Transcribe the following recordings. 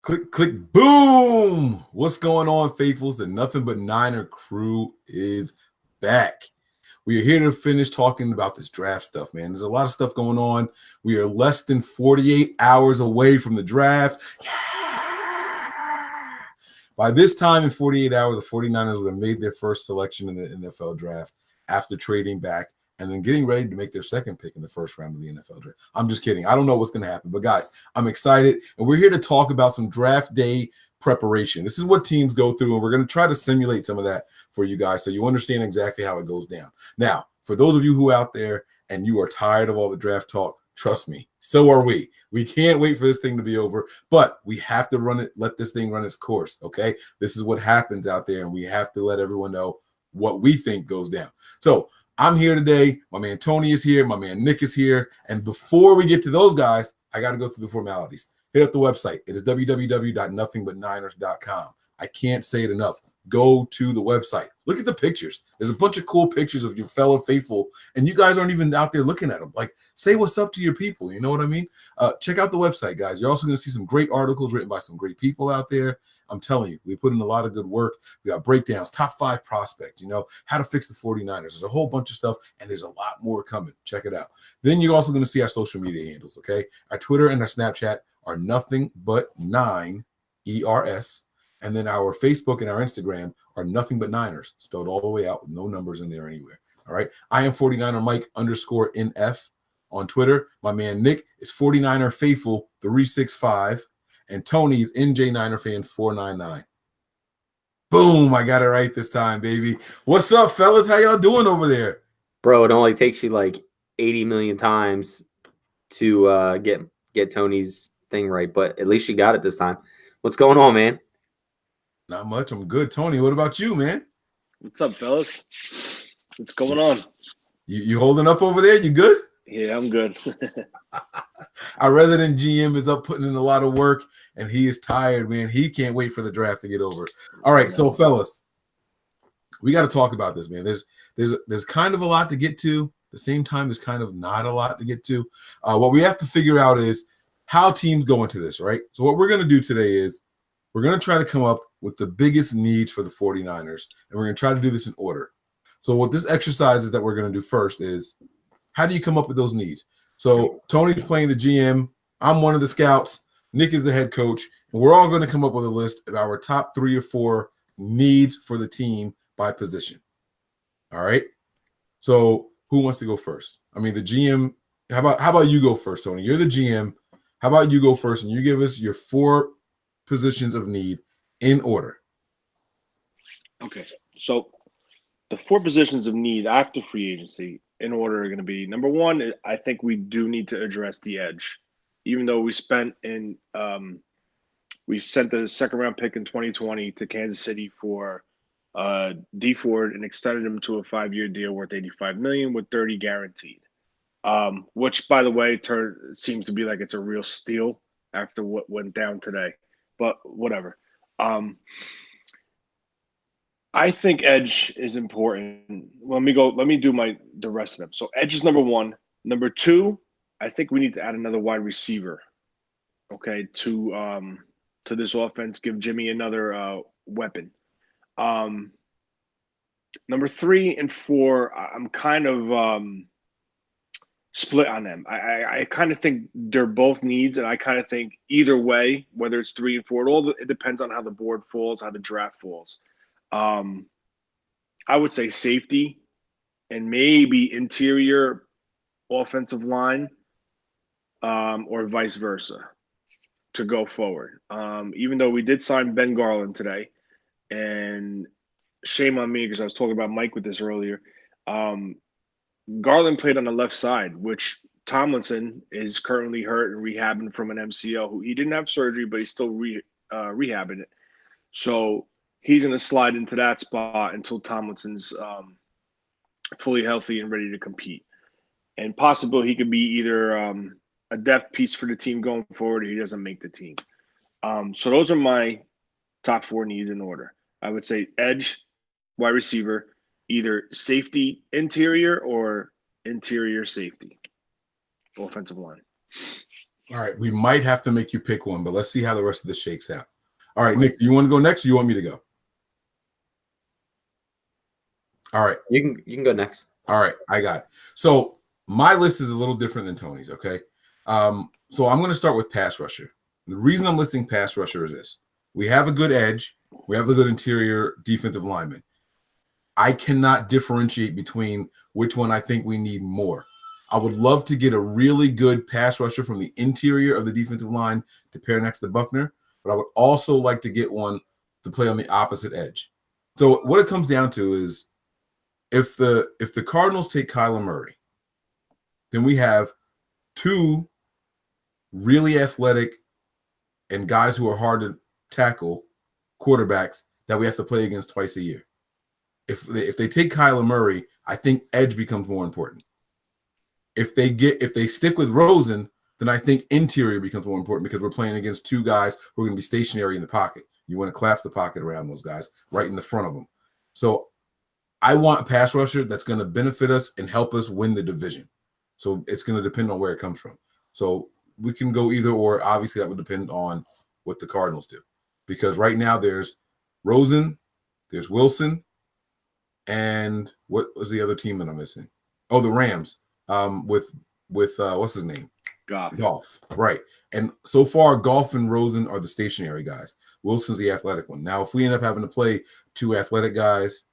Click, click, boom! What's going on, faithfuls? The Nothing But Niner crew is back. We are here to finish talking about this draft stuff, man. There's a lot of stuff going on. We are less than 48 hours away from the draft. Yeah! By this time in 48 hours, the 49ers would have made their first selection in the NFL draft after trading back and then getting ready to make their second pick in the first round of the NFL draft. I'm just kidding. I don't know what's going to happen. But, guys, I'm excited. And we're here to talk about some draft day preparation. This is what teams go through, and we're going to try to simulate some of that for you guys so you understand exactly how it goes down. Now, for those of you who are out there and you are tired of all the draft talk, trust me, so are we. We can't wait for this thing to be over, but we have to let this thing run its course, okay? This is what happens out there, and we have to let everyone know what we think goes down. So I'm here today. My man Tony is here. My man Nick is here. And before we get to those guys, I got to go through the formalities. Hit up the website. It is www.nothingbutniners.com. I can't say it enough. Go to the website. Look at the pictures. There's a bunch of cool pictures of your fellow faithful, and you guys aren't even out there looking at them. Like, say what's up to your people. You know what I mean? Check out the website, guys. You're also going to see some great articles written by some great people out there. I'm telling you, we put in a lot of good work. We got breakdowns, top 5 prospects, how to fix the 49ers. There's a whole bunch of stuff, and there's a lot more coming. Check it out. Then you're also going to see our social media handles, okay? Our Twitter and our Snapchat are nothing but 9 ERS. And then our Facebook and our Instagram are nothing but Niners, spelled all the way out with no numbers in there anywhere. All right. I am 49er Mike _NF on Twitter. My man Nick is 49er Faithful 365. And Tony's NJ Niner Fan 499. Boom. I got it right this time, baby. What's up, fellas? How y'all doing over there? Bro, it only takes you like 80 million times to get Tony's thing right, but at least you got it this time. What's going on, man? Not much. I'm good. Tony, what about you, man? What's up, fellas? What's going on? You holding up over there? You good? Yeah, I'm good. Our resident GM is up putting in a lot of work, and he is tired, man. He can't wait for the draft to get over. All right, so fellas, we got to talk about this, man. There's kind of a lot to get to. At the same time, there's kind of not a lot to get to. What we have to figure out is how teams go into this, right? So what we're going to do today is we're going to try to come up with the biggest needs for the 49ers, and we're going to try to do this in order. So what this exercise is that we're going to do first is, how do you come up with those needs? So Tony's playing the GM. I'm one of the scouts. Nick is the head coach. And we're all going to come up with a list of our top 3 or 4 needs for the team by position. All right? So who wants to go first? I mean, the GM. How about you go first, Tony? You're the GM. How about you go first, and you give us your 4 positions of need in order. Okay, so the 4 positions of need after free agency in order are going to be, number 1, I think we do need to address the edge. Even though we sent the second round pick in 2020 to Kansas City for D Ford and extended him to a 5-year deal worth $85 million with $30 guaranteed. Which, by the way, seems to be like it's a real steal after what went down today. But whatever. I think edge is important. Let me do the rest of them. So edge is number 1. Number 2, I think we need to add another wide receiver. Okay, to this offense, give Jimmy another weapon. Number 3 and 4, I'm kind of split on them. I kind of think they're both needs, and I kind of think either way, whether it's 3 and 4, it depends on how the board falls, how the draft falls. I would say safety and maybe interior offensive line, or vice versa to go forward. Even though we did sign Ben Garland today, and shame on me because I was talking about Mike with this earlier. Garland played on the left side, which Tomlinson is currently hurt and rehabbing from an MCL. He didn't have surgery, but he's still rehabbing it. So he's going to slide into that spot until Tomlinson's fully healthy and ready to compete. And possibly he could be either a depth piece for the team going forward, or he doesn't make the team. So those are my top 4 needs in order. I would say edge, wide receiver, either safety interior or interior safety, offensive line. All right, we might have to make you pick one, but let's see how the rest of this shakes out. All right, Nick, do you want to go next or you want me to go? All right. You can go next. All right, I got it. So my list is a little different than Tony's, okay? So I'm going to start with pass rusher. The reason I'm listing pass rusher is this. We have a good edge. We have a good interior defensive lineman. I cannot differentiate between which one I think we need more. I would love to get a really good pass rusher from the interior of the defensive line to pair next to Buckner, but I would also like to get one to play on the opposite edge. So what it comes down to is if the Cardinals take Kyler Murray, then we have two really athletic and guys who are hard to tackle quarterbacks that we have to play against twice a year. If they take Kyler Murray, I think edge becomes more important. If they stick with Rosen, then I think interior becomes more important because we're playing against two guys who are going to be stationary in the pocket. You want to collapse the pocket around those guys right in the front of them. So I want a pass rusher that's going to benefit us and help us win the division. So it's going to depend on where it comes from. So we can go either or. Obviously, that would depend on what the Cardinals do. Because right now there's Rosen, there's Wilson, and what was the other team that I'm missing? Oh, the Rams with what's his name? Goff. Right. And so far, Goff and Rosen are the stationary guys. Wilson's the athletic one. Now, if we end up having to play two athletic guys,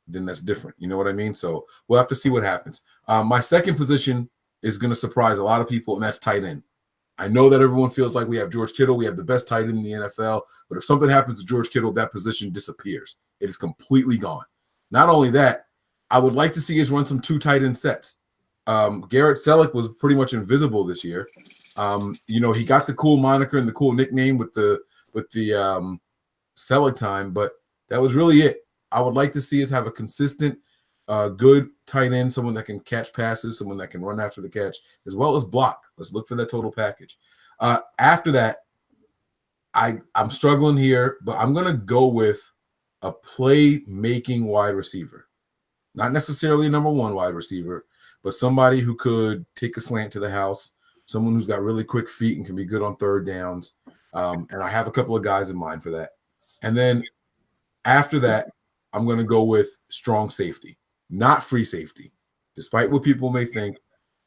then that's different. You know what I mean? So we'll have to see what happens. My second position is going to surprise a lot of people, and that's tight end. I know that everyone feels like we have George Kittle. We have the best tight end in the NFL. But if something happens to George Kittle, that position disappears. It is completely gone. Not only that, I would like to see us run some two tight end sets. Garrett Selleck was pretty much invisible this year. He got the cool moniker and the cool nickname with the Selleck time, but that was really it. I would like to see us have a consistent, good tight end, someone that can catch passes, someone that can run after the catch, as well as block. Let's look for that total package. After that, I'm struggling here, but I'm going to go with a play-making wide receiver. Not necessarily a number one wide receiver, but somebody who could take a slant to the house, someone who's got really quick feet and can be good on third downs. And I have a couple of guys in mind for that. And then after that, I'm going to go with strong safety, not free safety. Despite what people may think,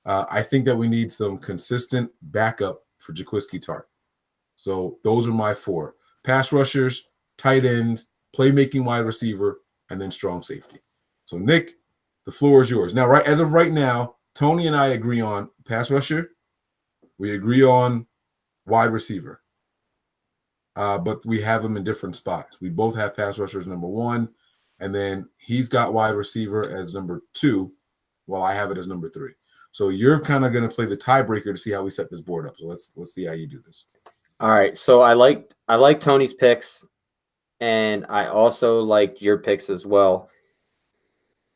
I think that we need some consistent backup for Jaquiski Tartt. So those are my four. Pass rushers, tight ends, playmaking wide receiver, and then strong safety. So, Nick, the floor is yours. Now, as of right now, Tony and I agree on pass rusher. We agree on wide receiver. But we have them in different spots. We both have pass rushers number one, and then he's got wide receiver as number two, while I have it as number three. So you're kind of going to play the tiebreaker to see how we set this board up. So let's see how you do this. All right. So I like Tony's picks, and I also like your picks as well.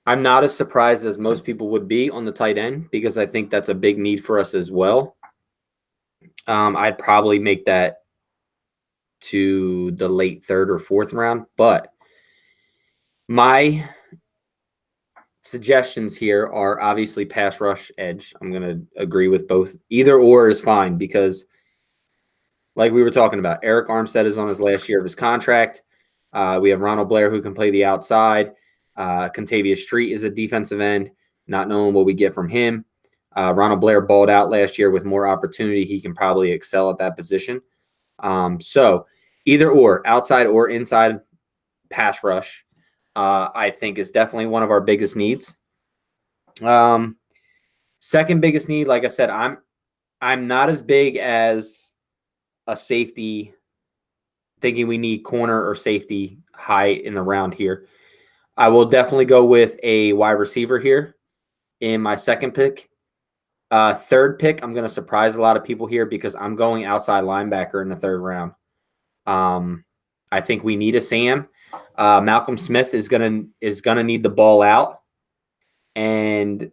I'm not as surprised as most people would be on the tight end because I think that's a big need for us as well. I'd probably make that to the late third or fourth round, but my suggestions here are obviously pass rush, edge. I'm going to agree with both. Either or is fine because, like we were talking about, Eric Armstead is on his last year of his contract. We have Ronald Blair who can play the outside. Contavious Street is a defensive end, not knowing what we get from him. Ronald Blair balled out last year with more opportunity. He can probably excel at that position. So either or, outside or inside pass rush, I think is definitely one of our biggest needs. Second biggest need, like I said, I'm not as big as a safety, thinking we need corner or safety high in the round here. I will definitely go with a wide receiver here in my second pick. Third pick, I'm going to surprise a lot of people here because I'm going outside linebacker in the third round. I think we need a Sam. Malcolm Smith is gonna need the ball out, and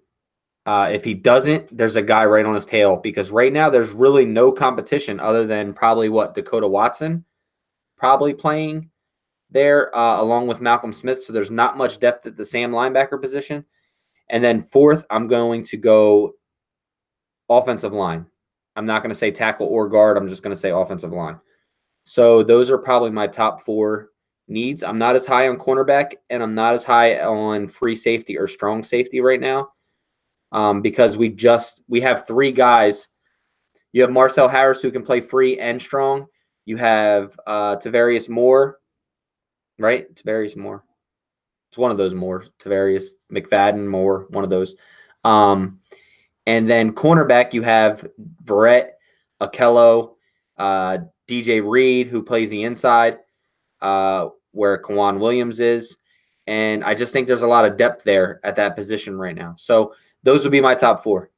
if he doesn't, there's a guy right on his tail because right now there's really no competition other than probably Dakota Watson probably playing there along with Malcolm Smith. So there's not much depth at the Sam linebacker position. And then fourth, I'm going to go offensive line. I'm not going to say tackle or guard. I'm just going to say offensive line. So those are probably my top 4 needs. I'm not as high on cornerback, and I'm not as high on free safety or strong safety right now, because we have 3 guys. You have Marcel Harris, who can play free and strong. You have Tavarius Moore, right? Tavarius Moore. It's one of those Moore. Tavarius McFadden Moore, one of those. And then cornerback, you have Verrett, Akello, DJ Reed, who plays the inside, where Kawan Williams is. And I just think there's a lot of depth there at that position right now. So those would be my top 4.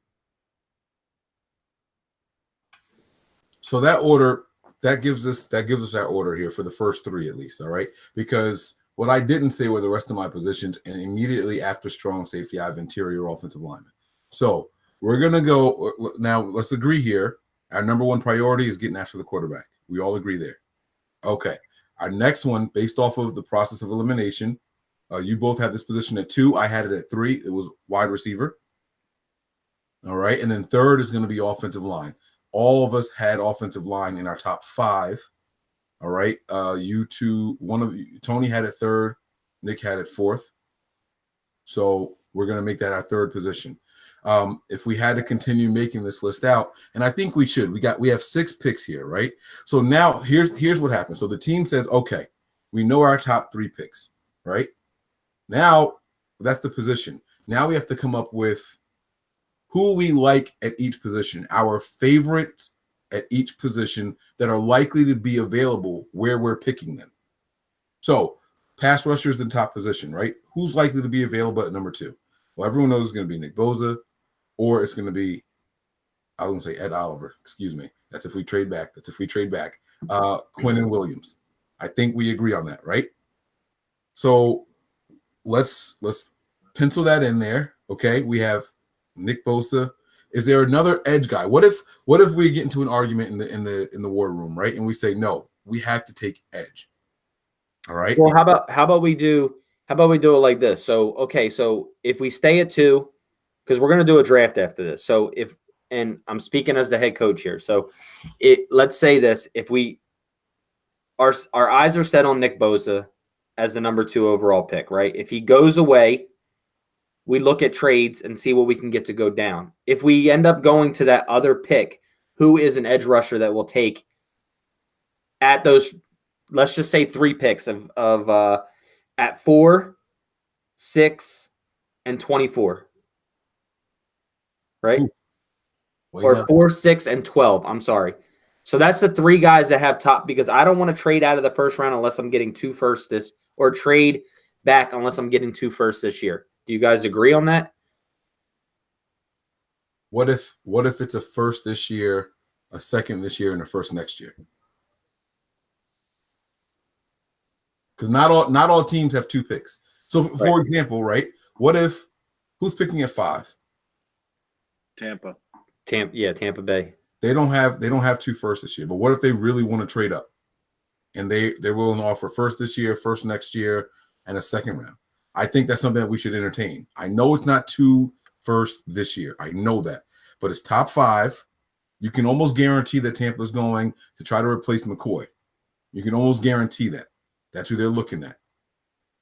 So that order, that gives us our order here for the first 3 at least, all right? Because what I didn't say were the rest of my positions, and immediately after strong safety, I have interior offensive lineman. So we're going to go now. Let's agree here. Our number 1 priority is getting after the quarterback. We all agree there. Okay. Our next one, based off of the process of elimination, you both had this position at 2. I had it at 3. It was wide receiver. All right. And then third is going to be offensive line. All of us had offensive line in our top 5. All right. You two, one of you, Tony had it 3rd. Nick had it 4th. So we're going to make that our 3rd position. If we had to continue making this list out, and I think we should, we have 6 picks here, right? So now here's what happens. So the team says, okay, we know our top 3 picks, right? Now that's the position. Now we have to come up with who we like at each position, our favorites at each position that are likely to be available where we're picking them. So pass rusher is the top position, right? Who's likely to be available at number 2? Well, everyone knows it's going to be Nick Bosa, or it's going to be, I was going to say Ed Oliver. Excuse me. That's if we trade back. Quinnen Williams. I think we agree on that, right? So let's pencil that in there. Okay, we have Nick Bosa. Is there another edge guy? What if we get into an argument in the war room, right? And we say no, we have to take edge. All right. Well, how about we do it like this? So if we stay at 2, because we're going to do a draft after this. So and I'm speaking as the head coach here. So let's say this, if our eyes are set on Nick Bosa as the number 2 overall pick, right? If he goes away, we look at trades and see what we can get to go down. If we end up going to that other pick, who is an edge rusher that will take at those, let's just say 3 picks of at 4, 6, and 24. Right? Or 4, 6, and 12. I'm sorry. So that's the 3 guys that have top, because I don't want to trade out of the first round unless I'm getting 2 firsts or trade back unless I'm getting 2 firsts this year. Do you guys agree on that? What if it's a first this year, a second this year, and a first next year? Because not all teams have 2 picks. So for example, right? What if who's picking at 5? Tampa Bay. They don't have 2 firsts this year. But what if they really want to trade up? And they're willing to offer first this year, first next year, and a second round. I think that's something that we should entertain. I know it's not 2 firsts this year. I know that. But it's top 5. You can almost guarantee that Tampa's going to try to replace McCoy. You can almost guarantee that. That's who they're looking at.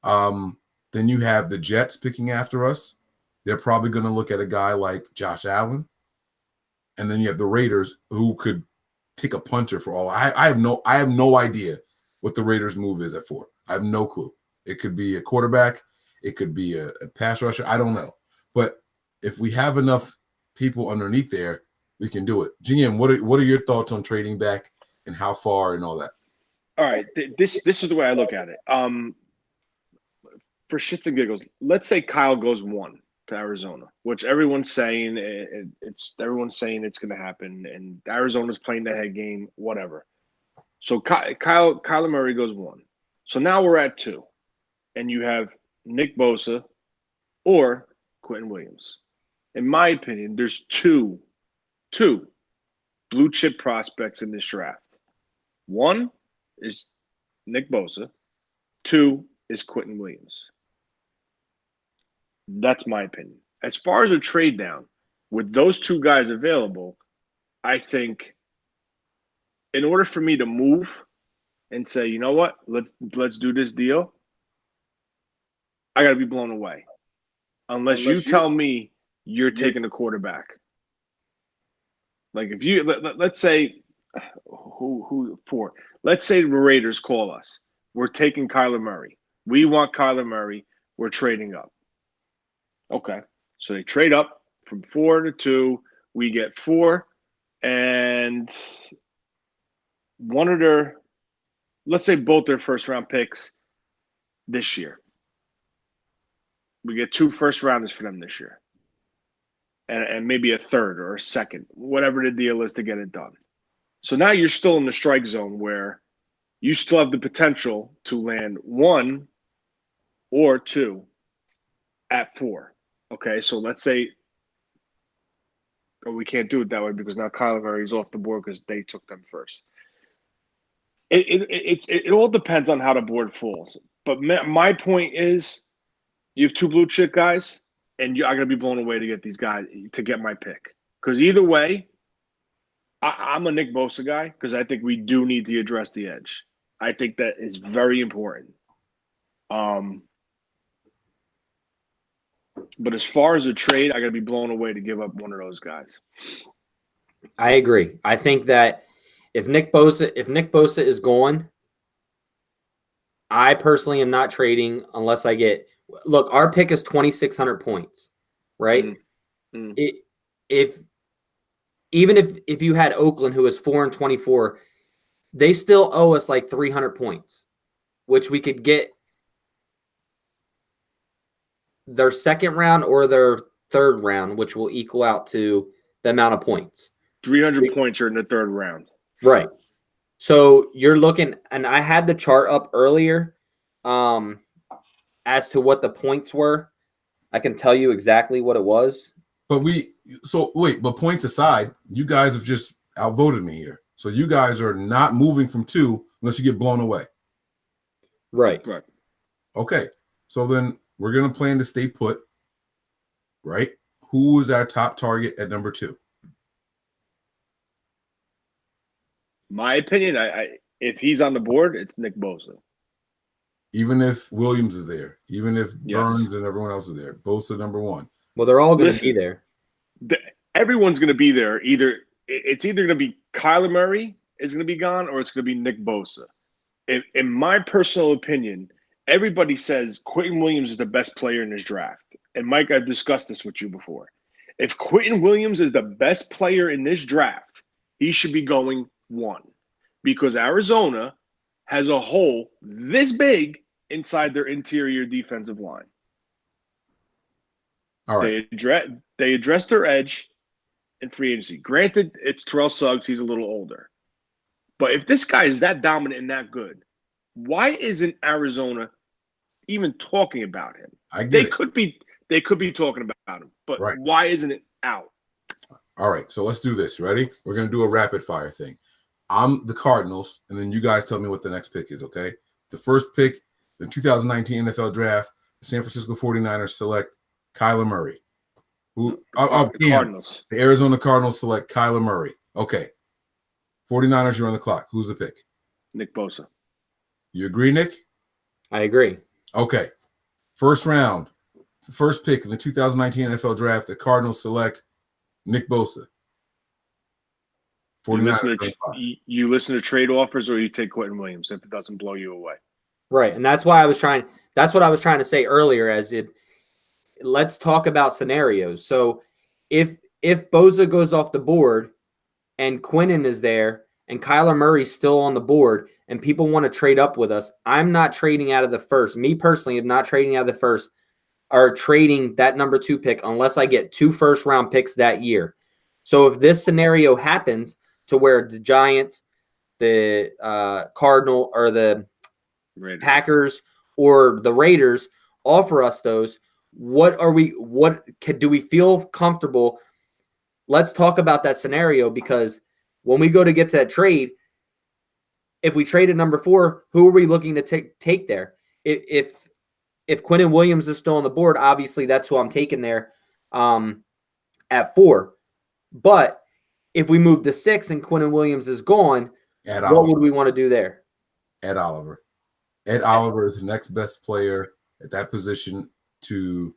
Then you have the Jets picking after us. They're probably going to look at a guy like Josh Allen. And then you have the Raiders, who could take a punter for all. I have no idea what the Raiders' move is at 4. I have no clue. It could be a quarterback. It could be a pass rusher. I don't know. But if we have enough people underneath there, we can do it. GM, what are your thoughts on trading back and how far and all that? All right. This is the way I look at it. For shits and giggles, let's say Kyle goes 1 to Arizona, which everyone's saying it's going to happen, and Arizona's playing the head game, whatever. So Kyler Murray goes 1. So now we're at 2, and you have Nick Bosa or Quinnen Williams. In my opinion, there's two blue chip prospects in this draft. 1 is Nick Bosa. 2 is Quinnen Williams. That's my opinion. As far as a trade down, with those 2 guys available, I think in order for me to move and say, you know what, let's do this deal, I got to be blown away. Unless you tell me you're taking a quarterback. Like if you let's say who for? Let's say the Raiders call us. We're taking Kyler Murray. We want Kyler Murray. We're trading up. Okay. So they trade up from 4 to 2. We get 4 and one of their, let's say both their first round picks this year. We get 2 first rounders for them this year. And maybe a third or a second, whatever the deal is to get it done. So now you're still in the strike zone where you still have the potential to land 1 or 2 at 4. Okay, so let's say, we can't do it that way because now Kyler Murray is off the board because they took them first. It all depends on how the board falls. But my point is, you have 2 blue chip guys, and I'm gonna be blown away to get these guys to get my pick. Because either way, I'm a Nick Bosa guy because I think we do need to address the edge. I think that is very important. But as far as a trade, I got to be blown away to give up one of those guys. I agree. I think that if Nick Bosa is gone, I personally am not trading unless I get. Look, our pick is 2,600 points, right? Mm. If you had Oakland, who is 4-24, they still owe us like 300 points, which we could get their second round or their third round, which will equal out to the amount of points. 300 points are in the third round. Right. So you're looking, and I had the chart up earlier as to what the points were. I can tell you exactly what it was. But but points aside, you guys have just outvoted me here. So you guys are not moving from 2 unless you get blown away. Right. Okay. So then we're going to plan to stay put, right? Who is our top target at number 2? My opinion, if he's on the board, it's Nick Bosa. Even if Williams is there, even if Burns and everyone else is there, Bosa number 1. Well, they're all going to be there. Everyone's going to be there. It's either going to be Kyler Murray is going to be gone, or it's going to be Nick Bosa. In my personal opinion, everybody says Quentin Williams is the best player in this draft. And Mike, I've discussed this with you before. If Quentin Williams is the best player in this draft, he should be going 1 because Arizona has a hole this big inside their interior defensive line. All right. They addressed their edge in free agency. Granted, it's Terrell Suggs. He's a little older. But if this guy is that dominant and that good, why isn't Arizona even talking about him? They could be talking about him, but why isn't it out? All right, so let's do this. Ready? We're going to do a rapid fire thing. I'm the Cardinals, and then you guys tell me what the next pick is, okay? The first pick, the 2019 NFL Draft, the San Francisco 49ers select Kyler Murray. Cardinals. The Arizona Cardinals select Kyler Murray. Okay. 49ers, you're on the clock. Who's the pick? Nick Bosa. You agree, Nick? I agree. Okay. First round, first pick in the 2019 NFL Draft, the Cardinals select Nick Bosa. You listen to trade offers, or you take Quentin Williams if it doesn't blow you away. Right, and that's what I was trying to say earlier. Let's talk about scenarios. So if Bosa goes off the board and Quinnen is there and Kyler Murray's still on the board and people want to trade up with us, I'm not trading out of the first. Me personally, I'm not trading out of the first or trading that number 2 pick unless I get 2 first-round picks that year. So if this scenario happens to where the Giants, the Cardinal, or the Packers or the Raiders offer us those, do we feel comfortable? Let's talk about that scenario, because when we go to get to that trade, if we trade at number 4, who are we looking to take there? If Quinnen Williams is still on the board, obviously that's who I'm taking there at 4. But if we move to 6 and Quinton Williams is gone, Ed what Oliver. would we want to do there? Ed Oliver. Ed Oliver is the next best player at that position to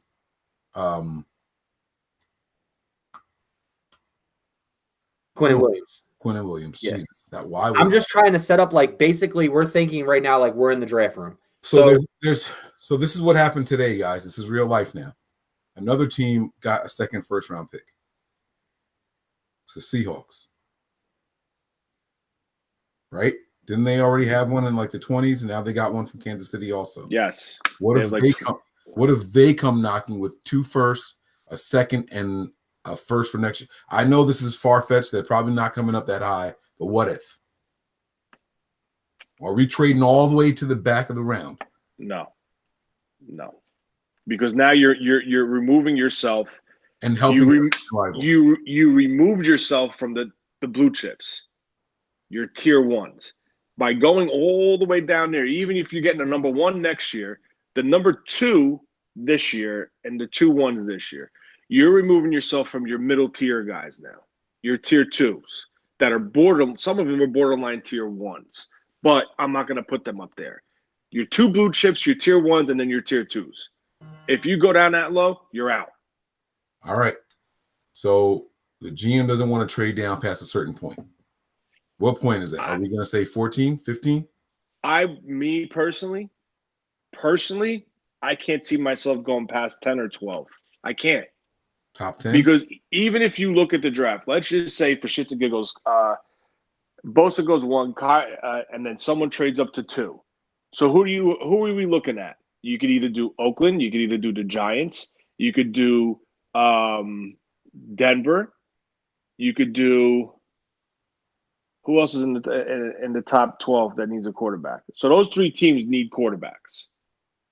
Quinton Williams. Quinton Williams. Yeah. Jesus, that why I'm just trying to set up like basically we're thinking right now like we're in the draft room. So there's this is what happened today, guys. This is real life now. Another team got a second first round pick. It's the Seahawks. Right? Didn't they already have one in like the 20s, and now they got one from Kansas City also? Yes. What if they come knocking with 2 firsts, a second, and a first for next year? I know this is far-fetched. They're probably not coming up that high, but what if? Are we trading all the way to the back of the round? No. Because now you're removing yourself and helping you removed yourself from the blue chips, your tier ones, by going all the way down there. Even if you're getting a number 1 next year, the number 2 this year, and the 2 1s this year, you're removing yourself from your middle tier guys now. Your tier 2s that are some of them are borderline tier 1s, but I'm not going to put them up there. Your 2 blue chips, your tier 1s, and then your tier 2s. If you go down that low, you're out. All right. So the GM doesn't want to trade down past a certain point. What point is that? Are we going to say 14, 15? Me personally, I can't see myself going past 10 or 12. I can't. Top 10? Because even if you look at the draft, let's just say for shits and giggles, Bosa goes 1, and then someone trades up to 2. So who are we looking at? You could either do Oakland, you could either do the Giants, you could do Denver, you could do who else is in the top 12 that needs a quarterback? So those 3 teams need quarterbacks.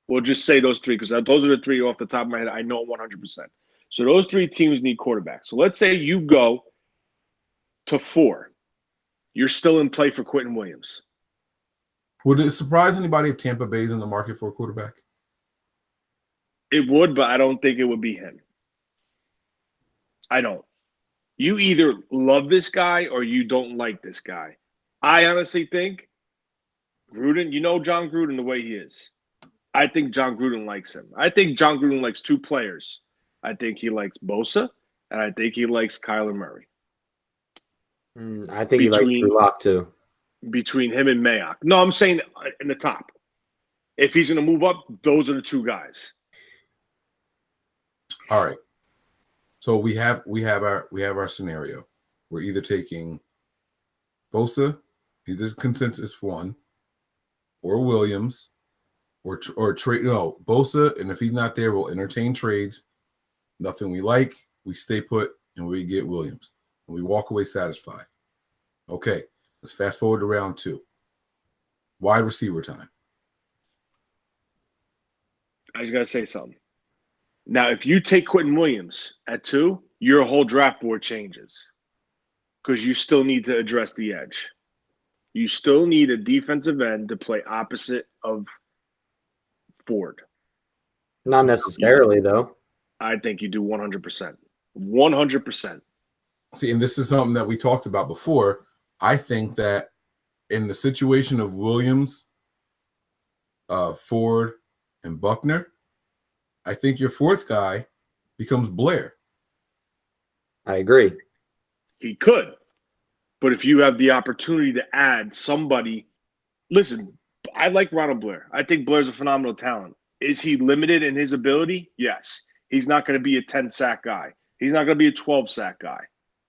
We'll just say those 3 because those are the 3 off the top of my head. I know 100%. So those 3 teams need quarterbacks. So let's say you go to 4. You're still in play for Quinton Williams. Would it surprise anybody if Tampa Bay's in the market for a quarterback? It would, but I don't think it would be him. I don't. You either love this guy or you don't like this guy. I honestly think Gruden, you know John Gruden the way he is. I think John Gruden likes him. I think John Gruden likes 2 players. I think he likes Bosa, and I think he likes Kyler Murray. I think he likes Drew Lock too. Between him and Mayock. No, I'm saying in the top. If he's going to move up, those are the 2 guys. All right. So we have our scenario. We're either taking Bosa, he's a consensus 1, or Williams, or trade. No, Bosa, and if he's not there, we'll entertain trades. Nothing we like, we stay put, and we get Williams, and we walk away satisfied. Okay, let's fast forward to round 2. Wide receiver time. I just gotta say something. Now, if you take Quinton Williams at 2, your whole draft board changes because you still need to address the edge. You still need a defensive end to play opposite of Ford. Not necessarily, though. I think you do 100%. 100%. See, and this is something that we talked about before. I think that in the situation of Williams, Ford, and Buckner, I think your 4th guy becomes Blair. I agree. He could. But if you have the opportunity to add somebody, listen, I like Ronald Blair. I think Blair's a phenomenal talent. Is he limited in his ability? Yes. He's not going to be a 10-sack guy. He's not going to be a 12-sack guy.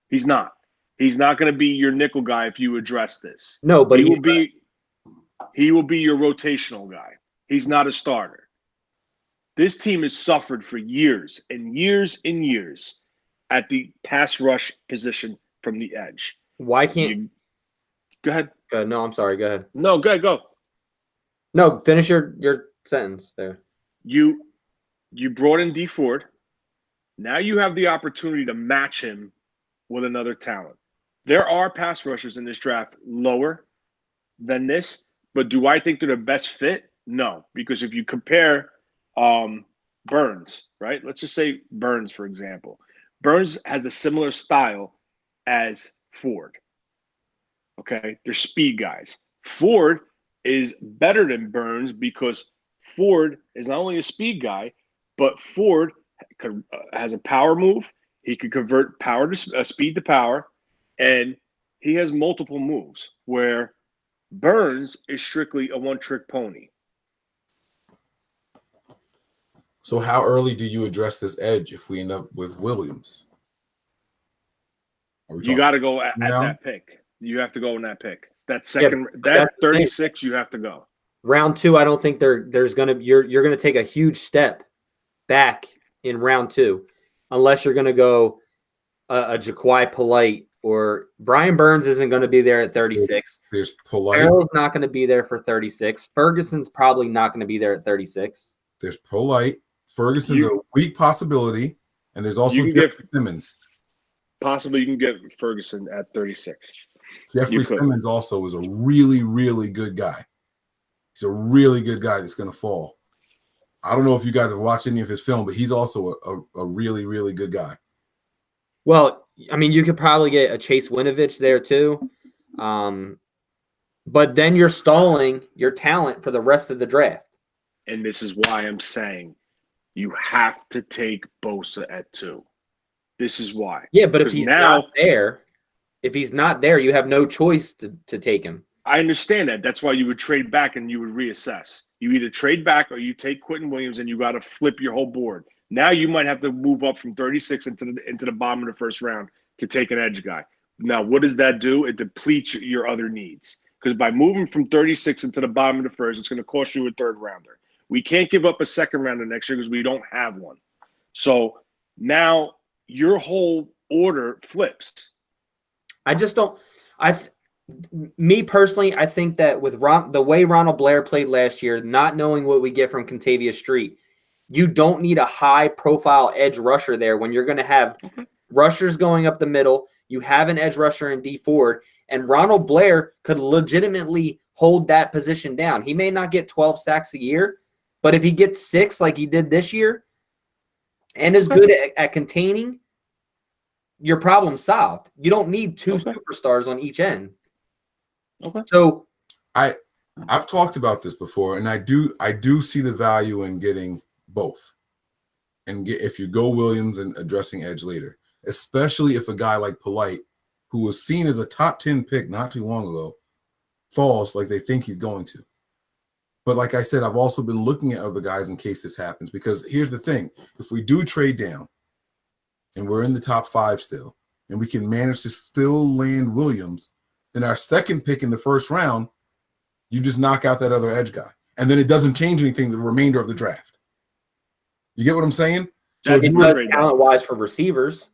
He's not. He's not going to be your nickel guy if you address this. No, but he will be your rotational guy. He's not a starter. This team has suffered for years and years and years at the pass rush position from the edge. Why can't go ahead? No, I'm sorry. Go ahead. No, go ahead. Go. No, finish your sentence there. You brought in D Ford. Now you have the opportunity to match him with another talent. There are pass rushers in this draft lower than this, but do I think they're the best fit? No, because if you compare Burns, right? Let's just say Burns, for example. Burns has a similar style as Ford. Okay, they're speed guys. Ford is better than Burns because Ford is not only a speed guy, but Ford has a power move. He could convert power to speed to power, and he has multiple moves. Where Burns is strictly a one-trick pony. So how early do you address this edge if we end up with Williams? You got to go at that pick. You have to go in that pick. That second, that 36, you have to go. Round 2, I don't think there's gonna you're gonna take a huge step back in round 2, unless you're gonna go a Jaquai Polite, or Brian Burns isn't going to be there at 36. There's Polite. Farrell's not going to be there for 36. Ferguson's probably not going to be there at 36. There's Polite. Ferguson's a weak possibility, and there's also Jeffrey Simmons. Possibly you can get Ferguson at 36. Jeffrey Simmons also is a really, really good guy. He's a really good guy that's going to fall. I don't know if you guys have watched any of his film, but he's also a really, really good guy. Well, I mean, you could probably get a Chase Winovich there too. But then you're stalling your talent for the rest of the draft. And this is why I'm saying you have to take Bosa at 2. This is why. Yeah, but if he's not there, you have no choice to take him. I understand that. That's why you would trade back and you would reassess. You either trade back or you take Quentin Williams and you got to flip your whole board. Now you might have to move up from 36 into the bottom of the first round to take an edge guy. Now, what does that do? It depletes your other needs. Because by moving from 36 into the bottom of the first, it's going to cost you a third rounder. We can't give up a second rounder next year because we don't have one. So now your whole order flips. Me personally, I think that with the way Ronald Blair played last year, not knowing what we get from Contavious Street, you don't need a high-profile edge rusher there when you're going to have rushers going up the middle. You have an edge rusher in D Ford, and Ronald Blair could legitimately hold that position down. He may not get 12 sacks a year, but if he gets 6 like he did this year and is good at containing, your problem's solved. You don't need 2 superstars on each end. Okay. So I've talked about this before, and I do see the value in getting both. And if you go Williams and addressing edge later, especially if a guy like Polite, who was seen as a top 10 pick not too long ago, falls like they think he's going to. But like I said, I've also been looking at other guys in case this happens, because here's the thing. If we do trade down and we're in the top 5 still, and we can manage to still land Williams, then our second pick in the first round, you just knock out that other edge guy. And then it doesn't change anything the remainder of the draft. You get what I'm saying? So talent-wise for receivers,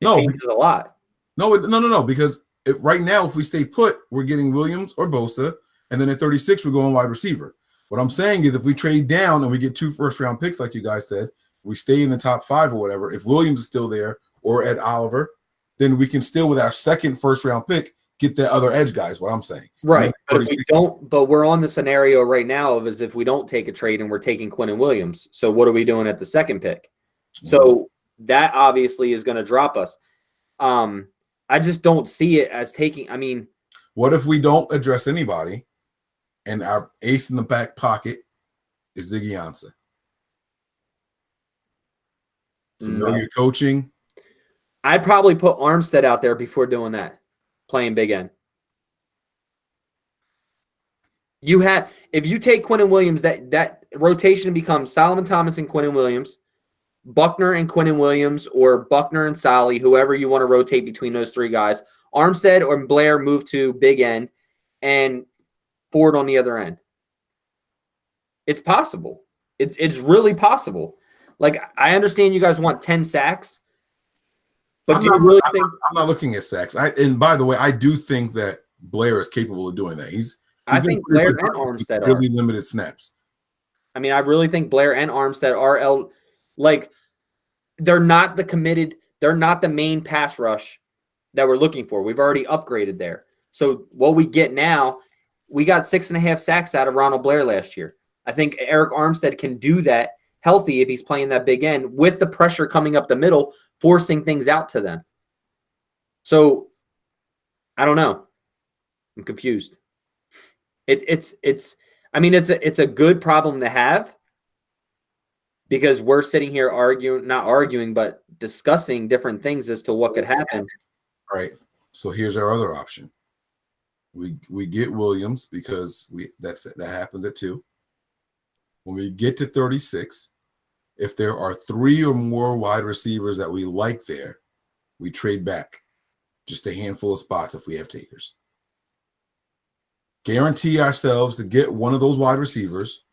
it changes a lot. No, because right now, if we stay put, we're getting Williams or Bosa, and then at 36, we're going wide receiver. What I'm saying is if we trade down and we get 2 first-round picks, like you guys said, we stay in the top 5 or whatever, if Williams is still there or Ed Oliver, then we can still, with our second first-round pick, get the other edge guys, what I'm saying. Right. But if we don't, but we're on the scenario right now of as if we don't take a trade and we're taking Quentin Williams. So what are we doing at the second pick? So that obviously is going to drop us. I just don't see it as taking, I mean. What if we don't address anybody and our ace in the back pocket is Ziggy Ansah? Familiar coaching. I'd probably put Armstead out there before doing that, playing big end. If you take Quentin Williams, that rotation becomes Solomon Thomas and Quentin Williams, Buckner and Quentin Williams, or Buckner and Solly, whoever you want to rotate between those 3 guys. Armstead or Blair move to big end, and Ford on the other end. It's possible. It's really possible. Like, I understand you guys want 10 sacks, but I'm not looking at sacks. And by the way, I do think that Blair is capable of doing that. I think Blair and Armstead are really limited snaps. I mean, I really think Blair and Armstead are they're not they're not the main pass rush that we're looking for. We've already upgraded there. So what we get now, we got 6.5 sacks out of Ronald Blair last year. I think Eric Armstead can do that healthy if he's playing that big end with the pressure coming up the middle, forcing things out to them. So I don't know. I'm confused. It's I mean, it's a good problem to have because we're sitting here not arguing, but discussing different things as to what could happen. All right. So here's our other option. We get Williams because that happens at 2. When we get to 36, if there are 3 or more wide receivers that we like there, we trade back just a handful of spots if we have takers. Guarantee ourselves to get one of those wide receivers,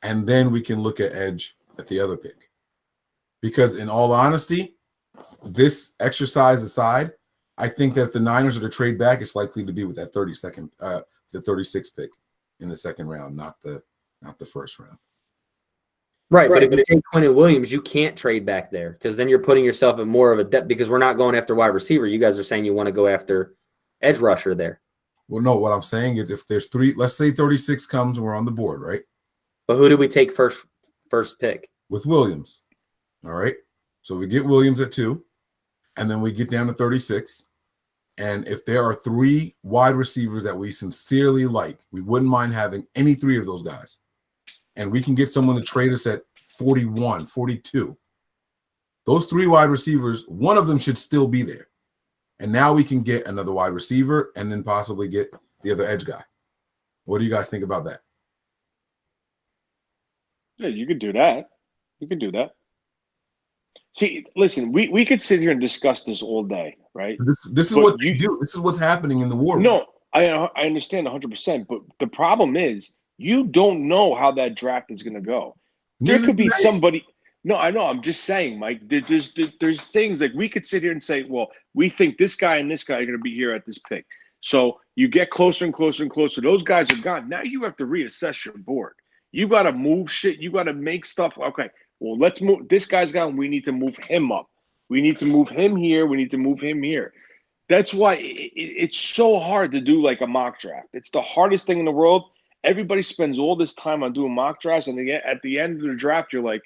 and then we can look at edge at the other pick. Because in all honesty, this exercise aside, I think that if the Niners are to trade back, it's likely to be with that 36th pick in the second round, not the first round. Right, but if you take Quentin Williams, you can't trade back there because then you're putting yourself at more of a depth because we're not going after wide receiver. You guys are saying you want to go after edge rusher there. Well, no, what I'm saying is if there's 3, let's say 36 comes and we're on the board, right? But who do we take first pick? With Williams. All right. So we get Williams at 2, and then we get down to 36. And if there are 3 wide receivers that we sincerely like, we wouldn't mind having any 3 of those guys. And we can get someone to trade us at 41, 42. Those 3 wide receivers, one of them should still be there. And now we can get another wide receiver and then possibly get the other edge guy. What do you guys think about that? Yeah, you could do that. You could do that. See, listen, we could sit here and discuss this all day, right? This is what you do. This is what's happening in the war room. No, I understand 100%, but the problem is you don't know how that draft is going to go. There could be somebody. No, I know. I'm just saying, Mike. There's things like we could sit here and say, well, we think this guy and this guy are going to be here at this pick. So you get closer and closer and closer. Those guys are gone. Now you have to reassess your board. You got to move shit. You got to make stuff. Okay, well, let's move. This guy's gone. We need to move him up. We need to move him here. We need to move him here. That's why it's so hard to do like a mock draft. It's the hardest thing in the world. Everybody spends all this time on doing mock drafts, and at the end of the draft, you're like,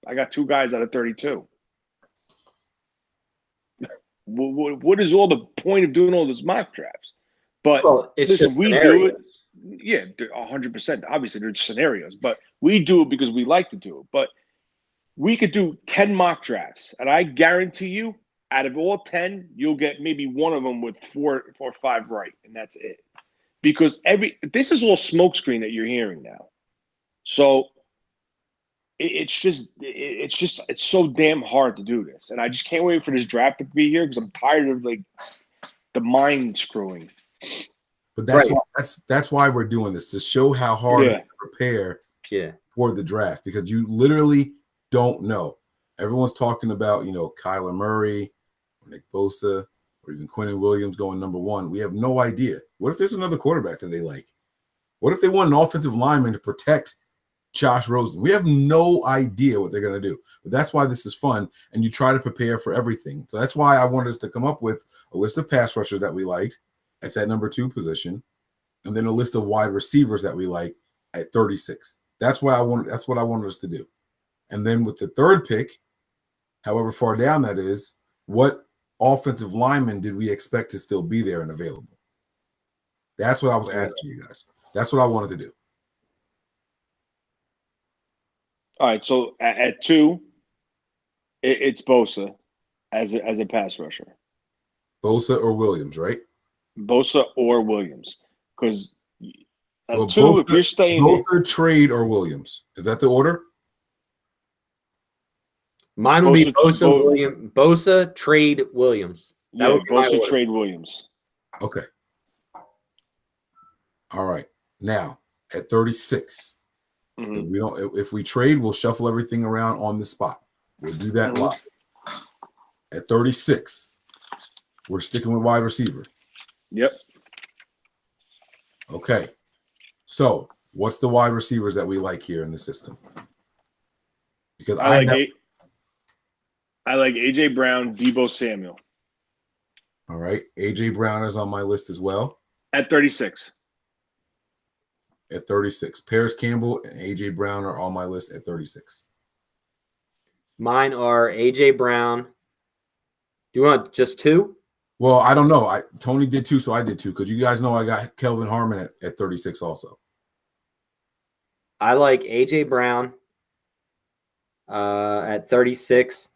I got 2 guys out of 32. What is all the point of doing all those mock drafts? But it's listen, just we scenarios. do it. Yeah, 100%. Obviously, there's scenarios, but we do it because we like to do it. But we could do 10 mock drafts, and I guarantee you, out of all 10, you'll get maybe one of them with 4 or 5 right, and that's it. Because this is all smokescreen that you're hearing now. So it's so damn hard to do this, and I just can't wait for this draft to be here because I'm tired of like the mind screwing. But that's why we're doing this, to show how hard to prepare for the draft, because you literally don't know. Everyone's talking about, Kyler Murray, or Nick Bosa, or even Quentin Williams going number 1. We have no idea. What if there's another quarterback that they like? What if they want an offensive lineman to protect Josh Rosen? We have no idea what they're going to do. But that's why this is fun, and you try to prepare for everything. So that's why I wanted us to come up with a list of pass rushers that we liked at that number 2 position, and then a list of wide receivers that we like at 36. That's what I wanted us to do. And then with the 3rd pick, however far down that is, what offensive lineman did we expect to still be there and available? That's what I was asking you guys. That's what I wanted to do. All right, so at 2, it's Bosa as a pass rusher. Bosa or Williams, right? Bosa or Williams, because at 2, Bosa, if you're staying Bosa, trade or Williams, is that the order? Mine would be Bosa, trade Williams. That would be Bosa, trade Williams. Okay. All right. Now at 36, if we trade, we'll shuffle everything around on the spot. We'll do that live. At 36, we're sticking with wide receiver. Yep. Okay. So what's the wide receivers that we like here in the system? Because I like AJ Brown, Deebo Samuel. All right. AJ Brown is on my list as well. At 36. At 36. Paris Campbell and AJ Brown are on my list at 36. Mine are AJ Brown. Do you want just 2? Well, I don't know. Tony did too, so I did too. Because you guys know I got Kelvin Harmon at 36 also. I like AJ Brown at 36.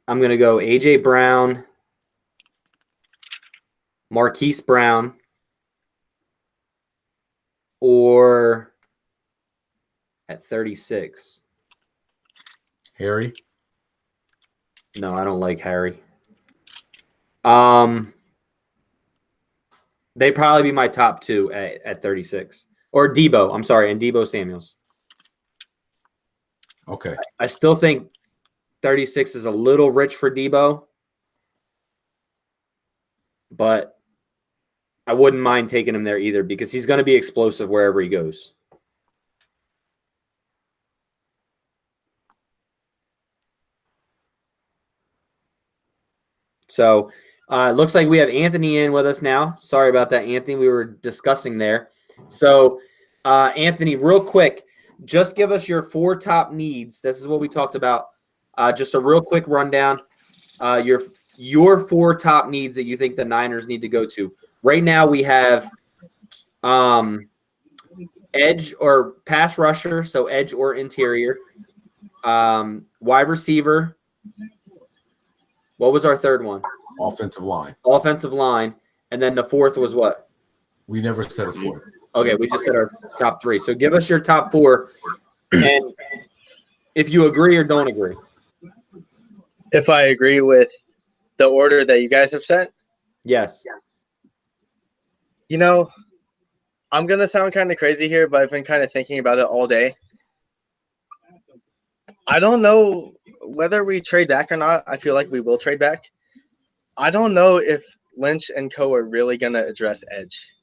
I'm going to go AJ Brown, Marquise Brown, or at 36. Harry? No, I don't like Harry. They'd probably be my top two at 36. Or Debo. I'm sorry, and Debo Samuels. Okay. I still think 36 is a little rich for Debo, but I wouldn't mind taking him there either because he's going to be explosive wherever he goes. So it looks like we have Anthony in with us now. Sorry about that, Anthony. We were discussing there. So, Anthony, real quick, just give us your 4 top needs. This is what we talked about. Just a real quick rundown. Your 4 top needs that you think the Niners need to go to. Right now we have edge or pass rusher, so edge or interior. Wide receiver. What was our third one? Offensive line. Offensive line. And then the fourth was what? We never said a fourth. Okay, we just said our top 3. So give us your top 4, and if you agree or don't agree. If I agree with the order that you guys have set, Yes. you know, I'm going to sound kind of crazy here, but I've been kind of thinking about it all day. I don't know whether we trade back or not. I feel like we will trade back. I don't know if Lynch and co are really going to address edge.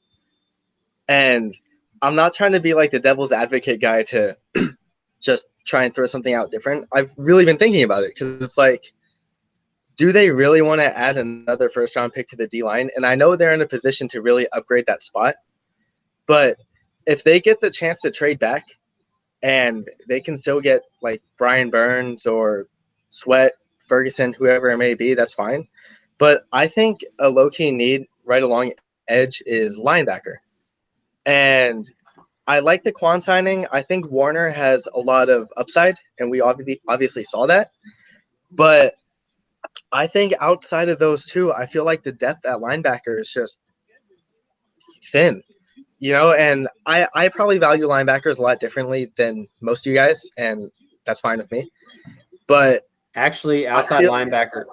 And I'm not trying to be like the devil's advocate guy to just try and throw something out different. I've really been thinking about it because it's like, do they really want to add another first-round pick to the D-line? And I know they're in a position to really upgrade that spot. But if they get the chance to trade back and they can still get like Brian Burns or Sweat, Ferguson, whoever it may be, that's fine. But I think a low-key need right along edge is linebacker. And I like the Quan signing. I think Warner has a lot of upside, and we obviously saw that. But I think outside of those two, I feel like the depth at linebacker is just thin. And I probably value linebackers a lot differently than most of you guys, and that's fine with me. But Actually, outside linebacker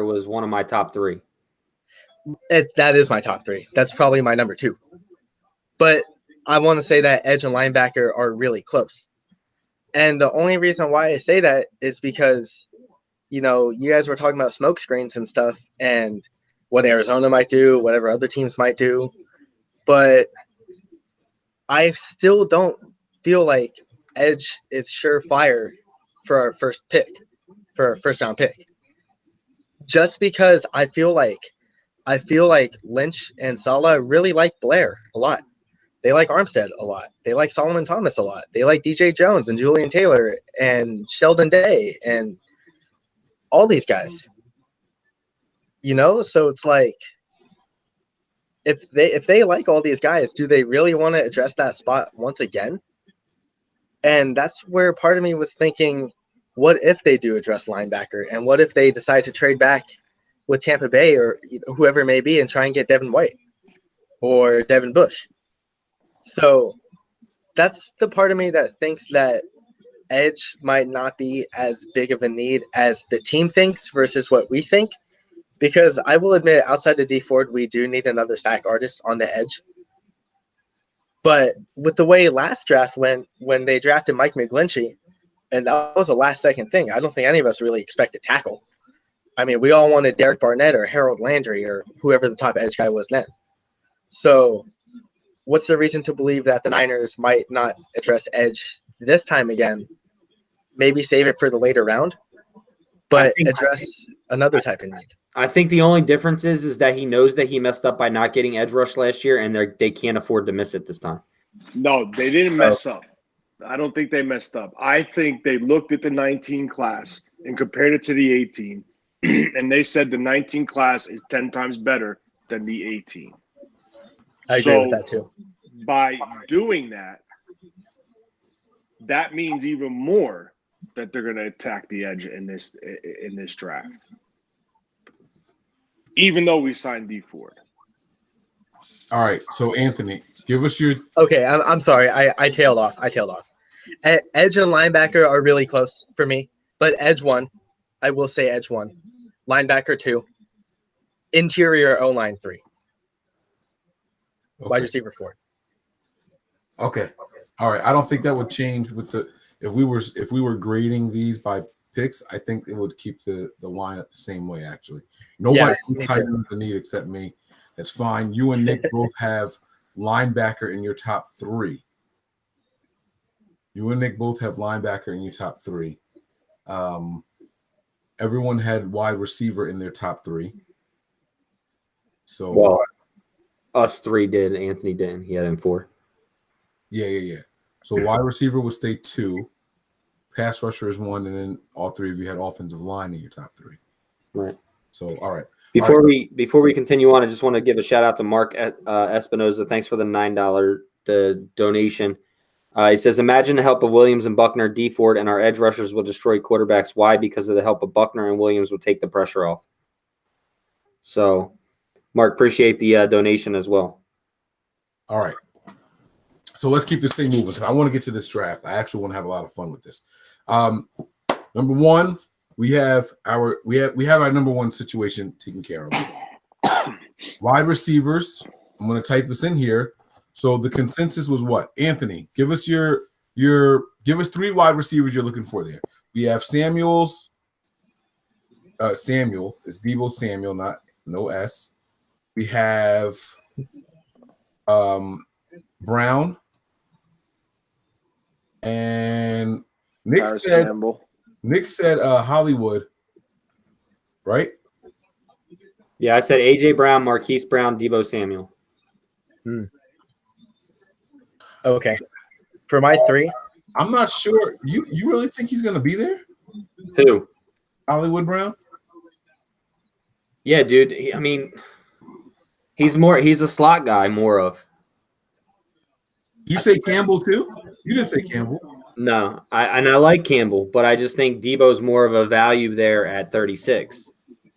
was one of my top 3. That is my top 3. That's probably my number 2. But I want to say that edge and linebacker are really close. And the only reason why I say that is because, you guys were talking about smoke screens and stuff and what Arizona might do, whatever other teams might do. But I still don't feel like edge is surefire for our first round pick. Just because I feel like Lynch and Saleh really like Blair a lot. They like Armstead a lot. They like Solomon Thomas a lot. They like DJ Jones and Julian Taylor and Sheldon Day and all these guys. So it's like, if they like all these guys, do they really want to address that spot once again? And that's where part of me was thinking, what if they do address linebacker? And what if they decide to trade back with Tampa Bay or whoever it may be and try and get Devin White or Devin Bush? So that's the part of me that thinks that edge might not be as big of a need as the team thinks versus what we think. Because I will admit, outside of D Ford, we do need another sack artist on the edge. But with the way last draft went, when they drafted Mike McGlinchey, and that was a last-second thing, I don't think any of us really expected tackle. I mean, we all wanted Derek Barnett or Harold Landry or whoever the top edge guy was then. So what's the reason to believe that the Niners might not address edge this time again? Maybe save it for the later round, but address another type of need. I think the only difference is that he knows that he messed up by not getting edge rush last year, and they can't afford to miss it this time. No, they didn't mess up. I don't think they messed up. I think they looked at the 19 class and compared it to the 18 and they said the 19 class is 10 times better than the 18. I agree with that too. By doing that, that means even more that they're going to attack the edge in this draft. Even though we signed D Ford. All right, so Anthony, give us your. Okay, I'm sorry. I tailed off. Edge and linebacker are really close for me, but edge 1, I will say edge 1, linebacker 2, interior O-line 3, Okay. wide receiver 4. Okay. All right. I don't think that would change with the if we were grading these by picks. I think it would keep the lineup the same way. Actually, nobody tightens the need except me. That's fine. You and Nick both have linebacker in your top 3. You and Nick both have linebacker in your top 3. Everyone had wide receiver in their top 3. So, well, us 3 did. Anthony didn't. He had him 4. Yeah. So wide receiver would stay 2. Pass rusher is 1, and then all 3 of you had offensive line in your top 3. Right. So, all right. Before we continue on, I just want to give a shout out to Mark Espinoza. Thanks for the $9 donation. He says, imagine the help of Williams and Buckner, D Ford, and our edge rushers will destroy quarterbacks. Why? Because of the help of Buckner and Williams will take the pressure off. So, Mark, appreciate the donation as well. All right. So let's keep this thing moving. I want to get to this draft. I actually want to have a lot of fun with this. Number 1, we have our number 1 situation taken care of. Wide receivers. I'm going to type this in here. So the consensus was what? Anthony, give us give us 3 wide receivers you're looking for there. We have Samuel. It's Deebo Samuel, no S. We have Brown. And Nick said Hollywood, right? Yeah, I said A.J. Brown, Marquise Brown, Deebo Samuel. Okay. For my 3, I'm not sure. You really think he's going to be there? Who? Hollywood Brown? Yeah, dude. He's a slot guy more of. You say Campbell too? You didn't say Campbell. No, I like Campbell, but I just think Debo's more of a value there at 36.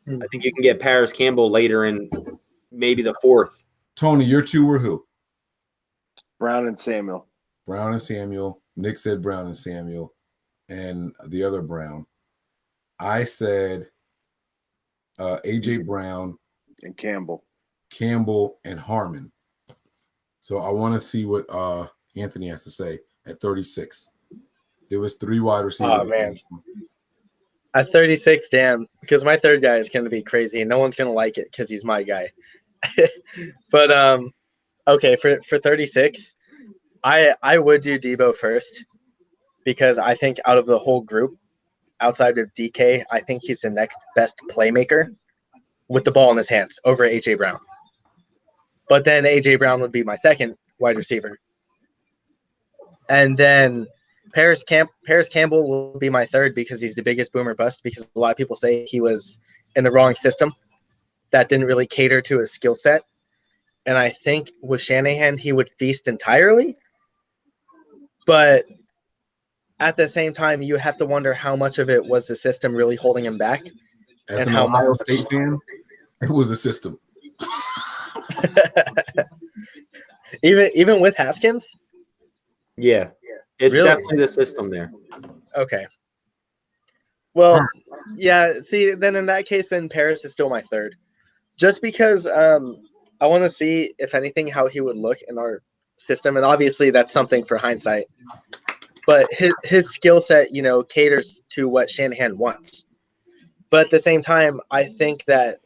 I think you can get Paris Campbell later in maybe the 4th. Tony, your 2 were who? Brown and Samuel. Brown and Samuel. Nick said Brown and Samuel. And the other Brown. I said A.J. Brown. And Campbell. And Harmon. So I want to see what Anthony has to say at 36. There was 3 wide receivers. Oh, man. At 36, damn, because my 3rd guy is going to be crazy, and no one's going to like it because he's my guy. But, okay, for 36, I would do Deebo first because I think out of the whole group, outside of DK, I think he's the next best playmaker with the ball in his hands over A.J. Brown. But then A.J. Brown would be my 2nd wide receiver. And then Paris Campbell will be my 3rd because he's the biggest boomer bust because a lot of people say he was in the wrong system that didn't really cater to his skill set. And I think with Shanahan, he would feast entirely. But at the same time, you have to wonder how much of it was the system really holding him back. As an Ohio State fan, it was the system. even with Haskins? Yeah. It's really? Definitely the system there. Okay. Well, yeah, see, then in that case, then Paris is still my 3rd. Just because I want to see, if anything, how he would look in our system. And obviously that's something for hindsight. But his skill set, caters to what Shanahan wants. But at the same time, I think that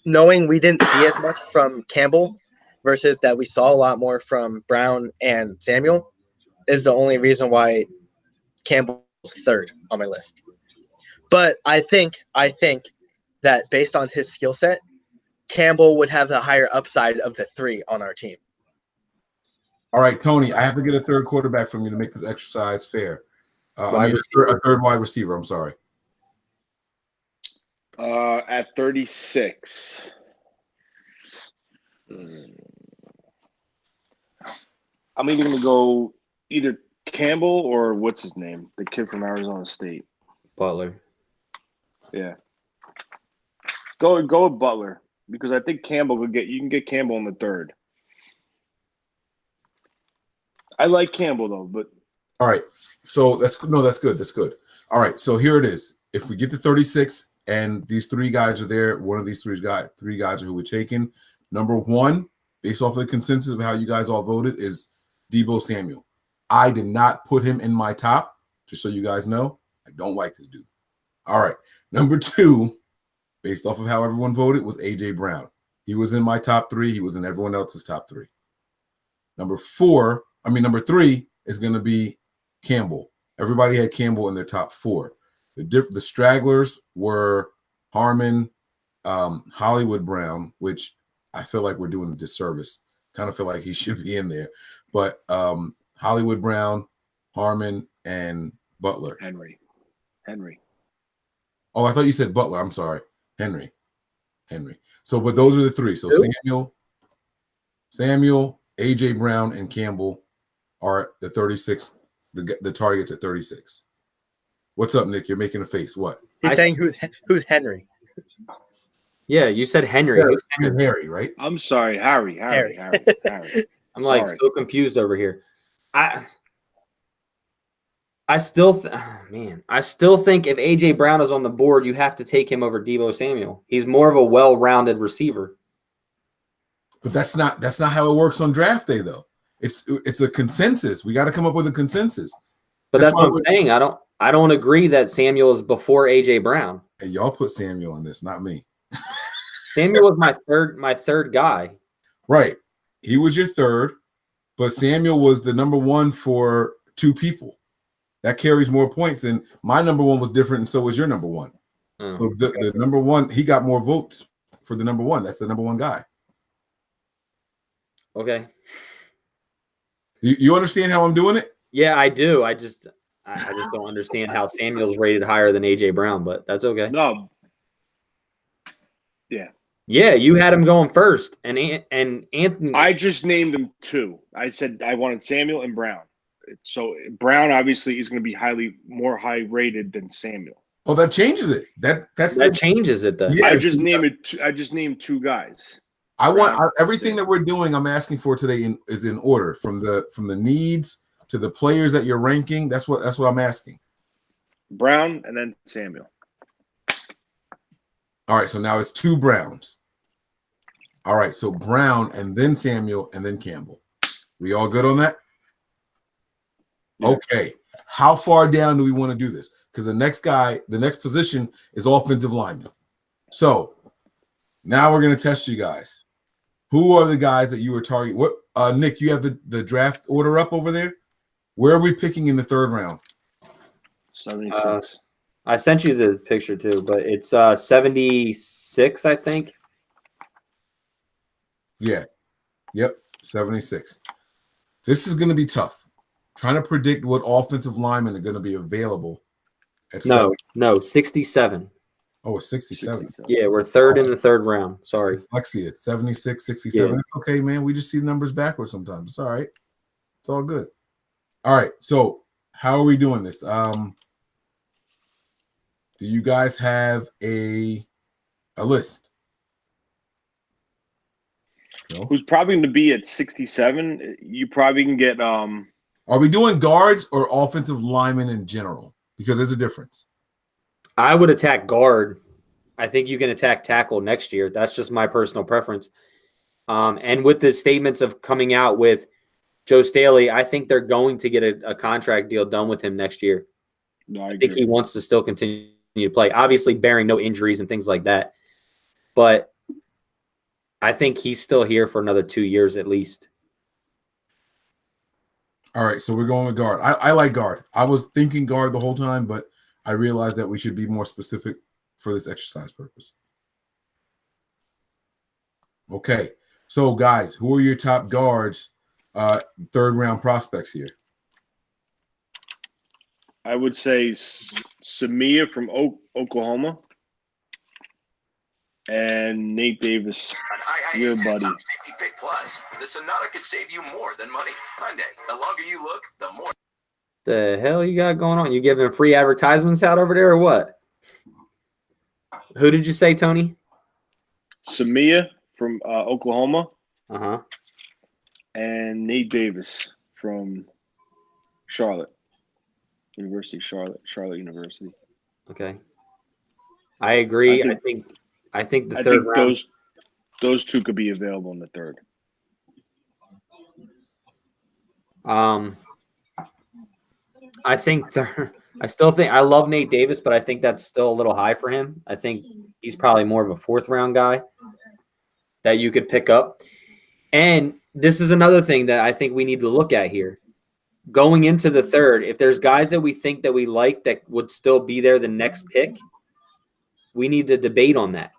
knowing we didn't see as much from Campbell versus that we saw a lot more from Brown and Samuel is the only reason why Campbell's 3rd on my list. But I think that based on his skill set, Campbell would have the higher upside of the 3 on our team. All right, Tony, I have to get a 3rd quarterback from you to make this exercise fair. A 3rd wide receiver. I'm sorry. At 36. I'm either going to go either Campbell or what's his name? The kid from Arizona State. Butler. Yeah. Go with Butler because I think Campbell you can get Campbell in the third. I like Campbell though, but All right. So that's good. That's good. All right. So here it is. If we get to 36 and these three guys are there, one of these three guys are who we're taking. Number one, based off of the consensus of how you guys all voted, is Deebo Samuel. I did not put him in my top, just so you guys know. I don't like this dude. All right. Number two, based off of how everyone voted, was A.J. Brown. He was in my top three. He was in everyone else's top three. Number three is going to be Campbell. Everybody had Campbell in their top four. The stragglers were Harmon, Hollywood Brown, which I feel like we're doing a disservice. Kind of feel like he should be in there. But Hollywood Brown, Harmon, and Butler. Henry. Oh, I thought you said Butler. I'm sorry. Henry. So, but those are the three. So Samuel, A.J. Brown, and Campbell are the 36, the targets at 36. What's up, Nick? You're making a face. What? He's saying who's Henry? Yeah, you said Henry. Who's Henry? Harry, right? I'm sorry, Harry. I'm like Sorry. so confused over here. I still think if AJ Brown is on the board, you have to take him over Deebo Samuel. He's more of a well-rounded receiver. But that's not how it works on draft day, though. It's a consensus. We got to come up with a consensus. But that's what I'm saying. I don't agree that Samuel is before AJ Brown. Hey, y'all put Samuel on this, not me. Samuel was my third guy. Right. He was your third, but Samuel was the number one for two people. That carries more points, and my number one was different, and so was your number one. So the number one, he got more votes for the number one. That's the number one guy. Okay. You understand how I'm doing it? Yeah, I do. I just don't understand how Samuel's rated higher than AJ Brown, but that's okay. No. Yeah. Yeah, you had him going first, and Anthony. I just named them two. I said I wanted Samuel and Brown. So Brown obviously is going to be more high rated than Samuel. Oh, that changes it. That changes it then. Yeah, I just named two guys. I want everything that we're doing. I'm asking for today is in order from the needs to the players that you're ranking. That's what I'm asking. Brown and then Samuel. All right, so now it's two Browns. All right, so Brown and then Samuel and then Campbell. We all good on that? Yeah. Okay. How far down do we want to do this? Because the next position is offensive lineman. So now we're going to test you guys. Who are the guys that you were targeting? What, Nick, you have the draft order up over there? Where are we picking in the third round? 76. I sent you the picture too, but it's 76, I think. Yeah. Yep. 76. This is going to be tough. Trying to predict what offensive linemen are going to be available. No, 67. Oh, it's 67. Yeah, we're third in the third round. Sorry. Dyslexia. 76, 67. Yeah. It's okay, man. We just see numbers backwards sometimes. It's all right. It's all good. All right. So how are we doing this? Do you guys have a list? No? Who's probably going to be at 67? You probably can get Are we doing guards or offensive linemen in general? Because there's a difference. I would attack guard. I think you can attack tackle next year. That's just my personal preference. And with the statements of coming out with Joe Staley, I think they're going to get a contract deal done with him next year. No, I think he wants to still continue to play, obviously bearing no injuries and things like that. But I think he's still here for another 2 years at least. All right, so we're going with guard. I like guard. I was thinking guard the whole time, but I realized that we should be more specific for this exercise purpose. Okay, so guys, who are your top guards, third round prospects here? I would say Samia from Oklahoma. And Nate Davis, An your IIHS buddy. Top Safety Pick Plus. The Sonata could save you more than money. Hyundai, the longer you look, the more. The hell you got going on? You giving free advertisements out over there or what? Who did you say, Tony? Samia from Oklahoma, Uh-huh. and Nate Davis from Charlotte University. Okay. I agree. I think the third round. Those two could be available in the third. I still think I love Nate Davis, but I think that's still a little high for him. I think he's probably more of a fourth round guy that you could pick up. And this is another thing that I think we need to look at here. Going into the third, if there's guys that we think that we like that would still be there the next pick, we need to debate on that.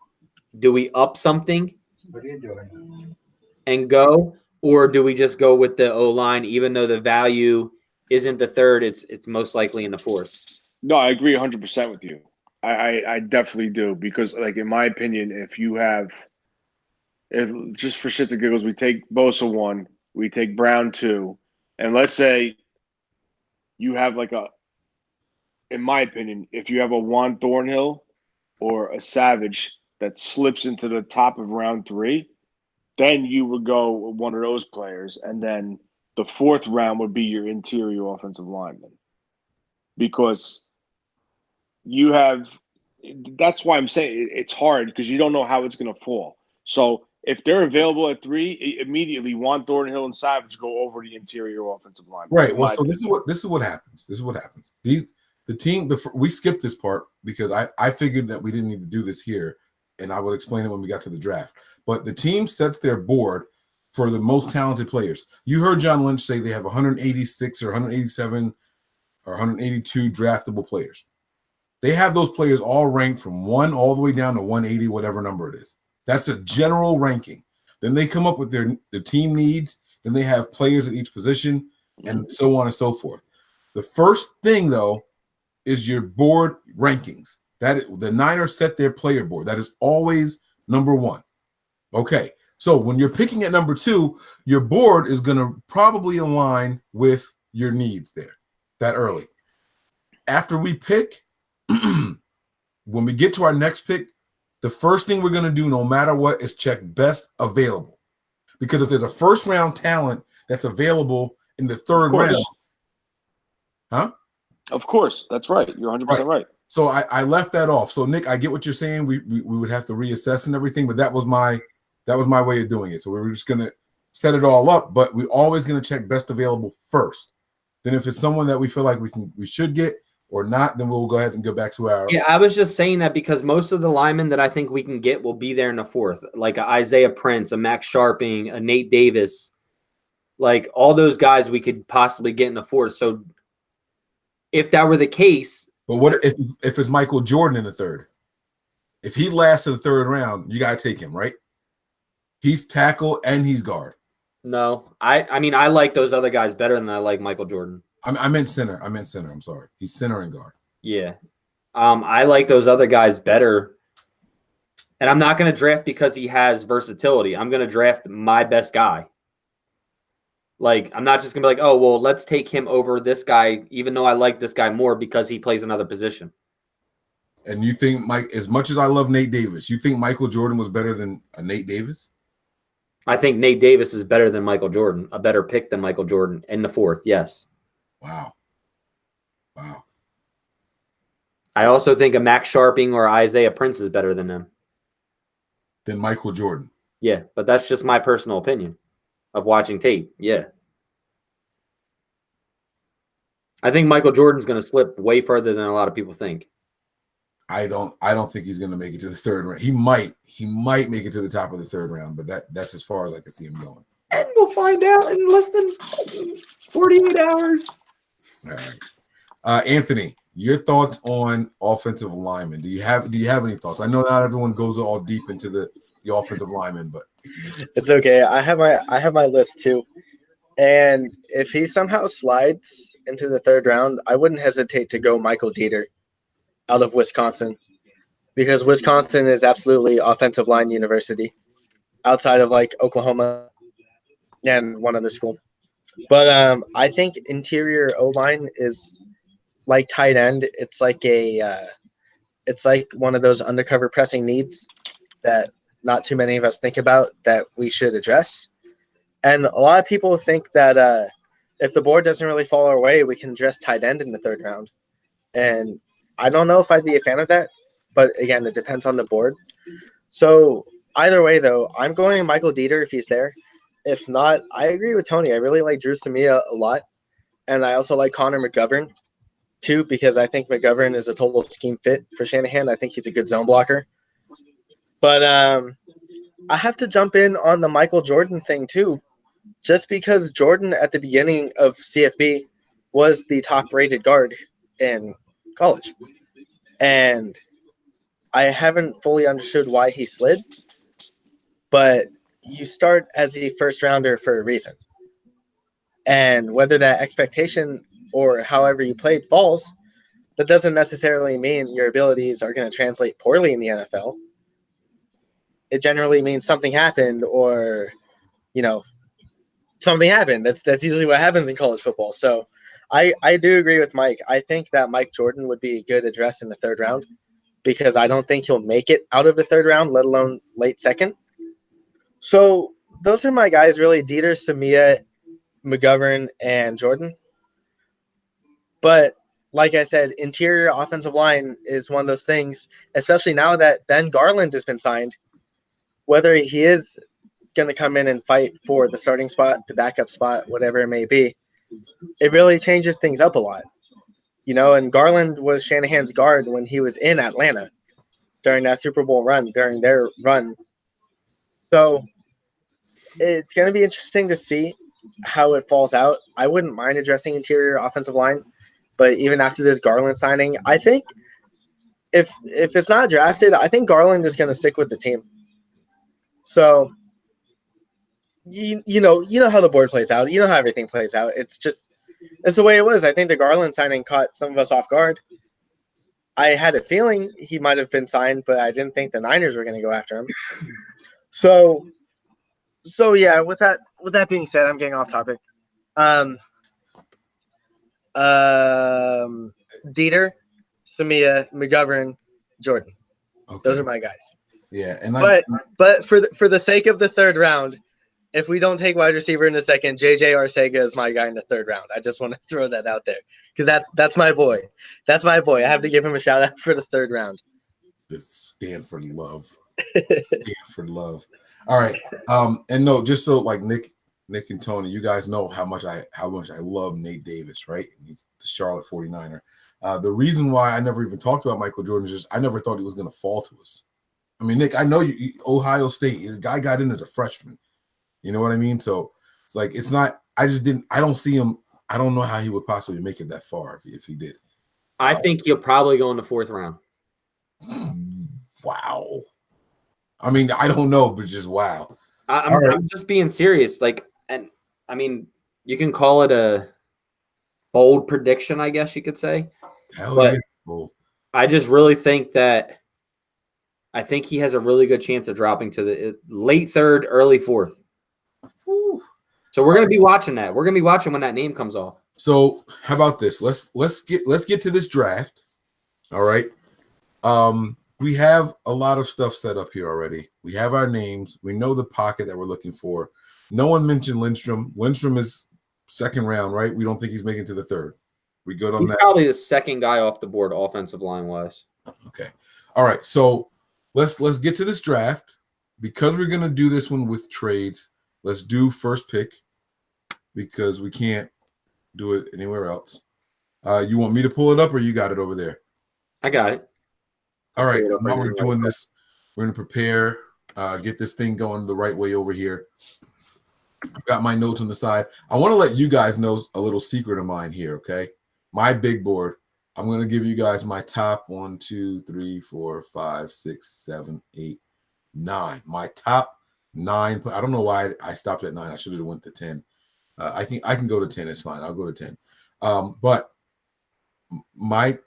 Do we up something and go, or do we just go with the O-line, even though the value isn't the third, it's most likely in the fourth? No, I agree 100% with you. I definitely do, because, like, in my opinion, if just for shits and giggles, we take Bosa 1, we take Brown 2, and let's say you have in my opinion, if you have a Juan Thornhill or a Savage that slips into the top of round 3, then you would go with one of those players, and then the fourth round would be your interior offensive lineman, because that's why I'm saying it's hard, because you don't know how it's going to fall. So if they're available at 3, immediately Juan Thornhill and Savage go over the interior offensive line. Right. Well, so this is what happens. We skipped this part because I figured that we didn't need to do this here, and I would explain it when we got to the draft. But the team sets their board for the most talented players. You heard John Lynch say they have 186 or 187 or 182 draftable players. They have those players all ranked from 1 all the way down to 180, whatever number it is. That's a general ranking. Then they come up with the team needs. Then they have players at each position, and so on and so forth. The first thing, though, is your board rankings. The Niners set their player board. That is always number 1. Okay, so when you're picking at number 2, your board is going to probably align with your needs there that early. After we pick, when we get to our next pick, the first thing we're going to do, no matter what, is check best available. Because if there's a first round talent that's available in the third round, Of course, that's right. You're 100% right. So I left that off. So Nick, I get what you're saying. We would have to reassess and everything, but that was my way of doing it. So we were just going to set it all up, but we're always going to check best available first. Then if it's someone that we feel like we should get or not, then we'll go ahead and go back to our. Yeah, I was just saying that because most of the linemen that I think we can get will be there in the fourth, like a Isaiah Prince, a Max Sharping, a Nate Davis, like all those guys we could possibly get in the fourth. So if that were the case. But what if it's Michael Jordan in the third? If he lasts to the third round, you got to take him, right? He's tackle and he's guard. No, I mean, I like those other guys better than I like Michael Jordan. I meant center. I'm sorry. He's center and guard. Yeah. I like those other guys better. And I'm not going to draft because he has versatility. I'm going to draft my best guy. Like, I'm not just going to be like, oh, well, let's take him over this guy, even though I like this guy more because he plays another position. And you think, Mike, as much as I love Nate Davis, you think Michael Jordan was better than a Nate Davis? I think Nate Davis is better than Michael Jordan, a better pick than Michael Jordan in the fourth, yes. Wow. I also think a Max Sharping or Isaiah Prince is better than him. Than Michael Jordan. Yeah, but that's just my personal opinion of watching tape. Yeah. I think Michael Jordan's going to slip way further than a lot of people think. I don't think he's going to make it to the third round. He might make it to the top of the third round, but that's as far as I can see him going. And we'll find out in less than 48 hours. All right. Anthony, your thoughts on offensive linemen. Do you have any thoughts? I know not everyone goes all deep into the offensive linemen, but it's okay. I have my list too. And if he somehow slides into the third round, I wouldn't hesitate to go Michael Dieter out of Wisconsin. because Wisconsin is absolutely offensive line university outside of like Oklahoma and one other school. But I think interior O line is like tight end. It's like one of those undercover pressing needs that not too many of us think about that we should address. And a lot of people think that if the board doesn't really fall our way, we can address tight end in the third round. And I don't know if I'd be a fan of that, but again, it depends on the board. So either way, though, I'm going Michael Dieter if he's there. If not, I agree with Tony. I really like Drew Samia a lot, and I also like Connor McGovern too because I think McGovern is a total scheme fit for Shanahan. I think he's a good zone blocker. But I have to jump in on the Michael Jordan thing too, just because Jordan at the beginning of CFB was the top-rated guard in college, and I haven't fully understood why he slid, but you start as a first rounder for a reason. And whether that expectation or however you played falls, that doesn't necessarily mean your abilities are going to translate poorly in the NFL. It generally means something happened or, something happened. That's usually what happens in college football. So I do agree with Mike. I think that Mike Jordan would be a good address in the third round because I don't think he'll make it out of the third round, let alone late second. So those are my guys, really, Dieter, Samia, McGovern, and Jordan. But like I said, interior offensive line is one of those things, especially now that Ben Garland has been signed, whether he is going to come in and fight for the starting spot, the backup spot, whatever it may be, it really changes things up a lot. And Garland was Shanahan's guard when he was in Atlanta during that Super Bowl run, during their run. So it's going to be interesting to see how it falls out. I wouldn't mind addressing interior offensive line, but even after this Garland signing, I think if it's not drafted, I think Garland is going to stick with the team. So you know how the board plays out. You know how everything plays out. It's the way it was. I think the Garland signing caught some of us off guard. I had a feeling he might have been signed, but I didn't think the Niners were going to go after him. So yeah, with that being said, I'm getting off topic. Dieter, Samia, McGovern, Jordan. Okay. Those are my guys. Yeah, but for the sake of the third round, if we don't take wide receiver in the second, JJ Arcega is my guy in the third round. I just want to throw that out there because that's my boy. That's my boy. I have to give him a shout out for the third round. It's Stanford love. Stanford love. All right. And no, just so like Nick and Tony, you guys know how much I love Nate Davis, right? He's the Charlotte 49er. The reason why I never even talked about Michael Jordan is just I never thought he was going to fall to us. I mean, Nick, I know Ohio State, the guy got in as a freshman. You know what I mean? So it's like it's not. I don't see him. I don't know how he would possibly make it that far if he did. I think he'll probably go in the fourth round. Wow. I mean, I don't know, but just wow. I'm just being serious. And I mean, you can call it a bold prediction, I guess you could say. Hell but yeah, bold. I just really think that I think he has a really good chance of dropping to the late third, early fourth. Whew. So we're going to be watching that. We're going to be watching when that name comes off. So how about this? Let's get to this draft. All right. We have a lot of stuff set up here already. We have our names. We know the pocket that we're looking for. No one mentioned Lindstrom. Lindstrom is second round, right? We don't think he's making to the third. We good on he's that? Probably the second guy off the board, offensive line wise. Okay. All right. So let's get to this draft because we're gonna do this one with trades. Let's do first pick because we can't do it anywhere else. You want me to pull it up or you got it over there? I got it. All right. While we're doing this, we're going to prepare, get this thing going the right way over here. I've got my notes on the side. I want to let you guys know a little secret of mine here, okay? My big board. I'm going to give you guys my top 1, 2, 3, 4, 5, 6, 7, 8, 9. My top 9. I don't know why I stopped at 9. I should have went to 10. I can go to 10. It's fine. I'll go to 10. But my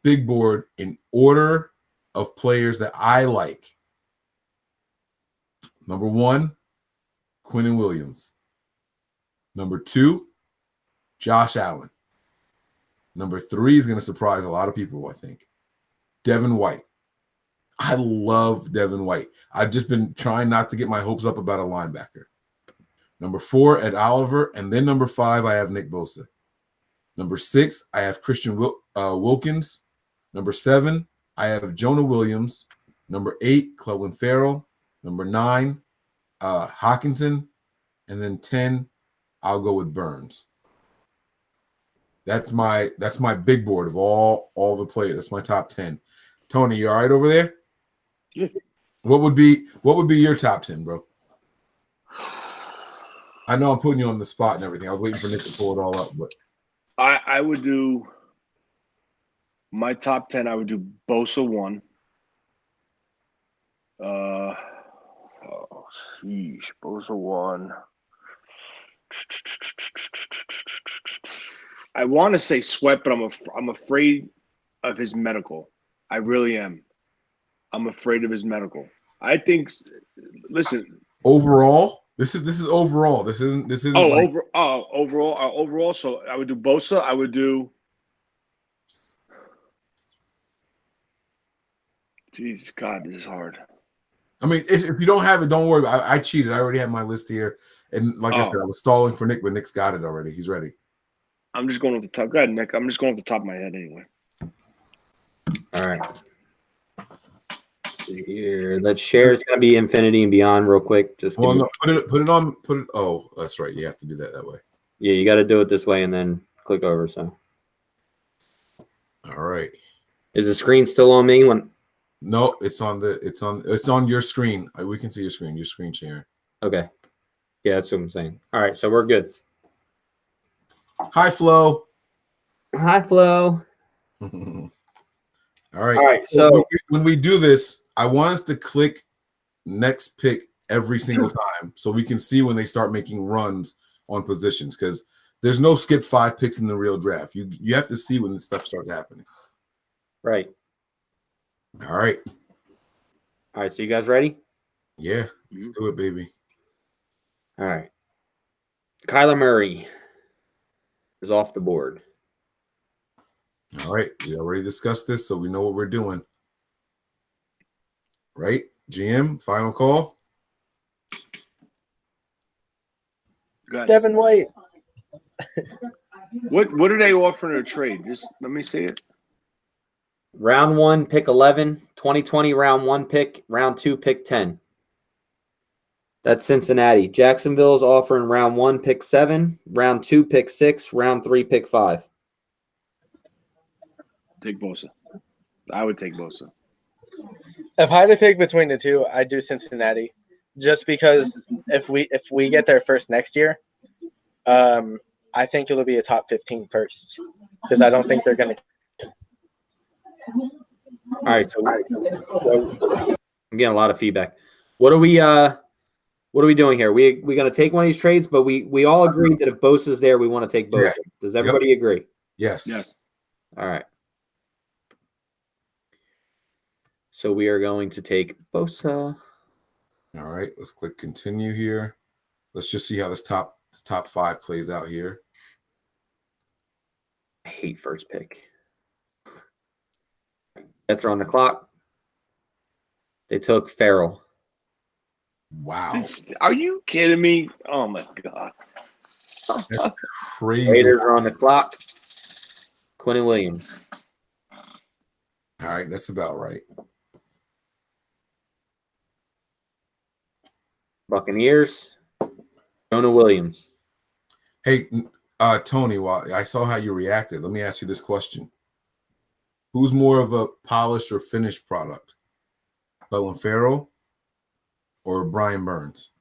big board in order of players that I like. Number 1, Quinnen Williams. Number 2, Josh Allen. Number 3 is going to surprise a lot of people, I think. Devin White. I love Devin White. I've just been trying not to get my hopes up about a linebacker. Number 4, Ed Oliver. And then number 5, I have Nick Bosa. Number 6, I have Christian Wilkins. Number 7, I have Jonah Williams. Number 8, Clelin Ferrell. Number 9, Hockenson. And then 10, I'll go with Burns. That's my big board of all the players. That's my top 10. Tony, you all right over there? Yeah. What would be your top 10, bro? I know I'm putting you on the spot and everything. I was waiting for Nick to pull it all up, but I would do my top 10. I would do Bosa 1. Bosa 1. I want to say Sweat, but I'm afraid of his medical. I really am. I'm afraid of his medical. I think. Listen. Overall, this is overall. This isn't. Overall. So I would do Bosa. I would do. Jesus God, this is hard. I mean, if you don't have it, don't worry. I cheated. I already have my list here, and like I said, I was stalling for Nick, but Nick's got it already. He's ready. I'm just going with the top. Go ahead, Nick. I'm just going with the top of my head anyway. All right. Let's see here. That share is going to be infinity and beyond real quick. Just put it on. Oh, that's right. You have to do that way. Yeah, you got to do it this way and then click over. So. All right. Is the screen still on me? No, it's on your screen. We can see your screen. Your screen sharing. Okay. Yeah, that's what I'm saying. All right, so we're good. Hi, Flo. Hi, Flo. All right. All right. So when we do this, I want us to click next pick every single time so we can see when they start making runs on positions, because there's no skip 5 picks in the real draft. You have to see when this stuff starts happening. Right. All right. All right. So you guys ready? Yeah. Let's do it, baby. All right. Kyler Murray is off the board. All right. We already discussed this, so we know what we're doing. Right? GM, final call. Devin White. What are they offering a trade? Just let me see it. Round 1, pick 11. 2020, round 1 pick. Round 2, pick 10. That's Cincinnati. Jacksonville's offering round 1, pick 7. Round 2, pick 6. Round 3, pick 5. Take Bosa. I would take Bosa. If I had to pick between the two, I'd do Cincinnati, just because if we get there first next year, I think it'll be a top 15 first, because I don't think they're going to. All right, so I'm getting a lot of feedback. What are we doing here? We going to take one of these trades, but we all agreed that if Bosa's there, we want to take Bosa. Yeah. Does everybody agree? Yes. All right. So we are going to take Bosa. All right, let's click continue here. Let's just see how this top 5 plays out here. I hate first pick. Jets are on the clock. They took Ferrell. Wow. Are you kidding me? Oh, my God. That's crazy. Raiders are on the clock. Quinnen Williams. All right, that's about right. Buccaneers. Jonah Williams. Hey, Tony, while I saw how you reacted, let me ask you this question. Who's more of a polished or finished product? Clelin Ferrell or Brian Burns?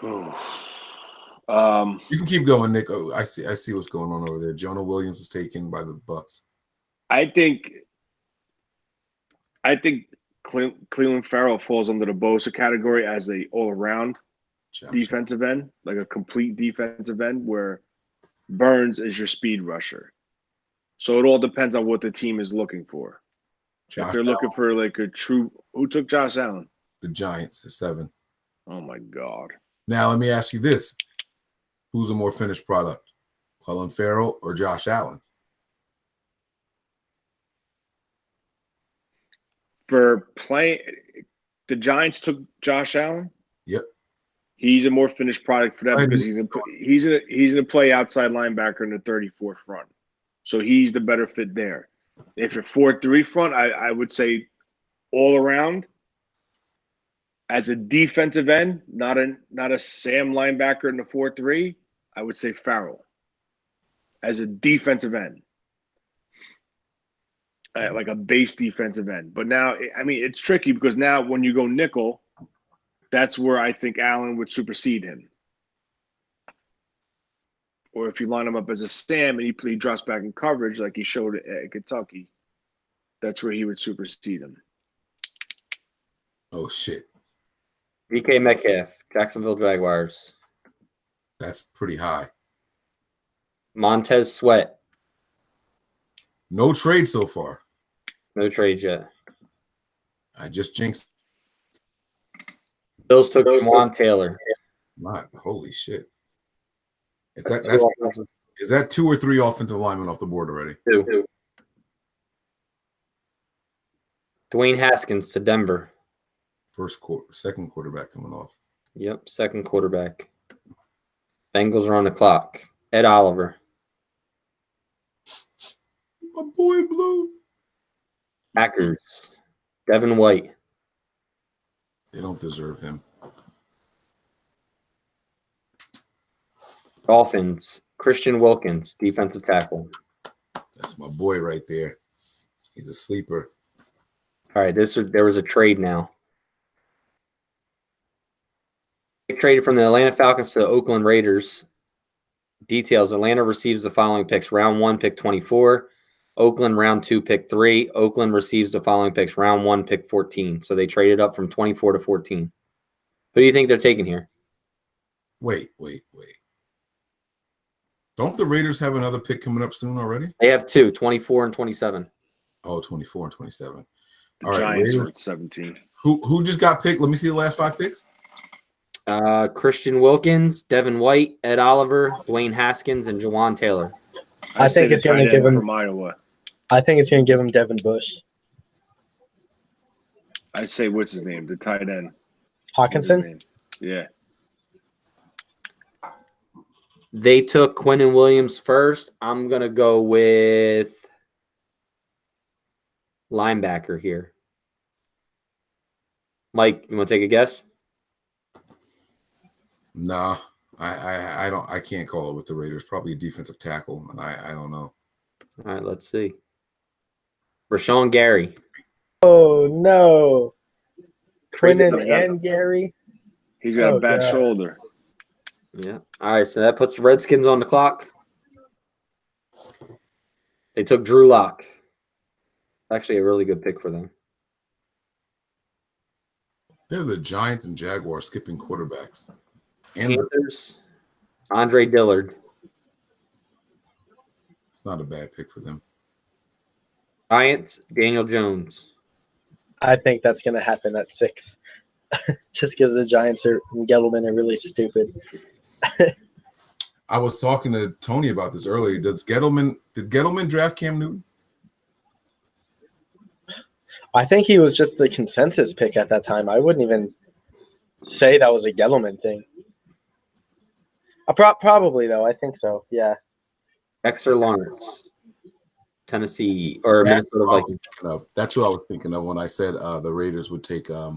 You You can keep going, Nick. Oh, I see what's going on over there. Jonah Williams is taken by the Bucs. I think Clelin Ferrell falls under the Bosa category as a all-around defensive end, like a complete defensive end, where Burns is your speed rusher. So it all depends on what the team is looking for. Josh If they're Allen, looking for like a true, who took Josh Allen? the Giants at 7. Oh my God. Now let me ask you this: who's a more finished product, Clelin Ferrell or Josh Allen? For playing, the Giants took Josh Allen. Yep. He's a more finished product for them Go ahead. because he's gonna play outside linebacker in the 34 front. So he's the better fit there. If you're 4-3 front, I would say all around as a defensive end, not a Sam linebacker in the 4-3, I would say Farrell as a defensive end. Like a base defensive end. But now, I mean, it's tricky because now when you go nickel, that's where I think Allen would supersede him. Or if you line him up as a Sam and he drops back in coverage like he showed at Kentucky, that's where he would supersede him. Oh shit, DK Metcalf, Jacksonville Jaguars. that's pretty high. Montez Sweat, No trade so far. no trade yet. I just jinxed. Bills took Juwan Taylor. Not holy shit. Is that 2 or 3 offensive linemen off the board already? 2. Dwayne Haskins to Denver. Second quarterback coming off. Yep, second quarterback. Bengals are on the clock. Ed Oliver. My boy Blue. Packers. Devin White. They don't deserve him. Dolphins. Christian Wilkins, defensive tackle. That's my boy right there. He's a sleeper. All right, there was a trade now. They traded from the Atlanta Falcons to the Oakland Raiders. Details: Atlanta receives the following picks: round 1, pick 24. Oakland, round 2, pick 3. Oakland receives the following picks: round 1, pick 14. So they traded up from 24 to 14. Who do you think they're taking here? Wait. Don't the Raiders have another pick coming up soon already? They have 2, 24 and 27. Oh, 24 and 27. The All right, Giants Raiders. were at 17. Who just got picked? Let me see the last 5 picks. Christian Wilkins, Devin White, Ed Oliver, Dwayne Haskins, and Juwan Taylor. I think it's going to give him from Iowa. I think it's going to give him Devin Bush. I say what's his name? The tight end. Hawkinson? Yeah. They took Quinnen Williams first. I'm going to go with linebacker here. Mike, you want to take a guess? Nah, I don't. I can't call it with the Raiders. Probably a defensive tackle, and I don't know. All right, let's see. Rashawn Gary. Oh, no. Traded Quinnen up. and Gary? He's got a bad God. shoulder. Yeah. All right, so that puts the Redskins on the clock. They took Drew Lock. Actually, a really good pick for them. They're the Giants and Jaguars skipping quarterbacks. And Panthers, Andre Dillard. it's not a bad pick for them. Giants, Daniel Jones. I think that's going to happen at 6. Just because the Giants and Gettleman are really stupid. I was talking to Tony about this earlier. Did Gettleman draft Cam Newton? I think he was just the consensus pick at that time. I wouldn't even say that was a Gettleman thing. Probably, though. I think so. Yeah. Dexter Lawrence. Tennessee or Minnesota Vikings. That's what I was thinking of when I said the Raiders would take a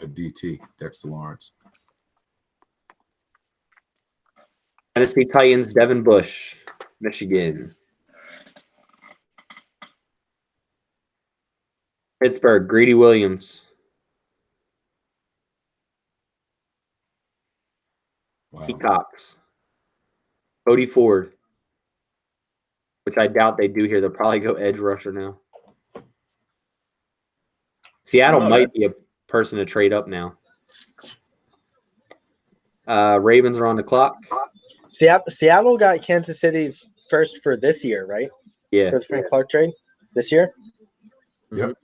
DT, Dexter Lawrence. Tennessee Titans, Devin Bush, Michigan. Pittsburgh, Greedy Williams. Wow. Peacocks. Cody Ford. Which I doubt they do here. They'll probably go edge rusher now. Seattle might be a person to trade up now. Ravens are on the clock. Seattle got Kansas City's first for this year, right? Yeah. for the Frank Clark trade this year. Yep.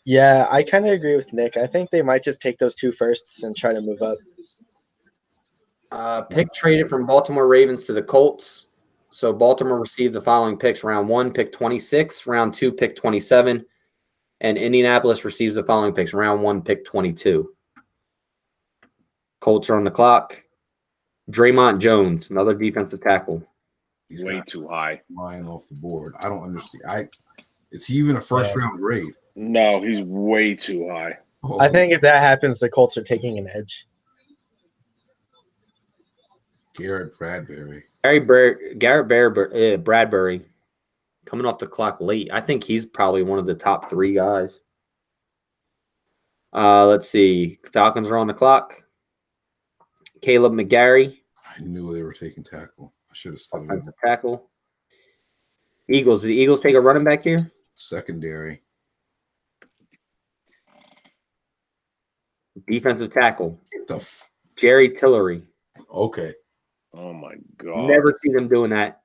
Yeah, I kind of agree with Nick. I think they might just take those 2 firsts and try to move up. Pick traded from Baltimore Ravens to the Colts. So Baltimore received the following picks: round 1, pick 26, round 2, pick 27, and Indianapolis receives the following picks: round 1, pick 22. Colts are on the clock. Draymond Jones, another defensive tackle. He's Way got too high. Flying off the board. I don't understand. Is he even a first round grade? No, he's way too high. Oh, I think if that happens, the Colts are taking an edge. Garrett Bradbury. Bradbury coming off the clock late. I think he's probably one of the top 3 guys. Let's see. Falcons are on the clock. Caleb McGarry, I knew they were taking tackle. I should have said it. offensive tackle. Eagles. Did the Eagles take a running back here? Secondary. Defensive tackle. The Jerry Tillery. okay. Oh my god. Never see them doing that.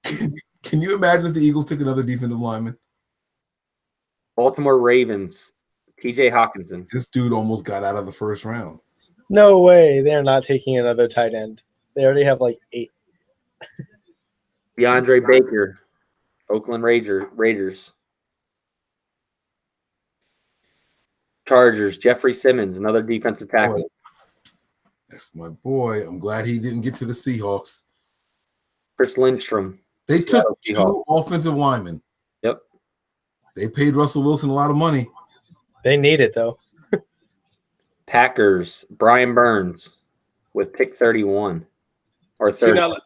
Can you imagine if the Eagles took another defensive lineman? Baltimore Ravens. TJ Hawkinson. This dude almost got out of the first round. No way. They're not taking another tight end. They already have like 8. DeAndre Baker. Oakland Raiders. Chargers. Jeffrey Simmons, another defensive tackle. That's my boy. I'm glad he didn't get to the Seahawks. Chris Lindstrom. They took Seattle 2 offensive linemen. Yep. They paid Russell Wilson a lot of money. They need it, though. Packers. Brian Burns with pick 31. Or 30. See, now,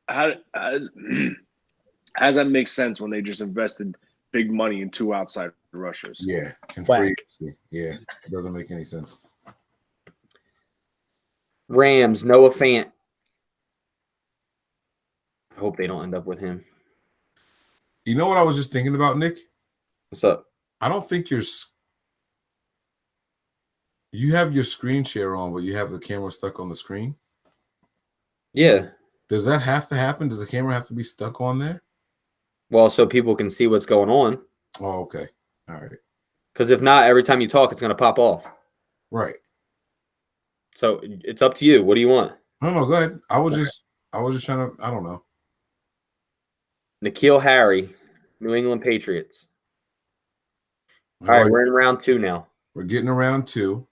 how does that make sense when they just invested big money in 2 outside rushers? Yeah. And Whack. free agency. Yeah. It doesn't make any sense. Rams. Noah Fant. I hope they don't end up with him. You know what I was just thinking about, Nick? What's up? I don't think you have your screen share on, but you have the camera stuck on the screen. Yeah. Does that have to happen? Does the camera have to be stuck on there? Well, so people can see what's going on. Oh, okay. All right. Because if not, every time you talk, it's going to pop off. Right. So it's up to you. What do you want? No, go ahead. I was just trying to, I don't know. N'Keal Harry, New England Patriots. All right, we're in round 2 now. We're getting around 2.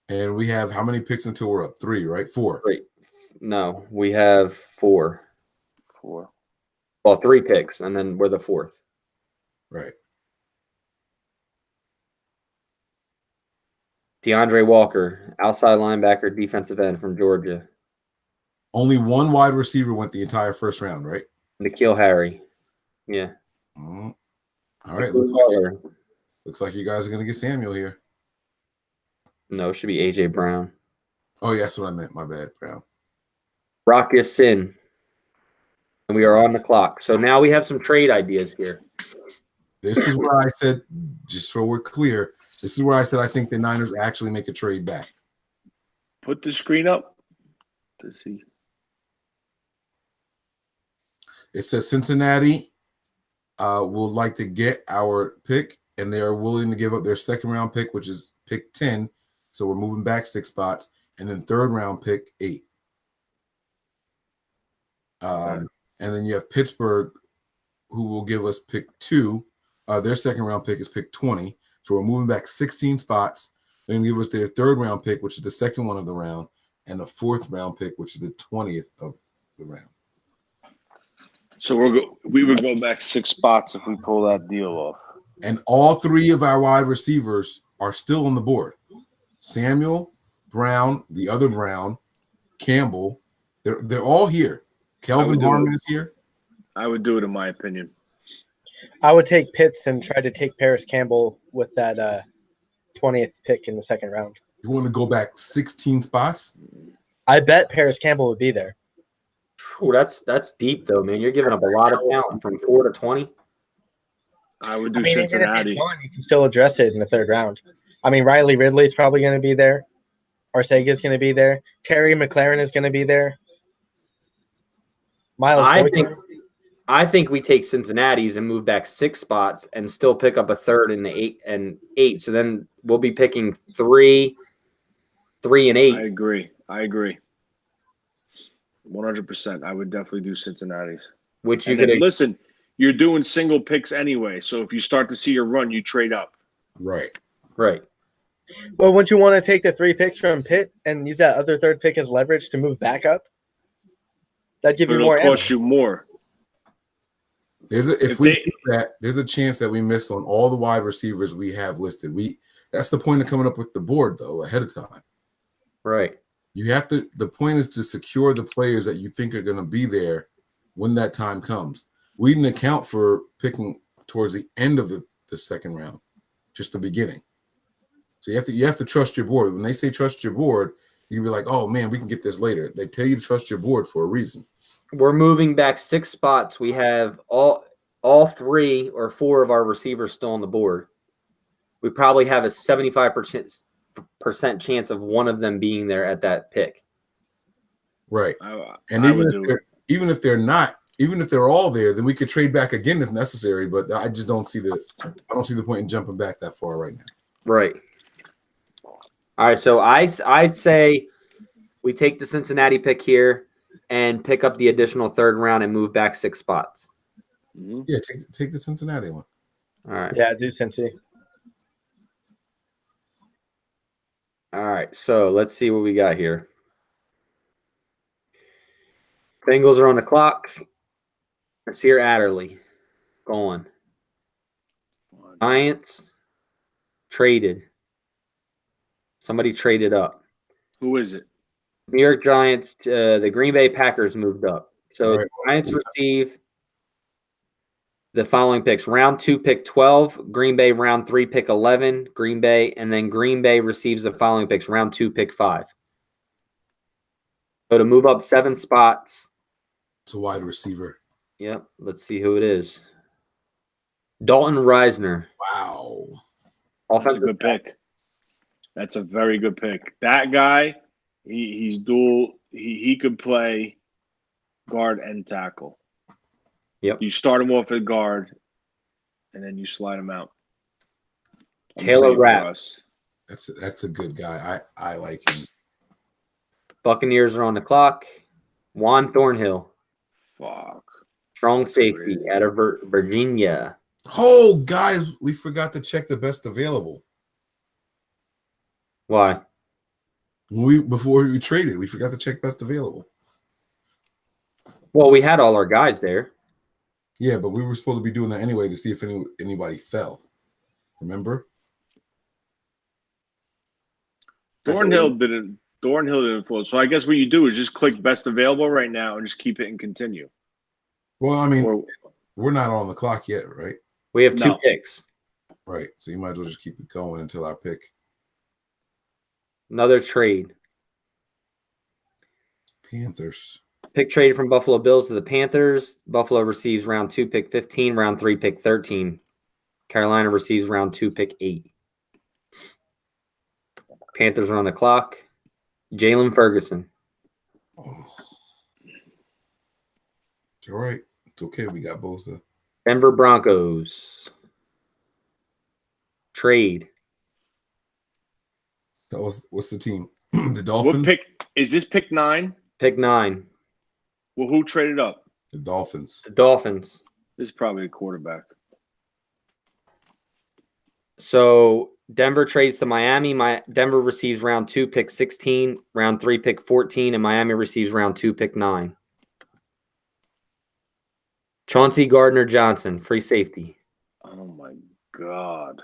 And we have how many picks until we're up? 3, right? 4. Great. No, we have 4. 4. Well, 3 picks, and then we're the 4th. Right. DeAndre Walker, outside linebacker, defensive end from Georgia. Only 1 wide receiver went the entire first round, right? N'Keal Harry. Yeah. All right. Butler. Looks like you guys are going to get Samuel here. No, it should be A.J. Brown. Oh, yeah, that's what I meant. My bad, Brown. Rock Sin. And we are on the clock. So now we have some trade ideas here. This is where I said, just so we're clear, this is where I said I think the Niners actually make a trade back. Put the screen up to see. It says Cincinnati would like to get our pick, and they are willing to give up their second-round pick, which is pick 10. So we're moving back 6 spots, and then third-round pick 8. And then you have Pittsburgh, who will give us pick 2. Their second-round pick is pick 20. So we're moving back 16 spots. They're going to give us their third-round pick, which is the second one of the round, and the fourth-round pick, which is the 20th of the round. So we would go back 6 spots if we pull that deal off. And all 3 of our wide receivers are still on the board. Samuel, Brown, the other Brown, Campbell, they're all here. Kelvin Harmon is here. I would do it in my opinion. I would take Pitts and try to take Paris Campbell with that 20th pick in the second round. You want to go back 16 spots? I bet Paris Campbell would be there. Ooh, that's deep, though, man. You're giving up a lot of talent from 4 to 20. I would do Even if Cincinnati. it's gone, you can still address it in the third round. I mean, Riley Ridley's probably going to be there. Arcega's going to be there. Terry McLaren is going to be there. Miles Boykin. I think we take Cincinnati's and move back 6 spots and still pick up a third in the 8. So then we'll be picking 3, 3, and 8. I agree. 100%. I would definitely do Cincinnati's. Which you And then, could listen, you're doing single picks anyway. So if you start to see your run, you trade up. Right. right. Well, wouldn't you want to take the 3 picks from Pitt and use that other third pick as leverage to move back up? That'd give But you it'll more cost ammo. you more. If we do that, there's a chance that we miss on all the wide receivers we have listed. That's the point of coming up with the board though ahead of time. Right. You have to. The point is to secure the players that you think are going to be there when that time comes. We didn't account for picking towards the end of the second round, just the beginning. So you have to trust your board. When they say trust your board, you can be like, oh man, we can get this later. They tell you to trust your board for a reason. We're moving back 6 spots. We have all 3 or 4 of our receivers still on the board. We probably have a 75% chance of one of them being there at that pick. Right. And even if they're all there, then we could trade back again if necessary. But I just don't see the point in jumping back that far right now. Right. All right. So I'd say we take the Cincinnati pick here and pick up the additional third round and move back 6 spots. Yeah, take the Cincinnati one. All right. Yeah, do Cincy. All right. So let's see what we got here. Bengals are on the clock. Let's hear Adderley. Go on. Giants traded. Somebody traded up. Who is it? New York Giants, the Green Bay Packers moved up. So Right. the Giants receive the following picks. Round 2, pick 12. Green Bay, round 3, pick 11. Green Bay, and then Green Bay receives the following picks. Round 2, pick 5. So to move up 7 spots. It's a wide receiver. Yep. Let's see who it is. Dalton Reisner. Wow. That's a good pick. That's a very good pick. That guy, he's dual. He could play guard and tackle. Yep. You start him off at guard, and then you slide him out. Taylor Rapp. That's a good guy. I like him. Buccaneers are on the clock. Juan Thornhill. Fuck. Strong safety out of Virginia. Oh, guys, we forgot to check the best available. Why? Before we traded, we forgot to check best available. Well, we had all our guys there. Yeah, but we were supposed to be doing that anyway to see if anybody fell. Remember? Thornhill didn't fall. So I guess what you do is just click best available right now and just keep it and continue. Well, I mean, we're not on the clock yet, right? We have 2 picks. Right. So you might as well just keep it going until our pick. Another trade. Panthers. Pick traded from Buffalo Bills to the Panthers. Buffalo receives round 2, pick 15, round 3, pick 13. Carolina receives round 2, pick 8. Panthers are on the clock. Jalen Ferguson. Oh. It's all right. It's okay. We got Bosa. Denver Broncos. Trade. What's the team? The Dolphins? What pick? Is this pick 9? Pick 9. Well, who traded up? The Dolphins. The Dolphins. This is probably a quarterback. So Denver trades to Miami. Denver receives round 2, pick 16, round 3, pick 14, and Miami receives round 2, pick 9. Chauncey Gardner-Johnson, free safety. Oh, my God.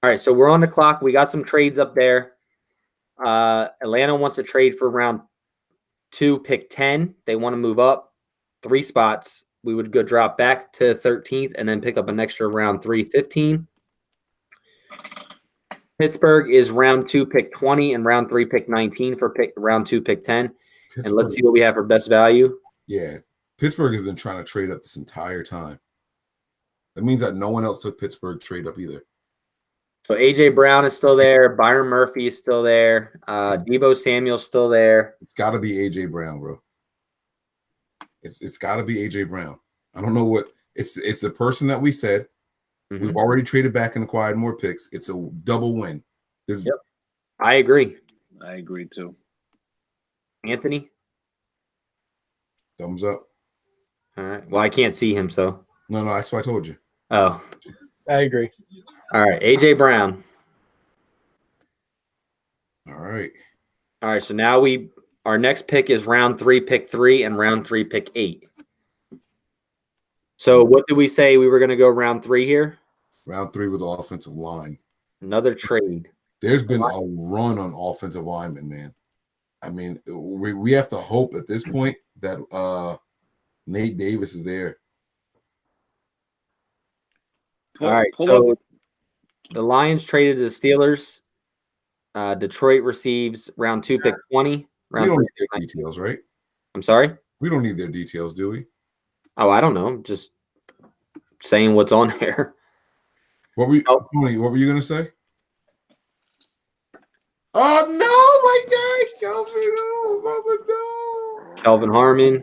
All right, so we're on the clock. We got some trades up there. Atlanta wants to trade for round 2, pick 10. They want to move up 3 spots. We would go drop back to 13th and then pick up an extra round 3, 15. Pittsburgh is round 2, pick 20, and round 3, pick 19 for round 2, pick 10. And let's see what we have for best value. Yeah. Pittsburgh has been trying to trade up this entire time. That means that no one else took Pittsburgh trade up either. So A.J. Brown is still there. Byron Murphy is still there. Deebo Samuel's still there. It's got to be A.J. Brown, bro. It's got to be A.J. Brown. I don't know what it's the person that we said. Mhm. We've already traded back and acquired more picks. It's a double win. Yep. I agree. I agree too. Anthony? Thumbs up. All right. Well, I can't see him, so. No, that's what I told you. Oh. I agree. All right. AJ Brown. All right. All right. So now our next pick is round 3, pick 3, and round 3, pick 8. So what did we say we were going to go round 3 here? Round 3 was offensive line. Another trade. There's been a run on offensive linemen, man. I mean, we have to hope at this point that Nate Davis is there. All right. So the Lions traded to the Steelers. Detroit receives round 2, pick 20. We Round don't 3, need their details, right? I'm sorry? We don't need their details, do we? Oh, I don't know. Just saying what's on there. Tony, what were you going to say? Oh, no, my God. Kelvin, oh, Mama, no. Kelvin Harmon.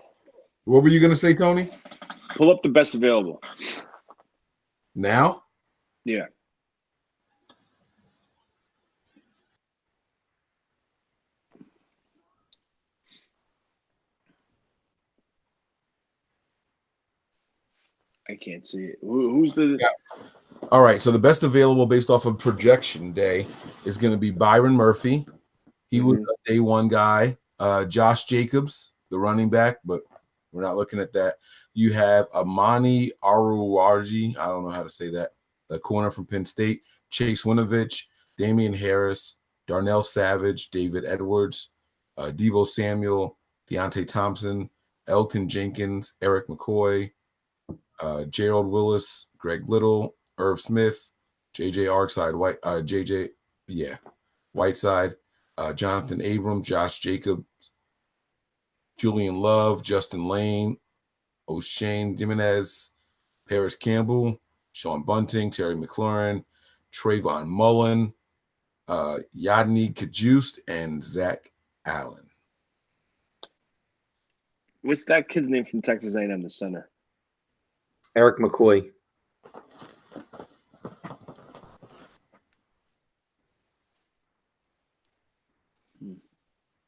What were you going to say, Tony? Pull up the best available. Now? Yeah. I can't see it. Who's the? Yeah. All right. So the best available based off of projection day is going to be Byron Murphy. He was a day one guy. Josh Jacobs, the running back, but we're not looking at that. You have Amani Aruwarji. I don't know how to say that. The corner from Penn State. Chase Winovich, Damian Harris, Darnell Savage, David Edwards, Debo Samuel, Deontay Thompson, Elton Jenkins, Eric McCoy, Gerald Willis, Greg Little, Irv Smith, JJ Arkside, Whiteside, Jonathan Abrams, Josh Jacobs, Julian Love, Justin Lane, O'Shane Jimenez, Paris Campbell, Sean Bunting, Terry McLaurin, Trayvon Mullen, Yadni Kajust, and Zach Allen. What's that kid's name from Texas A&M, the center? Eric McCoy.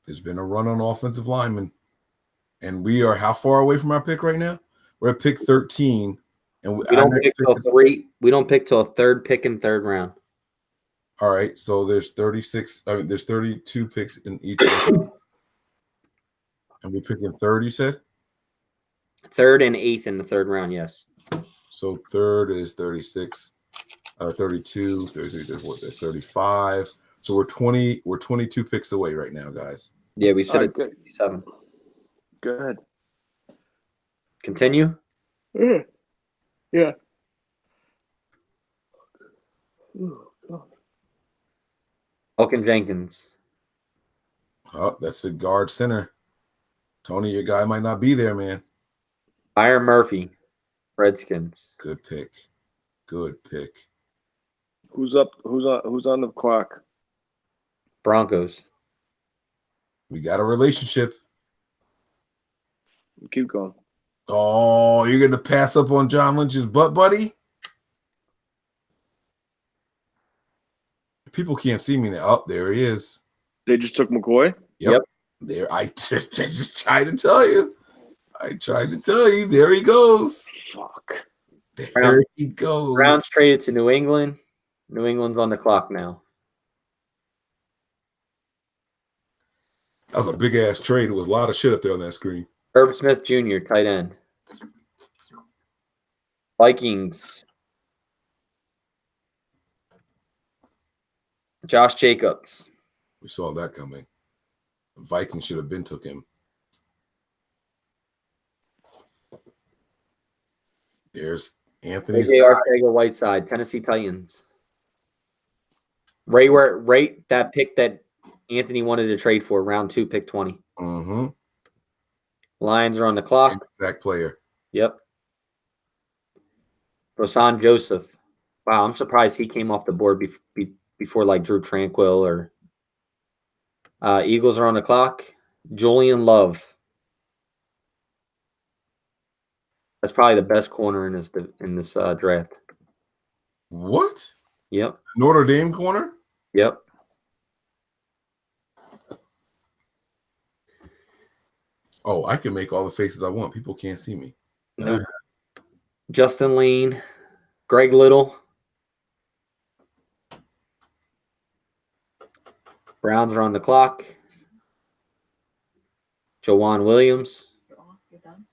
There's been a run on offensive linemen. And we are how far away from our pick right now? We're at pick 13. And we don't pick till 3. We don't pick till a third pick in third round. All right. So there's 36. I mean, there's 32 picks in each round. And we're picking third, you said? 3rd and 8th in the third round, yes. So third is 36, 32, 33, 34, 35. So we're 22 picks away right now, guys. Yeah, we said it 57. Go ahead. Continue? Yeah. Elkin Jenkins. Oh, that's a guard center. Tony, your guy might not be there, man. Byron Murphy, Redskins. Good pick. Good pick. Who's up? Who's on the clock? Broncos. We got a relationship. Keep going. Oh, you're gonna pass up on John Lynch's butt, buddy? People can't see me now. Oh, there he is. They just took McCoy? Yep. There, I just tried to tell you. There he goes. Fuck. There he goes. Browns traded to New England. New England's on the clock now. That was a big ass trade. There was a lot of shit up there on that screen. Herb Smith Jr., tight end. Vikings. Josh Jacobs. We saw that coming. The Vikings should have been took him. There's Anthony's. AJ Arcega Whiteside, Tennessee Titans. Right that pick that Anthony wanted to trade for, round 2, pick 20. Mm-hmm. Lions are on the clock. Exact player. Yep. Rosan Joseph. Wow, I'm surprised he came off the board before like Drew Tranquill or Eagles are on the clock. Julian Love. That's probably the best corner in this draft. What? Yep. Notre Dame corner? Yep. Oh, I can make all the faces I want. People can't see me. Nope. Justin Lean, Greg Little. Browns are on the clock. Jawan Williams. You're done.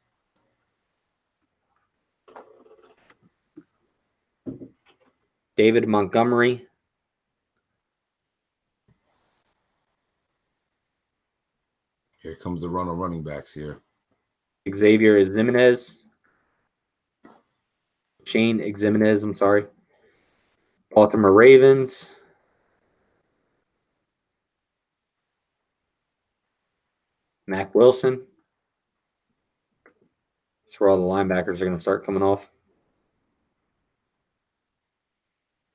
David Montgomery. Here comes the run on running backs here. Xavier Ximenez. Shane Ximenez, I'm sorry. Baltimore Ravens. Mac Wilson. That's where all the linebackers are going to start coming off.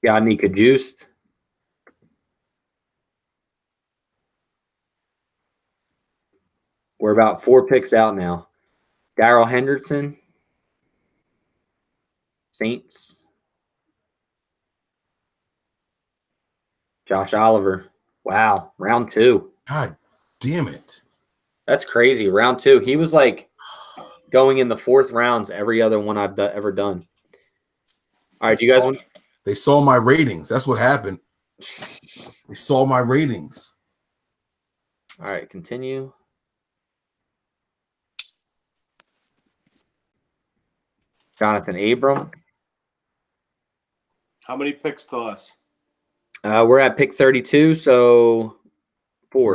Yadnika Juiced. We're about 4 picks out now. Darrell Henderson. Saints. Josh Oliver. Wow. Round 2. God damn it. That's crazy. Round 2. He was like going in the 4th rounds every other one I've ever done. All right, do you guys want? They saw my ratings. That's what happened. They saw my ratings. All right, continue. Jonathan Abram. How many picks to us? We're at pick 32, so 4.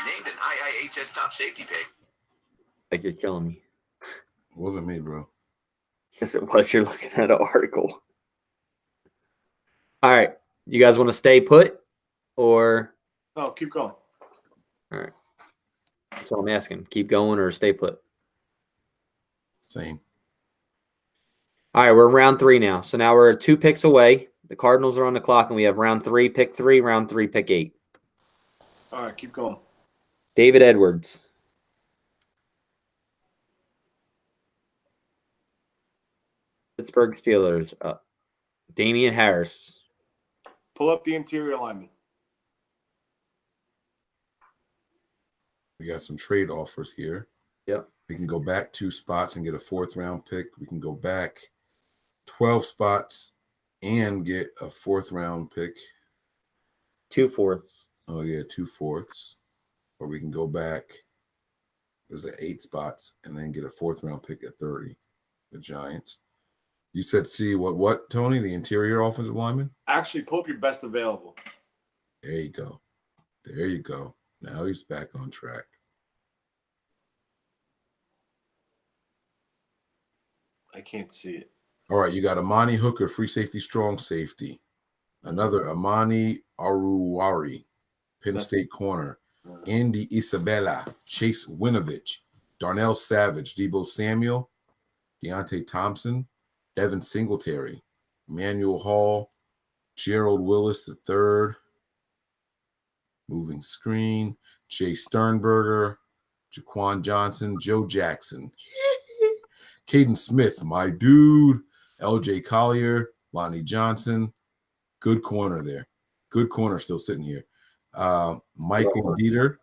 Named an IIHS top safety pick. Like you're killing me. It wasn't me, bro. Yes, it was. You're looking at an article. All right, you guys want to stay put or? No, keep going. All right. That's all I'm asking. Keep going or stay put. Same. All right, we're in round 3 now. So now we're 2 picks away. The Cardinals are on the clock, and we have round 3, pick 3, round 3, pick 8. All right, keep going. David Edwards. Pittsburgh Steelers. Damian Harris. Pull up the interior lineman. We got some trade offers here. Yep. We can go back 2 spots and get a 4th round pick. We can go back 12 spots and get a 4th round pick. 2 fourths. Oh, yeah, 2 fourths. Or we can go back, there's 8 spots, and then get a 4th round pick at 30. The Giants. You said see what, Tony? The interior offensive lineman? Actually, pull up your best available. There you go. There you go. Now he's back on track. I can't see it. All right, you got Amani Hooker, free safety, strong safety. Another Amani Aruwari, Penn State corner. Andy Isabella, Chase Winovich, Darnell Savage, Debo Samuel, Deontay Thompson, Devin Singletary, Emmanuel Hall, Gerald Willis III, moving screen, Jay Sternberger, Jaquan Johnson, Joe Jackson, Caden Smith, my dude, LJ Collier, Lonnie Johnson. Good corner there. Good corner still sitting here. Michael Dieter,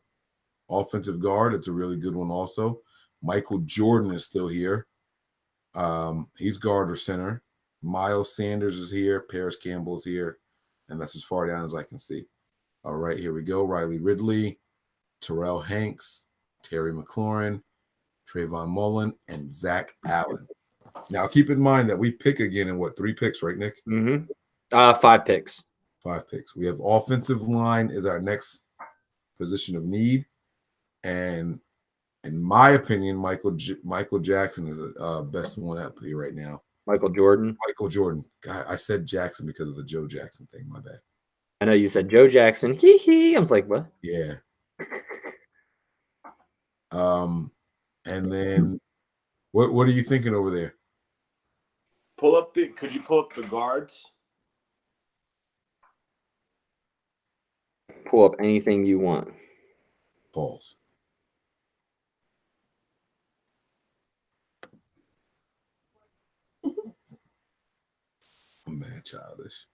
offensive guard. It's a really good one also. Michael Jordan is still here. He's guard or center. Miles Sanders is here. Paris Campbell is here. And that's as far down as I can see. All right, here we go. Riley Ridley, Terrell Hanks, Terry McLaurin, Trayvon Mullen, and Zach Allen. Now, keep in mind that we pick again in 3 picks, right, Nick? Mm-hmm. 5 picks. 5 picks. We have offensive line is our next position of need. And in my opinion, Michael Jackson is the best one up here right now. Michael Jordan. Michael Jordan. God, I said Jackson because of the Joe Jackson thing. My bad. I know you said Joe Jackson. Hee hee. I was like, what? Yeah. And then what are you thinking over there? Could you pull up the guards? Pull up anything you want. Pause. childish.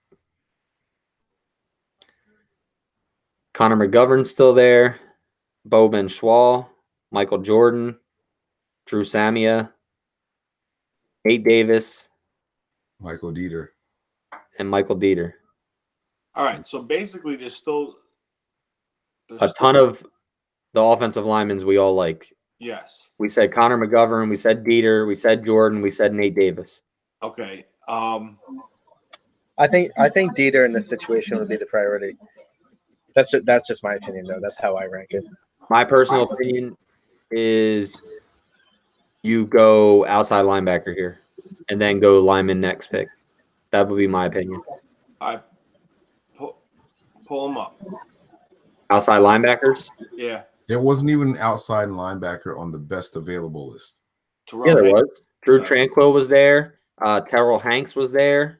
Connor McGovern's still there. Bo Ben Schwal, Michael Jordan, Drew Samia, Nate Davis, Michael Dieter. and Michael Dieter. All right. So basically, there's still A ton of the offensive linemen we all like. Yes. We said Connor McGovern, we said Dieter, we said Jordan, we said Nate Davis. Okay. I think Dieter in this situation would be the priority. That's just my opinion, though. That's how I rank it. My personal opinion is you go outside linebacker here and then go lineman next pick. That would be my opinion. I pull them up. Outside linebackers? Yeah. There wasn't even an outside linebacker on the best available list. Terrell Yeah, there Hanks. was. Drew Tranquil was there. Terrell Hanks was there.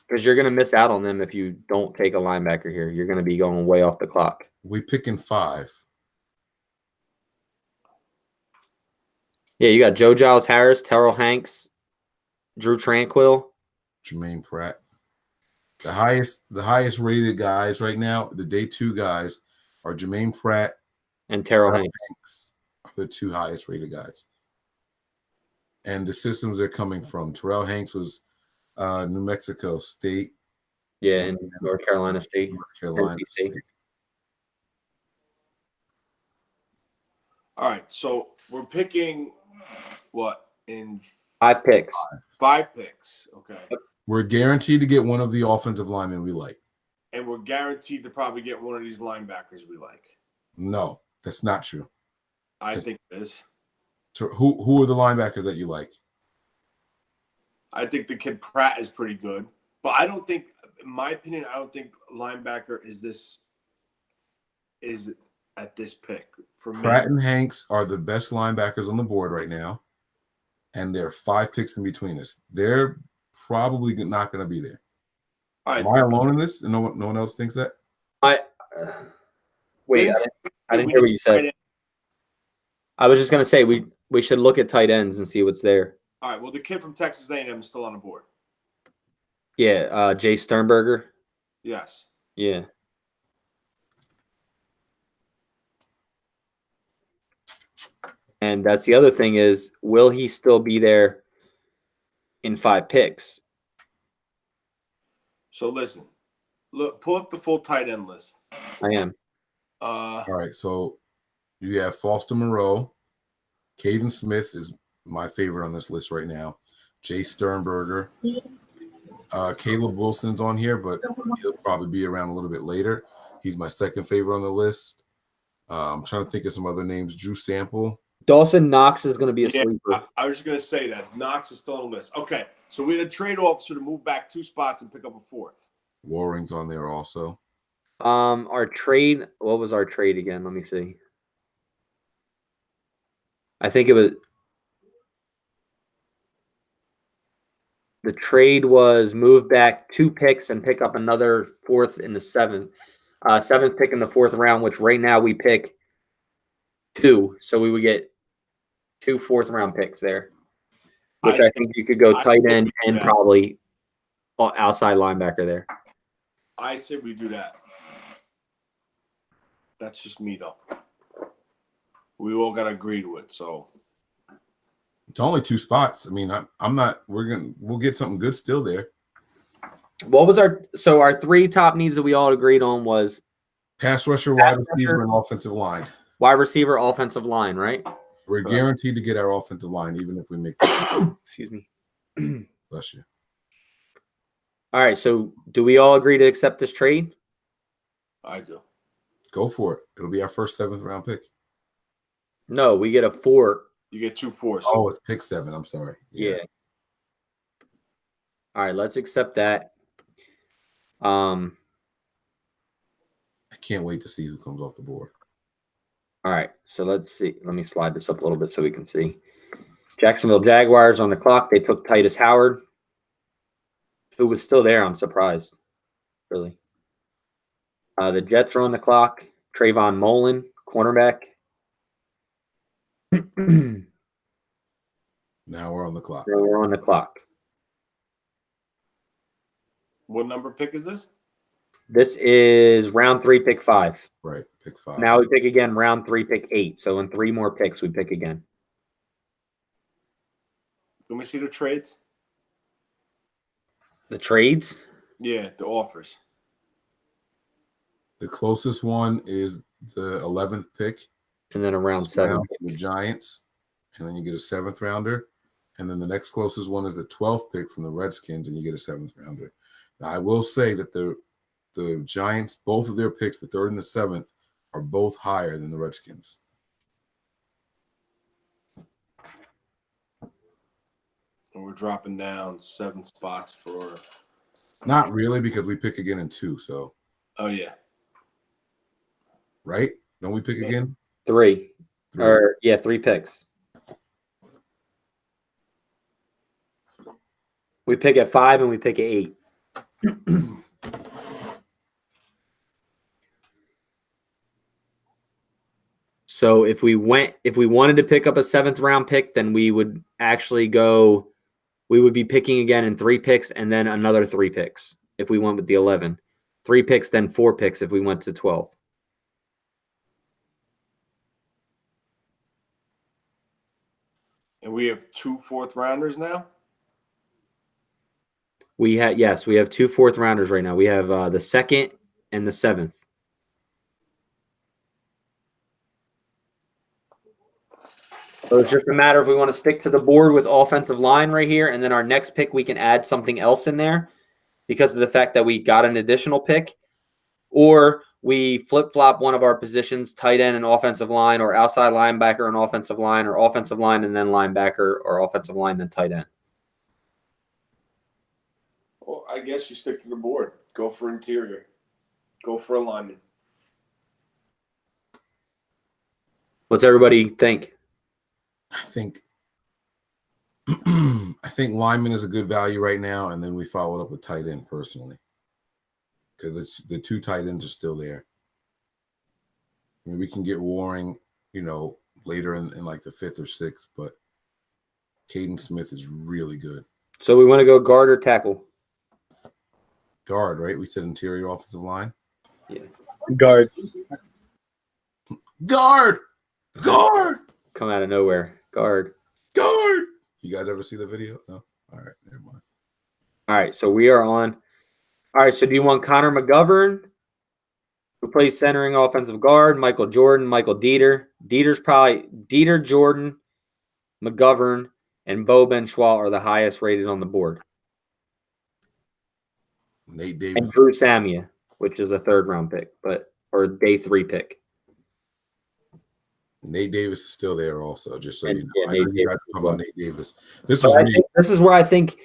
Because you're going to miss out on them if you don't take a linebacker here. You're going to be going way off the clock. We picking 5. Yeah, you got Joe Giles Harris, Terrell Hanks, Drew Tranquil. Jermaine Pratt. The highest rated guys right now, the day 2 guys, are Jermaine Pratt And Terrell Hanks. are the 2 highest rated guys. And the systems they're coming from. Terrell Hanks was New Mexico State. Yeah, and North Carolina State. North Carolina NC State. State. All right. So we're picking what in 5 picks. 5 picks. Okay. We're guaranteed to get one of the offensive linemen we like. And we're guaranteed to probably get one of these linebackers we like. No, that's not true. I think it is. Who are the linebackers that you like? I think the kid Pratt is pretty good. But I don't think, in my opinion, I don't think linebacker is at this pick. For me. Pratt and Hanks are the best linebackers on the board right now. And there are 5 picks in between us. They're probably not going to be there. All right. Am I alone in this? And no one else thinks that? Wait, I didn't hear what you said. I was just going to say we should look at tight ends and see what's there. All right. Well, the kid from Texas A&M is still on the board. Yeah, Jay Sternberger. Yes. Yeah. And that's the other thing is, will he still be there in 5 picks? So listen, look, pull up the full tight end list. I am. All right. So you have Foster Moreau. Caden Smith is my favorite on this list right now. Jay Sternberger. Caleb Wilson's on here, but he'll probably be around a little bit later. He's my second favorite on the list. I'm trying to think of some other names. Drew Sample. Dawson Knox is going to be a sleeper. I was just going to say that. Knox is still on the list. Okay, so we had a trade officer to move back 2 spots and pick up a 4th. Waring's on there also. Our trade, what was our trade again? Let me see. I think it was the trade was move back 2 picks and pick up another 4th in the 7th. 7th pick in the 4th round, which right now we pick 2. So we would get 2 4th-round picks there. Which I think you could go tight end and probably outside linebacker there. I say we do that. That's just me, though. We all got to agree to it, so. It's only 2 spots. I mean, I'm not. We'll get something good still there. What was our 3 top needs that we all agreed on was Pass rusher, wide receiver, and offensive line. wide receiver, offensive line, right? We're guaranteed to get our offensive line, even if we make the Excuse me. Bless you. All right, so do we all agree to accept this trade? I do. Go for it. It'll be our first 7th round pick. No, we get a 4. You get 2 4s. Oh, it's pick 7. I'm sorry. Yeah. All right, let's accept that. I can't wait to see who comes off the board. All right, so let's see. Let me slide this up a little bit so we can see. Jacksonville Jaguars on the clock. They took Titus Howard, who was still there. I'm surprised, really. The Jets are on the clock. Trayvon Mullen, cornerback. Now we're on the clock. So we're on the clock. What number pick is this? This is round 3, pick 5. Right, pick 5. Now we pick again, round 3, pick 8. So in 3 more picks, we pick again. Let me see the trades. The trades? Yeah, the offers. The closest one is the 11th pick. And then around 7. The Giants. And then you get a 7th rounder. And then the next closest one is the 12th pick from the Redskins, and you get a 7th rounder. Now, I will say that the Giants, both of their picks, the 3rd and the 7th, are both higher than the Redskins. And we're dropping down 7 spots for. Not really, because we pick again in 2. So. Oh yeah. Right? Don't we pick again? 3. Or yeah, 3 picks. We pick at 5 and we pick at 8. So if we wanted to pick up a 7th round pick, then we would actually we would be picking again in 3 picks and then another 3 picks if we went with the 11. 3 picks, then 4 picks if we went to 12. And we have 2 4th rounders now? We have 2 4th rounders right now. We have the 2nd and the 7th. So it's just a matter if we want to stick to the board with offensive line right here, and then our next pick we can add something else in there because of the fact that we got an additional pick, or we flip-flop one of our positions, tight end and offensive line, or outside linebacker and offensive line, or offensive line and then linebacker, or offensive line then tight end. Well, I guess you stick to the board. Go for interior. Go for a lineman. What's everybody think? I think lineman is a good value right now, and then we follow it up with tight end personally, because the 2 tight ends are still there. I mean, we can get Waring, later in like the 5th or 6th, but Caden Smith is really good. So we want to go guard or tackle? Guard, right? We said interior offensive line. Yeah. Guard. Guard. Come out of nowhere. Guard. You guys ever see the video? No? All right, never mind. All right, so we are on. All right, so do you want Connor McGovern, who plays centering offensive guard, Michael Jordan, Michael Dieter? Dieter's probably Dieter, Jordan, McGovern, and Bo Benchwal are the highest rated on the board. Nate Davis. And Drew Samia, which is a 3rd round pick, or day 3 pick. Nate Davis is still there also, just so you know. Yeah, I know you guys are talking about Nate Davis. This is where I think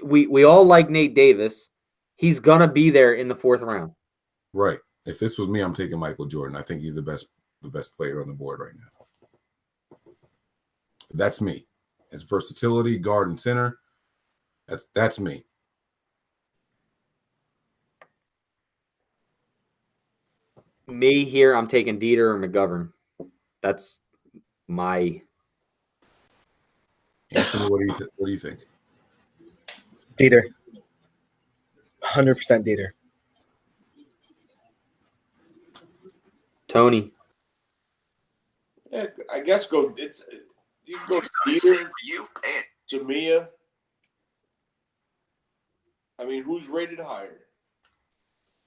we all like Nate Davis. He's going to be there in the 4th round. Right. If this was me, I'm taking Michael Jordan. I think he's the best player on the board right now. That's me. It's versatility, guard and center. That's me. Me here, I'm taking Dieter or McGovern. That's my. Anthony, what do you think? Dieter. 100% Dieter. Tony. Yeah, I guess go. You go Dieter, Dieter, you and Jamia. I mean, who's rated higher?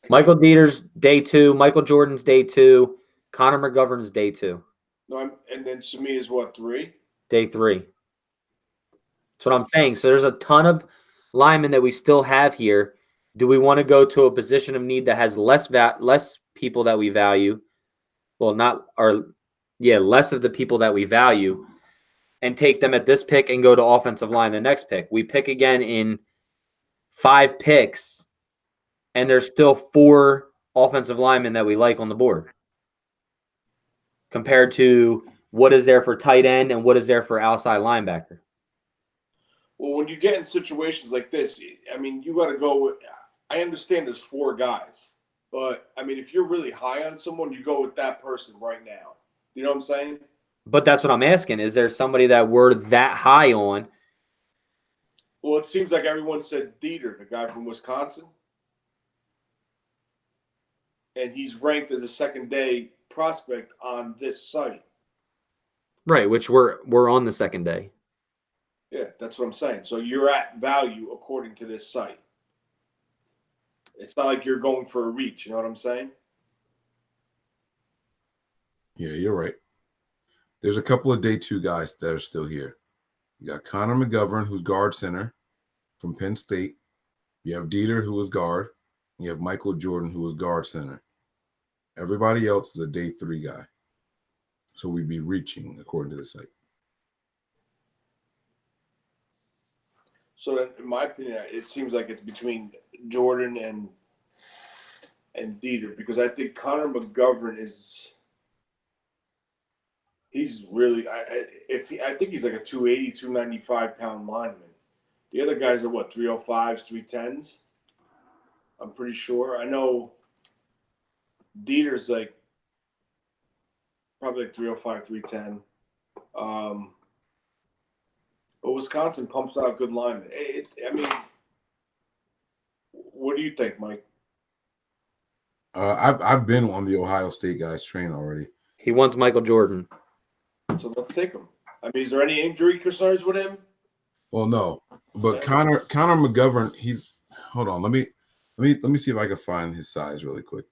Michael Dieter's day 2. Michael Jordan's day 2. Connor McGovern's day 2. No, and then Samia is what, 3? Day 3. That's what I'm saying. So there's a ton of linemen that we still have here. Do we want to go to a position of need that has less people that we value? Well, less of the people that we value, and take them at this pick and go to offensive line the next pick. We pick again in 5 picks, and there's still 4 offensive linemen that we like on the board, compared to what is there for tight end and what is there for outside linebacker. Well, when you get in situations like this, I mean, you got to go with – I understand there's 4 guys. But, I mean, if you're really high on someone, you go with that person right now. You know what I'm saying? But that's what I'm asking. Is there somebody that we're that high on Well, it seems like everyone said Dieter, the guy from Wisconsin. And he's ranked as a second-day prospect on this site. Right, which we're on the second day. Yeah, that's what I'm saying. So you're at value according to this site. It's not like you're going for a reach. You know what I'm saying? Yeah, you're right. There's a couple of day 2 guys that are still here. You got Connor McGovern, who's guard center from Penn State. You have Dieter, who was guard. You have Michael Jordan, who was guard center. Everybody else is a day 3 guy. So we'd be reaching according to the site. So in my opinion, it seems like it's between Jordan and Dieter, because I think Connor McGovern he's really I think he's like a 280, 295 pound lineman. The other guys are what, 305s, 310s? I'm pretty sure. I know Dieter's like probably like 305, 310. But Wisconsin pumps out good linemen. I mean, what do you think, Mike? I've been on the Ohio State guys train already. He wants Michael Jordan. So let's take him. I mean, is there any injury concerns with him? Well, no, but Connor McGovern, he's hold on. Let me see if I can find his size really quick.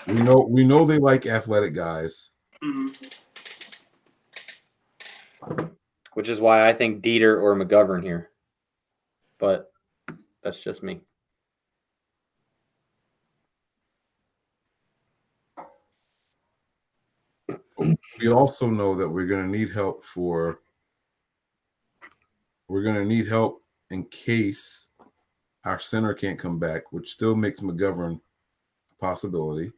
We know they like athletic guys. Mm-hmm. Which is why I think Dieter or McGovern here. But that's just me. We also know that we're going to need help in case our center can't come back, which still makes McGovern a possibility.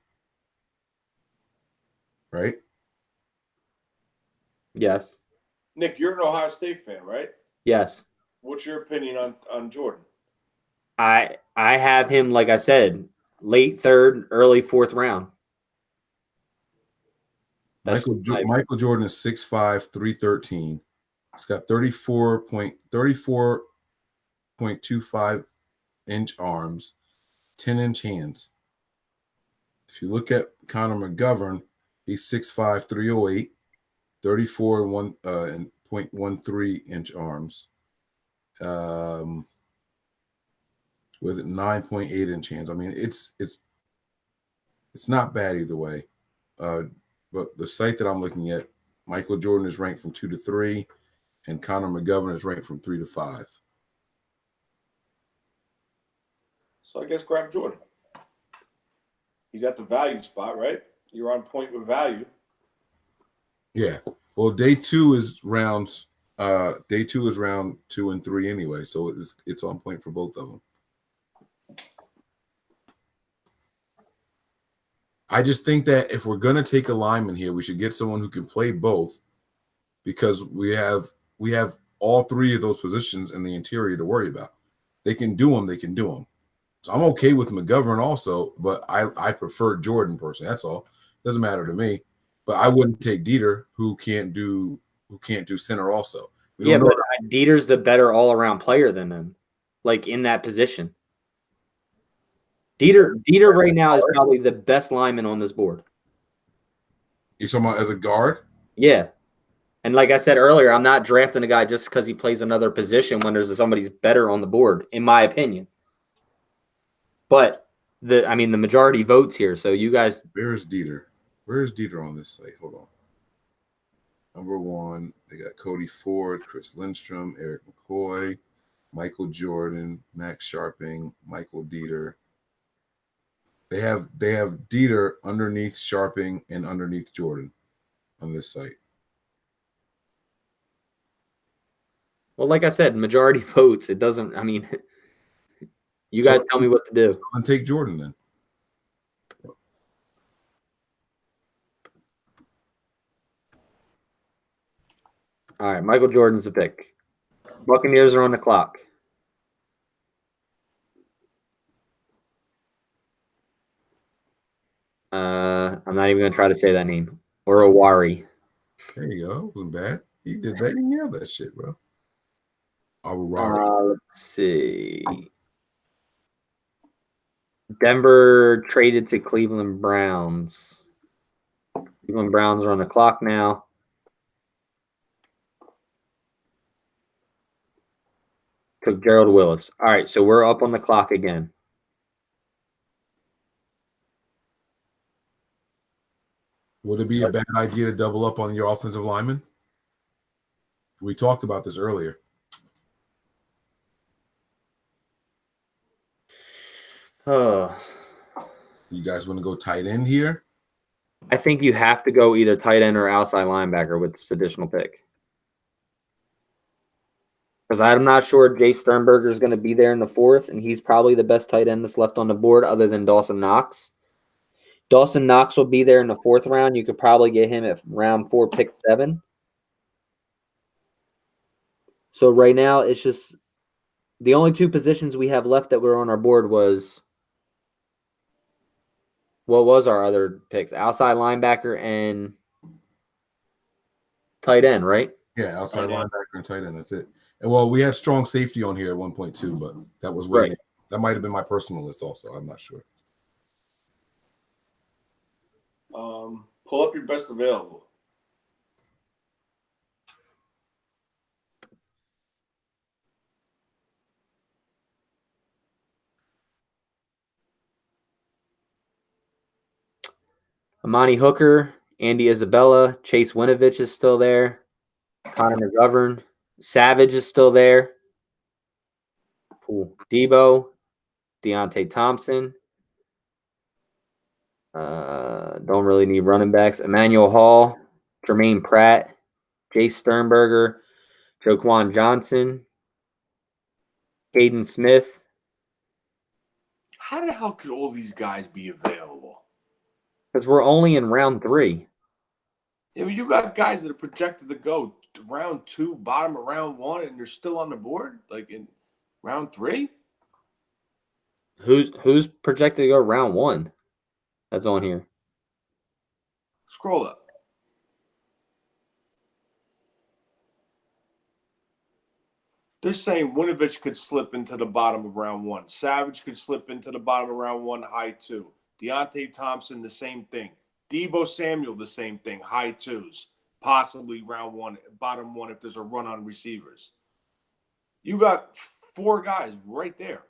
Right? Yes. Nick, you're an Ohio State fan, right? Yes. What's your opinion on Jordan? I have him, like I said, late 3rd, early 4th round. Michael Jordan is 6'5", 313. He's got 34.25 inch arms, 10-inch hands. If you look at Connor McGovern, he's 6'5", 308, 34.13 inch arms, with 9.8 inch hands. I mean, it's not bad either way. But the site that I'm looking at, Michael Jordan is ranked from 2 to 3, and Connor McGovern is ranked from 3 to 5. So I guess grab Jordan. He's at the value spot, right? You're on point with value. Yeah. Well, day 2 is rounds. Day 2 is round 2 and 3 anyway, so it's on point for both of them. I just think that if we're gonna take a lineman here, we should get someone who can play both, because we have all 3 of those positions in the interior to worry about. They can do them. So I'm okay with McGovern also, but I prefer Jordan personally. That's all. Doesn't matter to me. But I wouldn't take Dieter, who can't do center also. Yeah, but Dieter's the better all-around player than them, like in that position. Dieter right now is probably the best lineman on this board. You're talking about as a guard? Yeah. And like I said earlier, I'm not drafting a guy just because he plays another position when there's somebody's better on the board, in my opinion. But the majority votes here. So you guys. Where's Dieter? Where's Dieter on this site? Hold on. Number 1, they got Cody Ford, Chris Lindstrom, Eric McCoy, Michael Jordan, Max Sharping, Michael Dieter. They have Dieter underneath Sharping and underneath Jordan on this site. Well, like I said, majority votes. It doesn't. I mean, you guys tell me what to do. And take Jordan then. All right, Michael Jordan's a pick. Buccaneers are on the clock. I'm not even going to try to say that name. Or Owari. There you go. It wasn't bad. He did that. He nailed that shit, bro. Alrighty. Let's see. Denver traded to Cleveland Browns. Cleveland Browns are on the clock now. Took Gerald Willis. All right, so we're up on the clock again. Would it be a bad idea to double up on your offensive lineman? We talked about this earlier. Oh, You guys want to go tight end here? I think you have to go either tight end or outside linebacker with this additional pick. Because I'm not sure Jay Sternberger is going to be there in the 4th, and he's probably the best tight end that's left on the board other than Dawson Knox. Dawson Knox will be there in the 4th round. You could probably get him at round 4, pick 7. So right now, it's just the only 2 positions we have left that were on our board was what was our other picks? Outside linebacker and tight end, right? Yeah, outside linebacker and tight end. That's it. And well, we had strong safety on here at 1.2, but that was waiting. Right. That might have been my personal list also. I'm not sure. Pull up your best available. Amani Hooker, Andy Isabella, Chase Winovich is still there. Connor McGovern, Savage is still there. Debo, Deontay Thompson. Don't really need running backs. Emmanuel Hall, Jermaine Pratt, Jace Sternberger, Joquan Johnson, Caden Smith. How the hell could all these guys be available? Because we're only in round 3. Yeah, but you got guys that are projected to go round 2, bottom of round 1, and they're still on the board, like in round 3. Who's projected to go round 1? That's on here. Scroll up. They're saying Winovich could slip into the bottom of round 1. Savage could slip into the bottom of round 1, high 2. Deontay Thompson, the same thing. Debo Samuel, the same thing, high 2s. Possibly round 1, bottom 1 if there's a run on receivers. You got 4 guys right there.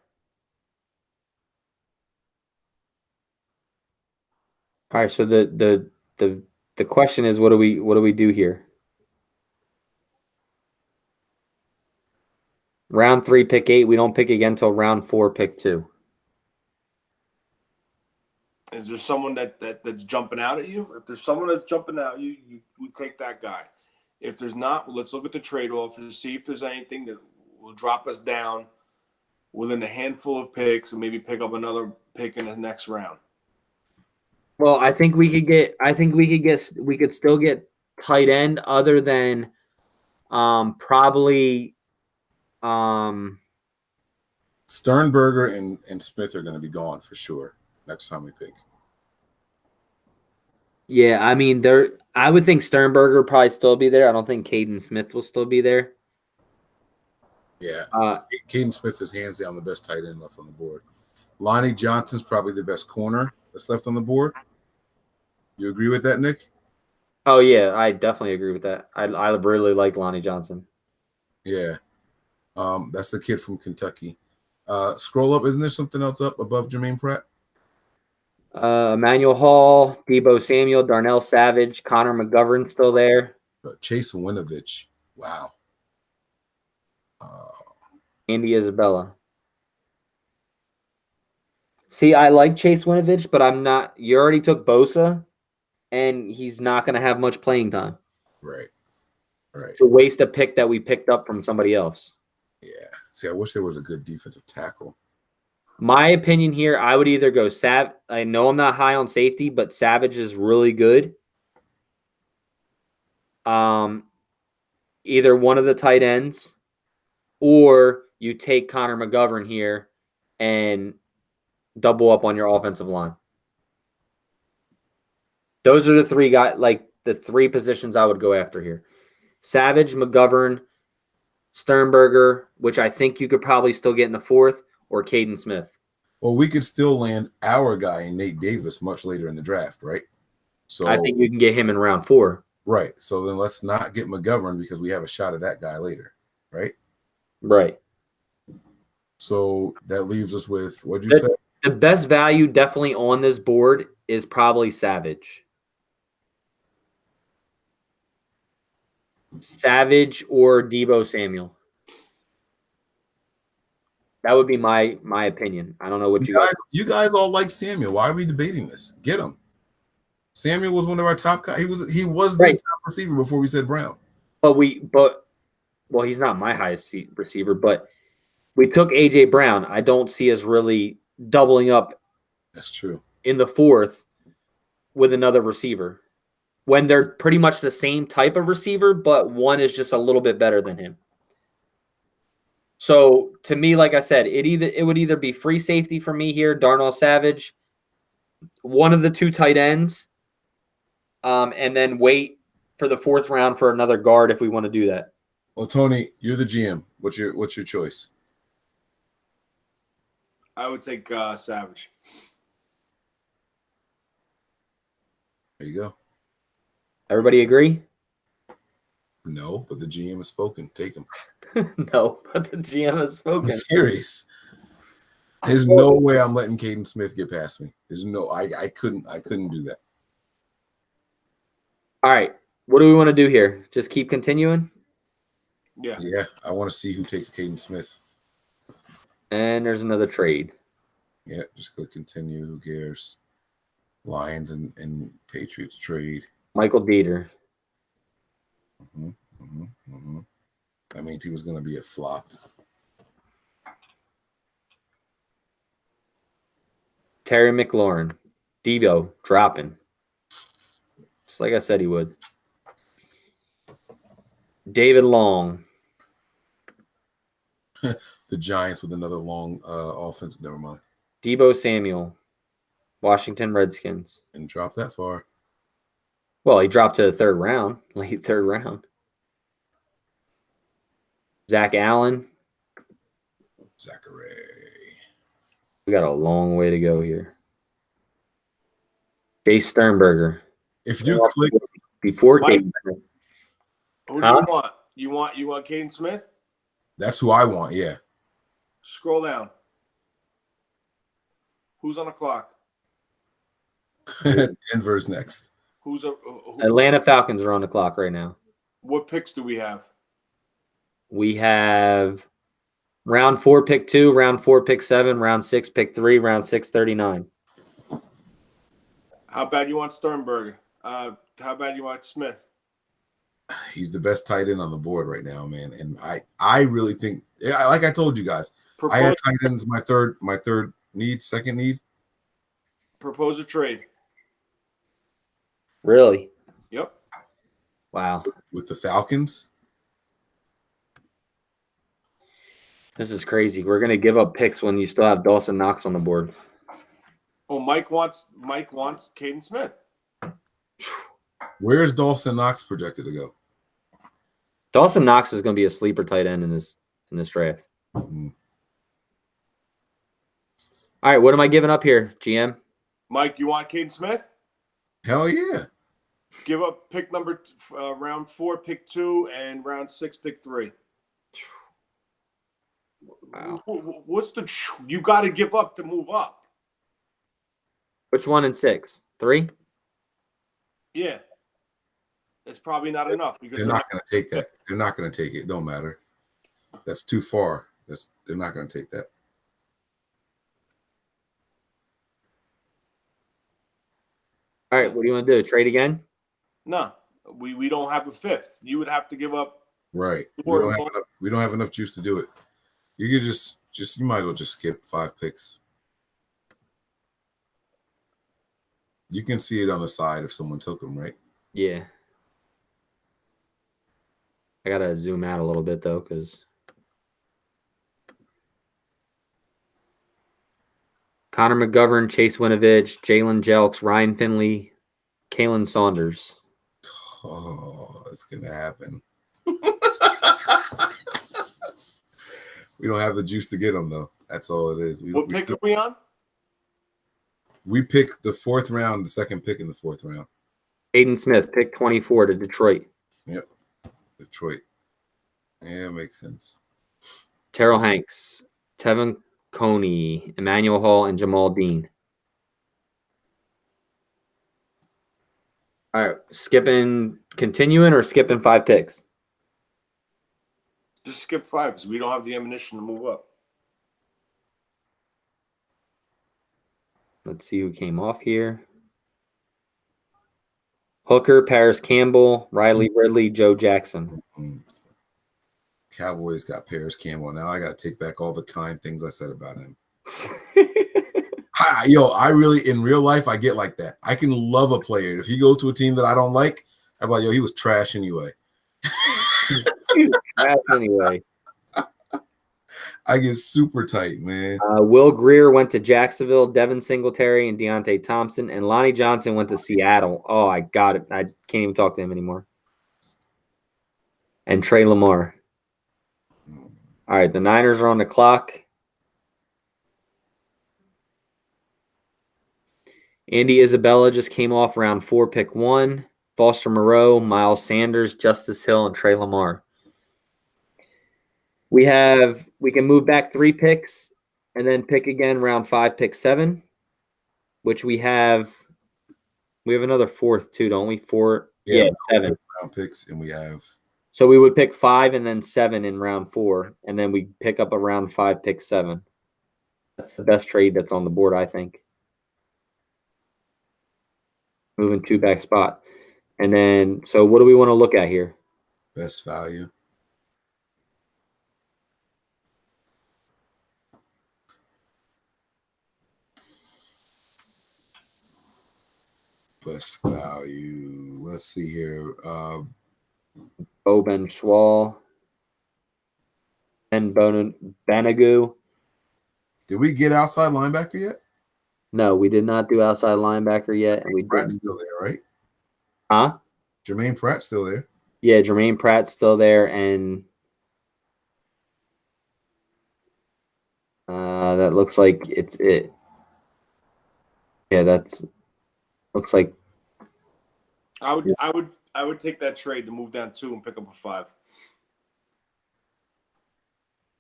All right, so the question is, what do we do here? Round 3, pick 8. We don't pick again until round 4, pick 2. Is there someone that's jumping out at you? If there's someone that's jumping out, you take that guy. If there's not, well, let's look at the trade-off and see if there's anything that will drop us down within a handful of picks and maybe pick up another pick in the next round. Well, I think we could still get tight end other than probably Sternberger and Smith are going to be gone for sure next time we pick. Yeah, I mean, I would think Sternberger will probably still be there. I don't think Caden Smith will still be there. Yeah, Caden Smith is hands down the best tight end left on the board. Lonnie Johnson's probably the best corner that's left on the board. You agree with that, Nick? Oh yeah, I definitely agree with that. I really like Lonnie Johnson. Yeah, that's the kid from Kentucky. Scroll up. Isn't there something else up above Jermaine Pratt? Emmanuel Hall, Debo Samuel, Darnell Savage, Connor McGovern still there. Chase Winovich. Wow. Andy Isabella. See, I like Chase Winovich, but I'm not. You already took Bosa, and he's not going to have much playing time. Right. To waste a pick that we picked up from somebody else. Yeah. See, I wish there was a good defensive tackle. My opinion here, I would either go I know I'm not high on safety, but Savage is really good. Either one of the tight ends, or you take Connor McGovern here and double up on your offensive line. Those are the 3 guys, like the 3 positions I would go after here. Savage, McGovern, Sternberger, which I think you could probably still get in the 4th, or Caden Smith. Well, we could still land our guy in Nate Davis much later in the draft, right? So I think you can get him in round 4. right. So then let's not get McGovern because we have a shot at that guy later, right? Right. So that leaves us with what'd you say? The best value definitely on this board is probably Savage. Savage or Deebo Samuel. That would be my opinion. I don't know what You guys all like Samuel. Why are we debating this? Get him. Samuel was one of our top guys. He was the Right. top receiver before we said Brown. But well, he's not my highest receiver, but we took AJ Brown. I don't see us really doubling up That's true. in the 4th with another receiver when they're pretty much the same type of receiver, but one is just a little bit better than him. So to me, like I said, it would either be free safety for me here, Darnell Savage, one of the 2 tight ends, and then wait for the 4th round for another guard if we want to do that. Well, Tony, you're the GM. What's your choice? I would take Savage. There you go. Everybody agree? No, but the GM has spoken. Take him. No, but the GM has spoken. I'm serious. There's no way I'm letting Caden Smith get past me. There's no I couldn't do that. All right. What do we want to do here? Just keep continuing? Yeah. Yeah, I want to see who takes Caden Smith. And there's another trade. Yeah, just go continue. Who cares? Lions and Patriots trade. Michael Dieter. That means he was going to be a flop. Terry McLaurin. Debo dropping. Just like I said he would. David Long. The Giants with another long offense. Never mind. Deebo Samuel. Washington Redskins. Didn't drop that far. Well, he dropped to the 3rd round. Late 3rd round. Zach Allen. Zachary. We got a long way to go here. Chase Sternberger. If you click before Mike, Caden Smith. Who do you want? You want Caden Smith? that's who I want, yeah. Scroll down. Who's on the clock? Denver's next. Atlanta Falcons are on the clock right now. What picks do we have? We have round 4, pick 2, round 4, pick 7, round 6, pick 3, round 6, 39. How bad you want Sternberger? How bad you want Smith? He's the best tight end on the board right now, man. And I really think, like I told you guys, I had tight ends my third need, second need. Propose a trade. Really? Yep. Wow. With the Falcons. This is crazy. We're going to give up picks when you still have Dawson Knox on the board. Oh, Mike wants Caden Smith. Where's Dawson Knox projected to go? Dawson Knox is going to be a sleeper tight end in this draft. Mm-hmm. All right, what am I giving up here, GM? Mike, you want Caden Smith? Hell yeah. Give up pick number round 4, pick 2, and round 6, pick 3. Wow. What's you got to give up to move up? Which 1 and 6? 3? Yeah. It's probably not enough because They're not going to take that. They're not going to take it. Don't matter. That's too far. They're not going to take that. All right, what do you want to do? Trade again? No, we don't have a 5th. You would have to give up. Right. We don't have enough juice to do it. You could just you might as well just skip 5 picks. You can see it on the side if someone took them, right? Yeah. I got to zoom out a little bit, though, because Connor McGovern, Chase Winovich, Jalen Jelks, Ryan Finley, Kalen Saunders. Oh, it's going to happen. We don't have the juice to get him though. That's all it is. What pick are we on? We pick the 4th round, the second pick in the 4th round. Aiden Smith, pick 24 to Detroit. Yep. Detroit. Yeah, makes sense. Terrell Hanks, Tevin Coney, Emmanuel Hall, and Jamal Dean. All right, continuing or skipping 5 picks? Just skip 5 because we don't have the ammunition to move up. Let's see who came off here. Hooker, Paris Campbell, Riley Ridley, Joe Jackson. Cowboys got Paris Campbell. Now I got to take back all the kind things I said about him. I really, in real life, I get like that. I can love a player. If he goes to a team that I don't like, I'm like, he was trash anyway. Anyway. I get super tight, man. Will Greer went to Jacksonville, Devin Singletary and Deontay Thompson, and Lonnie Johnson went to Seattle. Oh, I got it. I can't even talk to him anymore. And Trey Lamar. All right, the Niners are on the clock. Andy Isabella just came off round 4, pick 1. Foster Moreau, Miles Sanders, Justice Hill, and Trey Lamar. We can move back 3 picks and then pick again round 5, pick 7, which we have another 4th too, don't we? 4, yeah 7 round picks, and we have. So we would pick 5 and then 7 in round 4, and then we pick up a round 5, pick 7. That's the best trade that's on the board, I think. Moving 2 back spot. And then, so what do we want to look at here? Best value. Best value. Let's see here. Boben Schwal. And Banagoo. Did we get outside linebacker yet? No, we did not do outside linebacker yet. And we Pratt's didn't. still there, right? Huh? Jermaine Pratt's still there. Yeah, Jermaine Pratt's still there, and that looks like it's it. Yeah, that's looks like. I would take that trade to move down 2 and pick up a 5.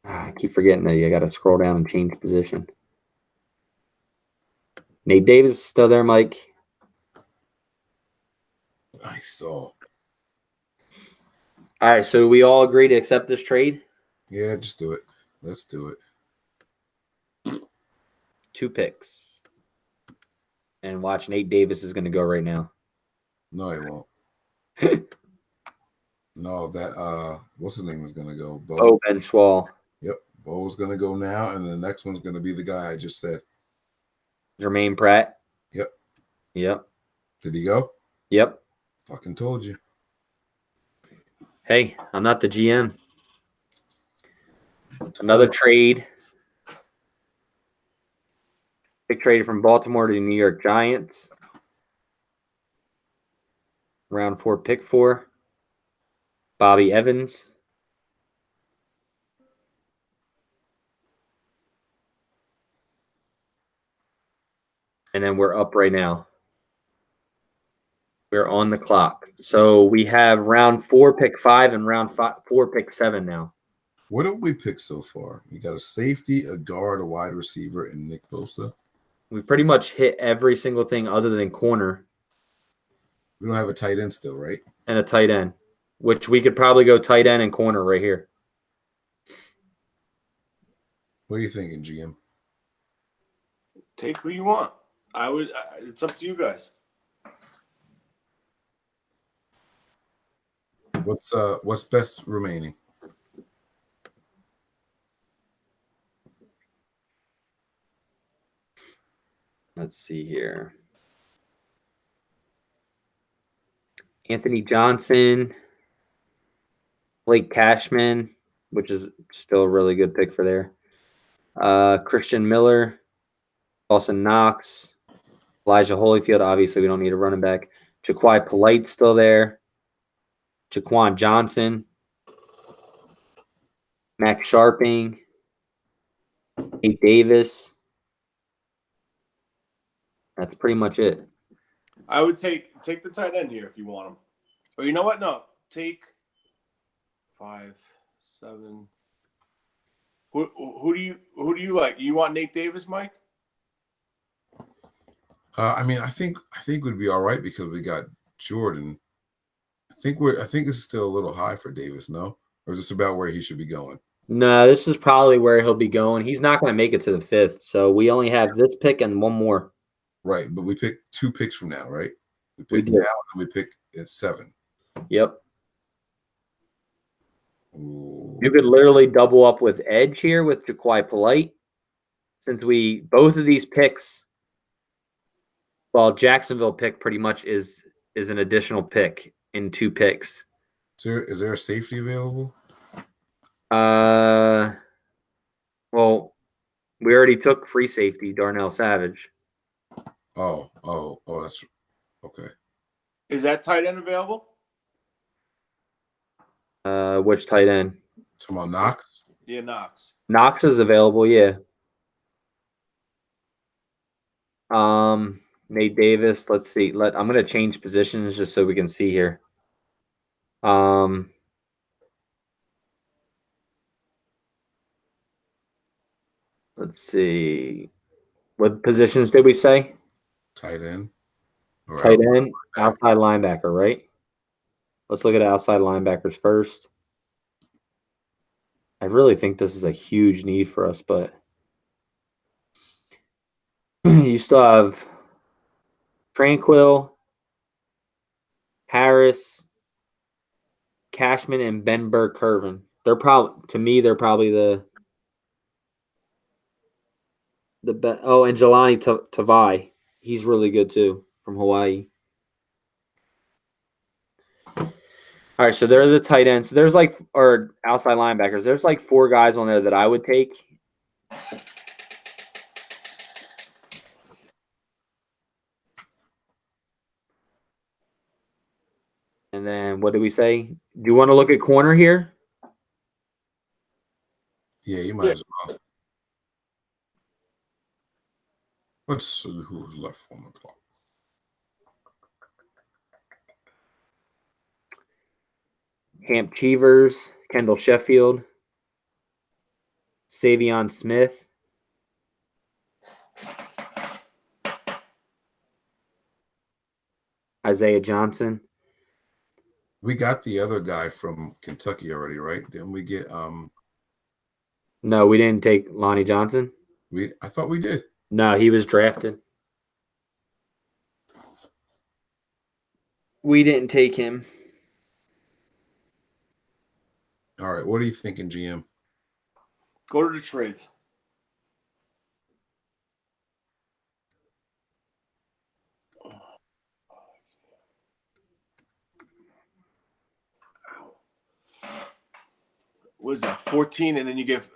I keep forgetting that you got to scroll down and change position. Nate Davis is still there, Mike. I saw. All right, so we all agree to accept this trade? Yeah, just do it. Let's do it. 2 picks. And watch, Nate Davis is going to go right now. No, he won't. No, that what's his name is gonna go? Bo Ben Schwal. Yep. Bo's gonna go now, and the next one's gonna be the guy I just said. Jermaine Pratt. Yep. Yep. Did he go? Yep. Fucking told you. Hey, I'm not the GM. Another trade. Big trade from Baltimore to the New York Giants. Round 4, pick 4. Bobby Evans. And then we're up right now. We're on the clock. So we have round 4, pick 5, and round 4, pick 7 now. What have we picked so far? We got a safety, a guard, a wide receiver, and Nick Bosa. We pretty much hit every single thing other than corner. We don't have a tight end still, right? And a tight end, which we could probably go tight end and corner right here. What are you thinking, GM? Take who you want. It's up to you guys. What's best remaining? Let's see here. Anthony Johnson, Blake Cashman, which is still a really good pick for there. Christian Miller, Dawson Knox, Elijah Holyfield. Obviously, we don't need a running back. Jaquai Polite still there. Jaquan Johnson, Max Sharping, Nate Davis. That's pretty much it. I would take the tight end here if you want him. Or you know what? No, take 5, 7. Who do you like? You want Nate Davis, Mike? I mean, I think we'd be all right because we got Jordan. I think this is still a little high for Davis, no? Or is this about where he should be going? No, this is probably where he'll be going. He's not going to make it to the 5th, so we only have this pick and one more. Right, but we picked 2 picks from now, right? We We pick did. now and we pick at 7. Yep. Ooh. You could literally double up with Edge here with Jaquai Polite. Since both of these picks, well, Jacksonville pick pretty much is an additional pick in 2 picks. Is there a safety available? Well, we already took free safety, Darnell Savage. Oh, that's okay. Is that tight end available? Which tight end? Talking about Knox? Yeah, Knox. Knox is available, yeah. Nate Davis. Let's see. I'm gonna change positions just so we can see here. Let's see. What positions did we say? Tight end. Or Tight end, outside linebacker, right? Let's look at outside linebackers first. I really think this is a huge need for us, but you still have Tranquil, Harris, Cashman, and Ben Burke-Curvin. They're probably the best. Oh, and Jelani Tavai. He's really good too from Hawaii. All right, so they're the tight ends. So there's or outside linebackers. There's 4 guys on there that I would take. And then what did we say? Do you want to look at corner here? Yeah, you might as well. Let's see who's left on the clock. Hamp Cheevers, Kendall Sheffield, Savion Smith, Isaiah Johnson. We got the other guy from Kentucky already, right? Didn't we get No, we didn't take Lonnie Johnson. I thought we did. No, he was drafted. We didn't take him. All right, what are you thinking, GM? Go to the trades. What is that? 14, and then you give.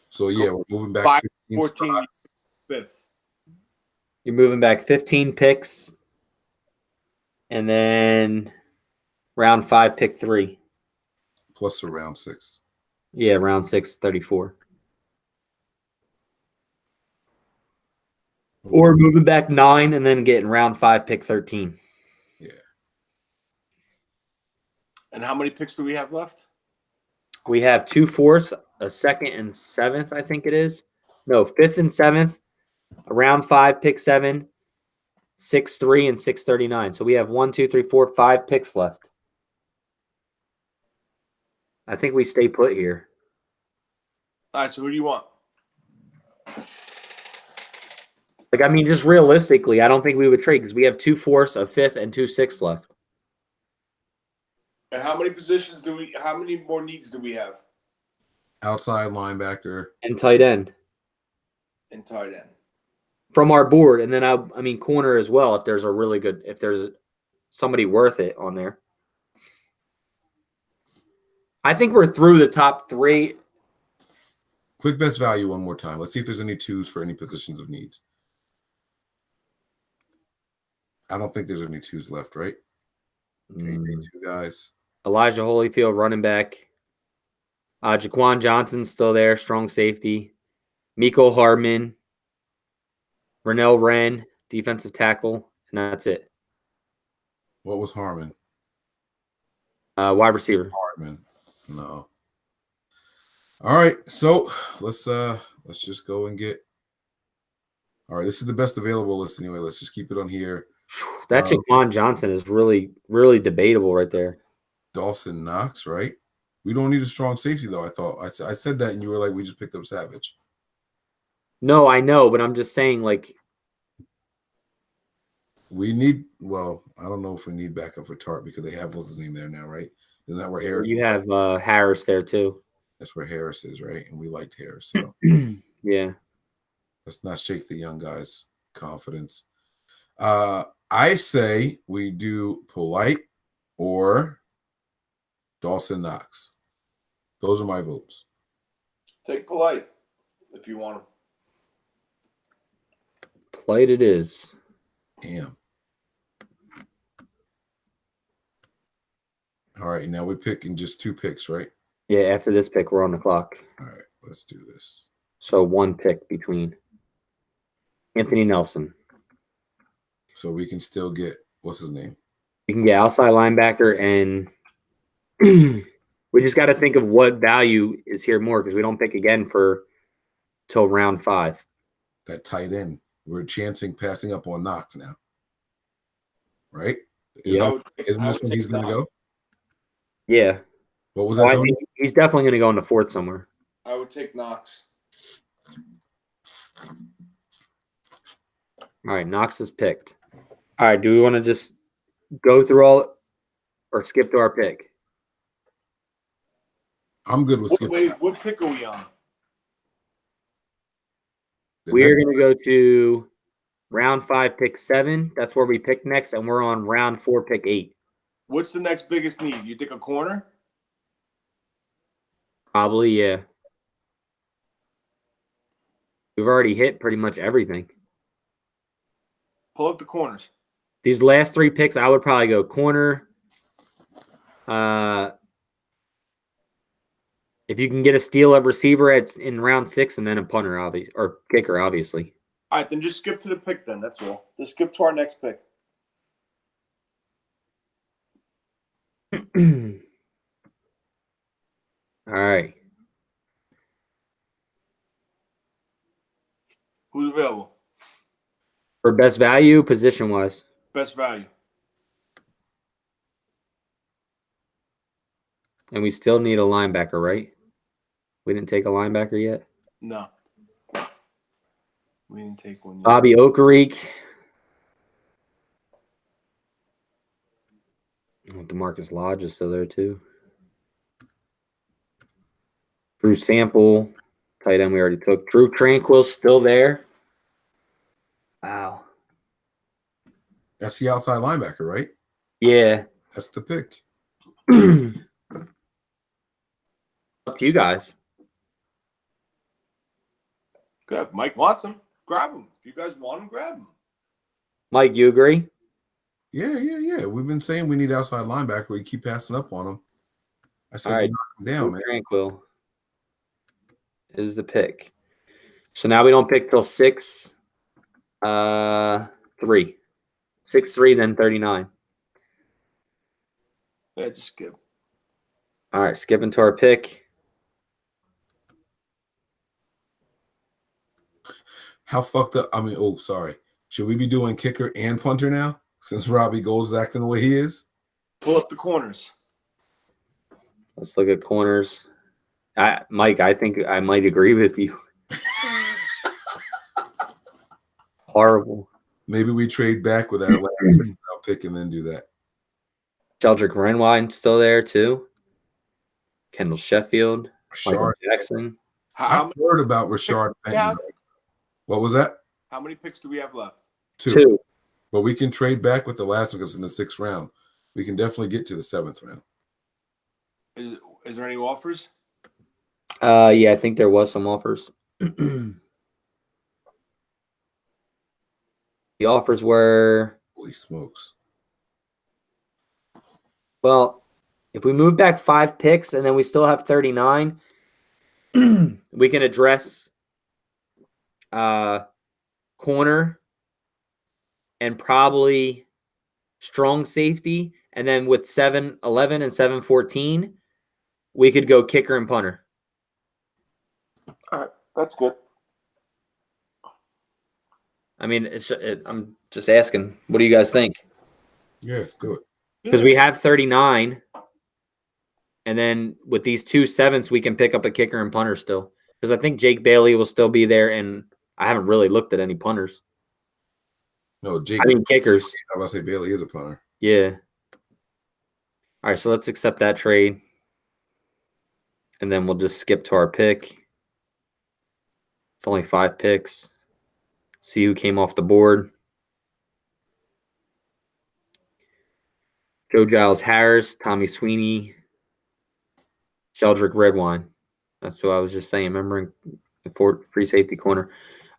So yeah, we're moving back 5, 15 14, spots. 5th. You're moving back 15 picks, and then round 5, pick 3. Plus a round 6. Yeah, round 6, 34. Or moving back 9 and then getting round 5, pick 13. Yeah. And how many picks do we have left? We have 2 fourths, a 2nd and 7th, I think it is. No, 5th and 7th, round 5, pick 7, 6, 3, and 639. So we have 1, 2, 3, 4, 5 picks left. I think we stay put here. All right, so who do you want? Just realistically, I don't think we would trade because we have 2 fourths, a 5th, and 2 6 left. And how many positions how many more needs do we have? Outside linebacker. And tight end. And tight end. From our board. And then, corner as well if there's somebody worth it on there. I think we're through the top 3. Click best value one more time. Let's see if there's any 2s for any positions of needs. I don't think there's any 2s left, right? Any 2 guys. Elijah Holyfield, running back. Jaquan Johnson's still there, strong safety. Miko Hardman, Renell Wren, defensive tackle, and that's it. What was Harmon? Wide receiver. Hartman. No. All right, so let's just go and get. All right, this is the best available list anyway. Let's just keep it on here. That Jaquan Johnson is really, really debatable right there. Dawson Knox, right? We don't need a strong safety though. I thought I said that, and you were like, we just picked up Savage. No, I know, but I'm just saying, like, we need. Well, I don't know if we need backup for Tart because they have what's his name there now, right? Isn't that where Harris? You have Harris there too. That's where Harris is, right? And we liked Harris, so yeah. Let's not shake the young guys' confidence. I say we do Polite or Dawson Knox. Those are my votes. Take Polite if you want him. Polite it is. Damn. All right, now we're picking just 2 picks, right? Yeah, after this pick, we're on the clock. All right, let's do this. So 1 pick between Anthony Nelson. So we can still get, what's his name? You can get outside linebacker, and we just got to think of what value is here more because we don't pick again for till round 5. That tight end. We're chancing passing up on Knox now. Right? Isn't this when he's going to go? Yeah. What was that? I think he's definitely going to go in the 4th somewhere. I would take Knox. All right, Knox is picked. All right, do we want to just go through all or skip to our pick? I'm good with skipping. Wait, what pick are we on? We're going to go to round 5, pick 7. That's where we pick next, and we're on round 4, pick 8. What's the next biggest need? You think a corner? Probably, yeah. We've already hit pretty much everything. Pull up the corners. These last 3 picks, I would probably go corner. If you can get a steal at receiver, it's in round 6, and then a punter, obviously, or kicker, obviously. All right, then just skip to the pick. Then that's all. Just skip to our next pick. All right. Who's available? For best value, position-wise. Best value. And we still need a linebacker, right? We didn't take a linebacker yet? No. We didn't take one yet. Bobby Okereke. DeMarcus Lodge is still there, too. Drew Sample. Tight end we already took. Drew Tranquil's still there. Wow. That's the outside linebacker, right? Yeah. That's the pick. Up to you guys. Good. Mike wants him. Grab him. If you guys want him, grab him. Mike, you agree? Yeah. We've been saying we need outside linebacker. We keep passing up on him. I said, all right, knock him down, man. Tranquil is the pick. So now we don't pick till 6, 3. 6-3, then 39. Yeah, just skip. All right, skipping to our pick. How fucked up? I mean, oh, sorry. Should we be doing kicker and punter now since Robbie Gold's acting the way he is? Pull up the corners. Let's look at corners. Mike, I think I might agree with you. Horrible. Maybe we trade back with our last 6th-round pick and then do that. Sheldrick Renwine still there too. Kendall Sheffield. Michael Rashard Jackson. I've heard about Rashard Fenton. What was that? How many picks do we have left? 2. But we can trade back with the last one because in the 6th round. We can definitely get to the 7th round. Is there any offers? Yeah, I think there was some offers. The offers were, Holy smokes. well, if we move back 5 picks and then we still have 39, we can address corner, and probably strong safety. And then with 7-11 and 7-14, we could go kicker and punter. All right, that's good. I mean, I'm just asking. What do you guys think? Yeah, do it. Because we have 39. And then with these 2 7s, we can pick up a kicker and punter still. Because I think Jake Bailey will still be there. And I haven't really looked at any punters. No, Jake. I mean, kickers. I was about to say Bailey is a punter. Yeah. All right, so let's accept that trade. And then we'll just skip to our pick. It's only 5 picks. See who came off the board. Joe Giles Harris, Tommy Sweeney, Sheldrick Redwine. That's who I was just saying. Remembering the free safety corner.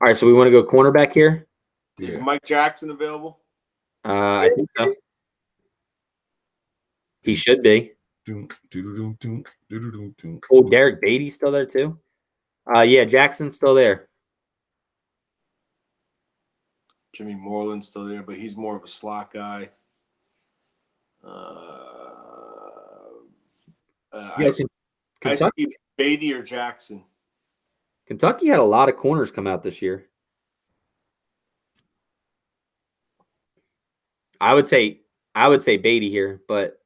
All right, so we want to go cornerback here. Is Mike Jackson available? I think so. He should be. Oh, Derek Beatty's still there too. Yeah, Jackson's still there. Jimmy Moreland's still there, but he's more of a slot guy. I see Beatty or Jackson. Kentucky had a lot of corners come out this year. I would say Beatty here, but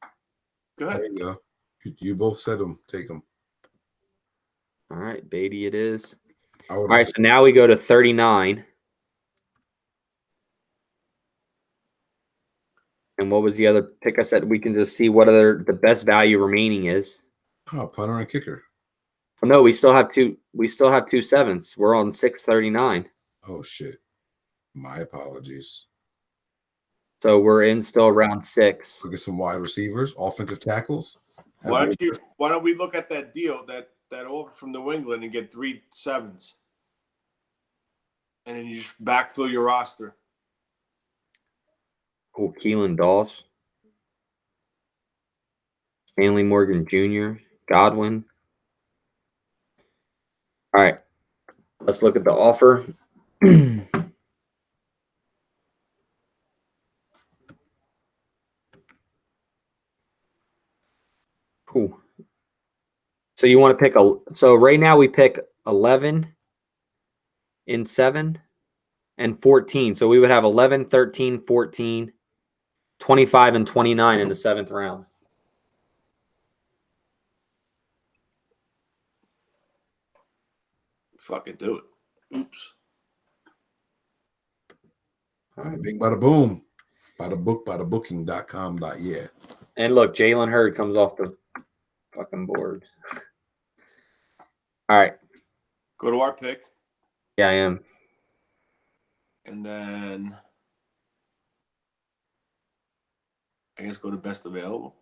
go ahead. There you go. You both said them. Take them. All right, Beatty it is. All right, so now we go to 39. And what was the other pick I said? We can just see what the best value remaining is. Oh, punter and kicker. Oh, no, we still have 2 7s. We're on 639. Oh shit. My apologies. So we're in still around 6. Look at some wide receivers, offensive tackles. Why don't we look at that deal, that offer from New England, and get 3 7s? And then you just backfill your roster. Oh, Keelan Doss. Stanley Morgan Jr., Godwin. All right. Let's look at the offer. Cool. So you want to pick so right now we pick 11 in 7 and 14. So we would have 11, 13, 14, 25, and 29 in the 7th round. Fucking do it. Oops. Bada bing, bada boom. Bada book, bada booking.com. Yeah. And look, Jalen Hurd comes off the fucking board. All right. Go to our pick. Yeah, I am. And then I guess go to best available.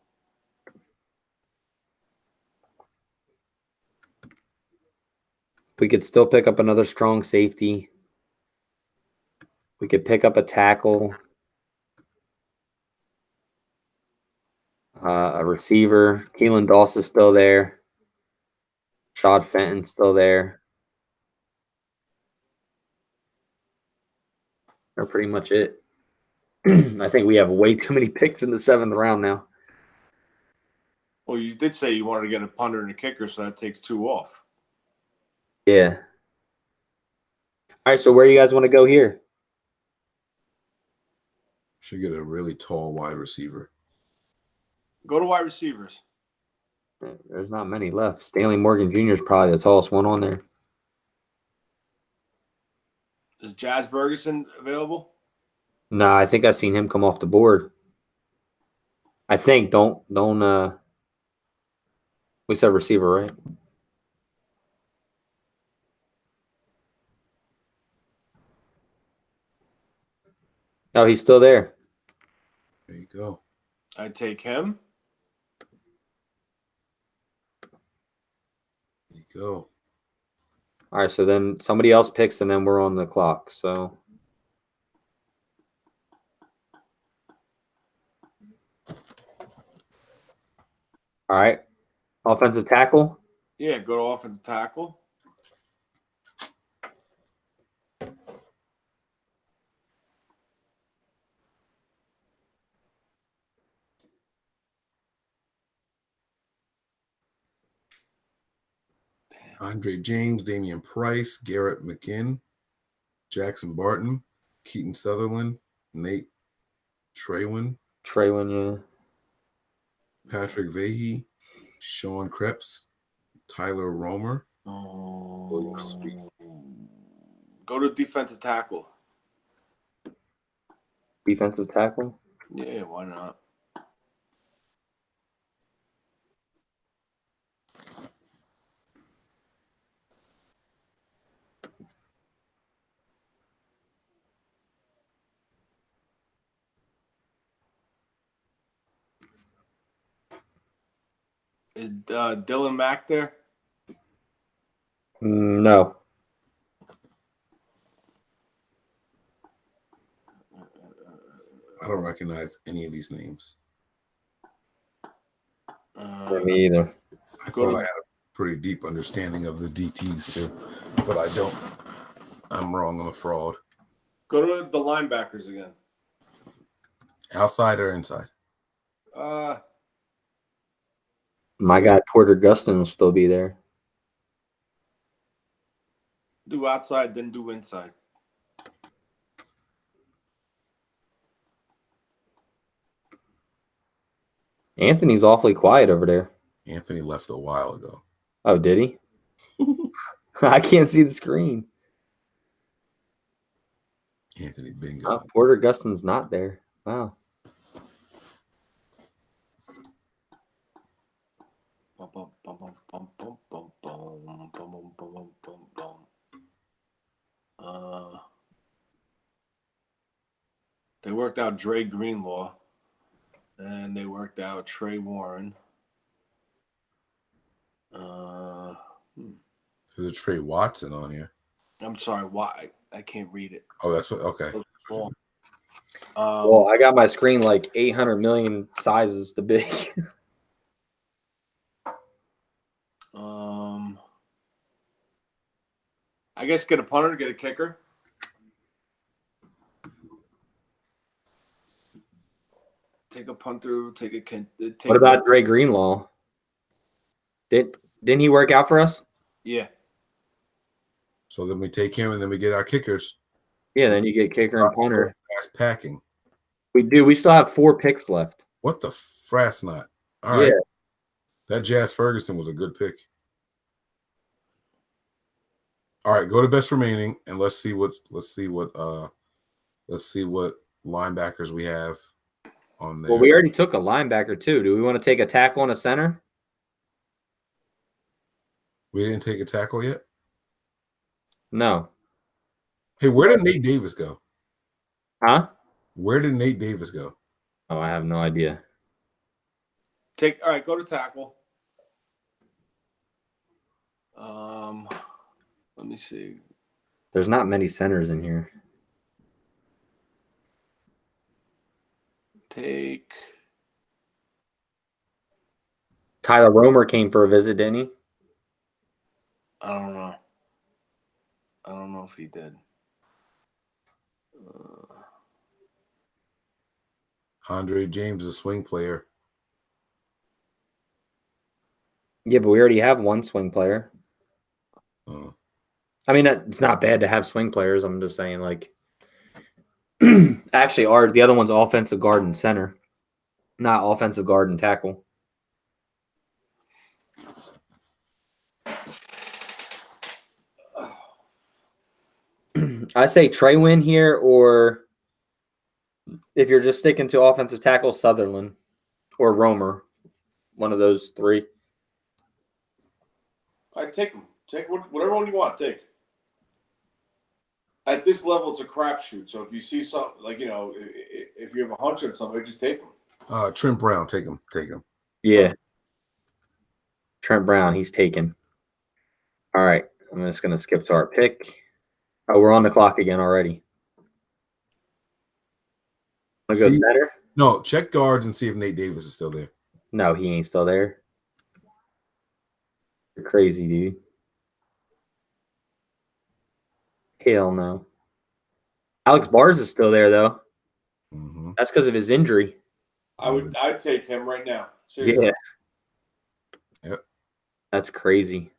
We could still pick up another strong safety. We could pick up a tackle, a receiver. Keelan Doss is still there. Shad Fenton's still there. They're pretty much it. I think we have way too many picks in the 7th round now. Well, you did say you wanted to get a punter and a kicker, so that takes 2 off. Yeah. All right, so where do you guys want to go here? Should get a really tall wide receiver. Go to wide receivers. There's not many left. Stanley Morgan Jr. is probably the tallest one on there. Is Jazz Ferguson available? No, I think I've seen him come off the board. I think don't we said receiver, right? Oh, he's still there. There you go. I'd take him. There you go. All right, so then somebody else picks, and then we're on the clock. So, all right, offensive tackle. Yeah, go to offensive tackle. Andre James, Damian Price, Garrett McKinn, Jackson Barton, Keaton Sutherland, Nate Traywin, Traywin, yeah. Patrick Vahey, Sean Krebs, Tyler Romer. Sweet. Go to defensive tackle. Defensive tackle. Yeah, why not? Is Dylan Mack there? No. I don't recognize any of these names. Me either. I thought I had a pretty deep understanding of the DTs too, but I don't. I'm wrong. I'm a fraud. Go to the linebackers again. Outside or inside? My guy Porter Gustin will still be there. Do outside, then do inside. Anthony's awfully quiet over there. Anthony left a while ago. Oh, did he? I can't see the screen. Anthony Bingo. Oh, Porter Gustin's not there. Wow. They worked out Dre Greenlaw, and they worked out Trey Warren. There's a Trey Watson on here. I'm sorry, why? I can't read it. Oh, that's what. Okay. Well, I got my screen like 800 million sizes too big. I guess get a punter, get a kicker. Take a punter, take a What about Dre Greenlaw? Didn't he work out for us? Yeah. So then we take him, and then we get our kickers. Yeah, then you get kicker and punter. Fast packing. We do. We still have 4 picks left. What the frass not? All right. That Jazz Ferguson was a good pick. All right, go to best remaining, and let's see what linebackers we have on there. Well, we already took a linebacker too. Do we want to take a tackle and a center? We didn't take a tackle yet? No. Hey, where did Nate Davis go? Huh? Where did Nate Davis go? Oh, I have no idea. All right, go to tackle. Let me see. There's not many centers in here. Take Tyler Romer came for a visit, didn't he? I don't know. I don't know if he did. Andre James is a swing player. Yeah, but we already have one swing player. Oh. I mean, it's not bad to have swing players. I'm just saying, like, actually, the other one's offensive guard and center, not offensive guard and tackle. I say Traywin here, or if you're just sticking to offensive tackle, Sutherland or Romer, one of those 3. All right, take them. Take whatever one you want. Take. At this level, it's a crapshoot. So if you see something, like, if you have a hunch on somebody, just take them. Trent Brown, take him. Take him. Yeah. Trent Brown, he's taken. All right. I'm just going to skip to our pick. Oh, we're on the clock again already. Want to go center? No, check guards and see if Nate Davis is still there. No, he ain't still there. You're crazy, dude. Hell no. Alex Bars is still there, though. Mm-hmm. That's because of his injury. I'd take him right now. Seriously. Yeah. Yep. That's crazy.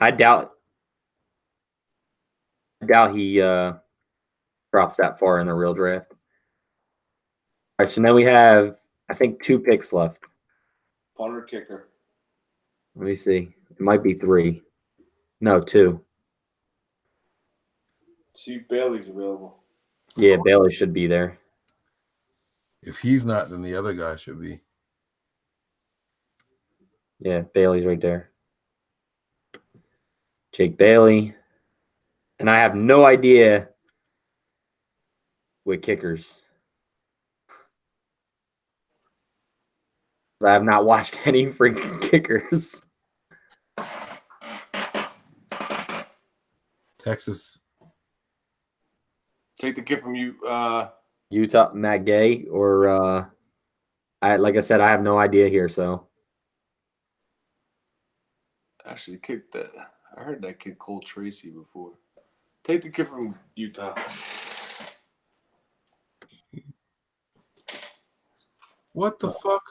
I doubt he drops that far in the real draft. All right, so now we have, I think, 2 picks left. Punter kicker. Let me see. It might be 3. No, 2. See if Bailey's available. Yeah, Bailey should be there. If he's not, then the other guy should be. Yeah, Bailey's right there. Jake Bailey. And I have no idea with kickers. I have not watched any freaking kickers. Texas. Take the kid from you. Utah, Matt Gay, or like I said, I have no idea here. So Actually, kid that I heard that kid Cole Tracy before. Take the kid from Utah. What the fuck?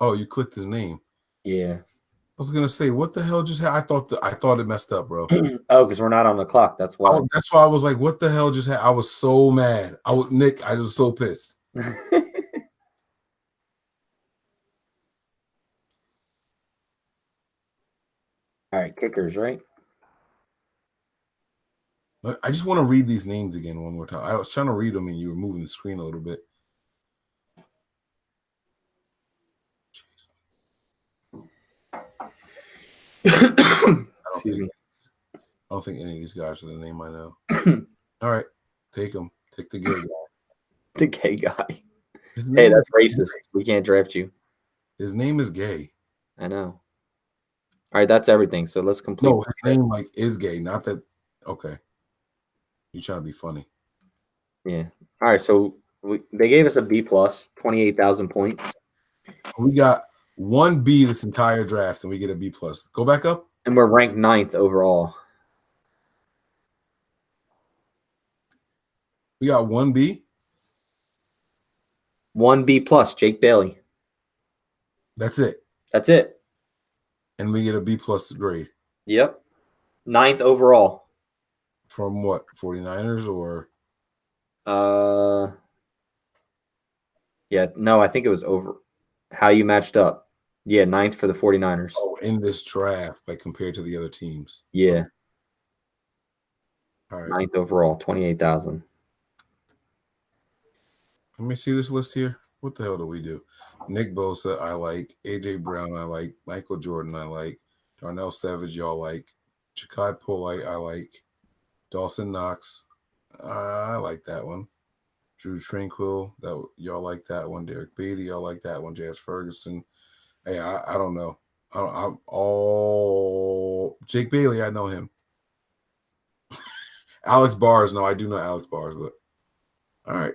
Oh, you clicked his name. yeah. I was gonna say, what the hell just happened? I thought it messed up, bro. Oh, because we're not on the clock. That's why. That's why I was like, what the hell just happened? I was so mad. I was so pissed. All right, kickers, right? But I just want to read these names again one more time. I was trying to read them and you were moving the screen a little bit. I don't think any of these guys are the name I know. All right, take them. Take the gay guy. The gay guy. His Hey, name, that's racist. We can't draft you. his name is gay. I know. All right, that's everything. So let's complete. No, his name like is gay. Not that. Okay, you trying to be funny? Yeah. All right. So they gave us a B plus, 28,000 points, We got 1B this entire draft, and we get a B plus. Go back up. and we're ranked 9th overall. We got 1B. 1B plus, Jake Bailey. That's it, That's it. and we get a B plus grade Yep. 9th overall. from what 49ers or Yeah, no, I think it was over how you matched up. Yeah, 9th for the 49ers. in this draft, like compared to the other teams. Yeah, All right, 9th overall, 28,000. let me see this list here. What the hell do we do? Nick Bosa, I like. AJ Brown, I like. Michael Jordan, I like. Darnell Savage, y'all like. Ja'Kai Polite, I like. Dawson Knox, I like that one. Drew Tranquil, that y'all like that one. Derek Beatty, y'all like that one. J.S. Ferguson. Hey, I don't know. I'm all Jake Bailey. I know him. Alex Bars, no, I do know Alex Bars, but all right.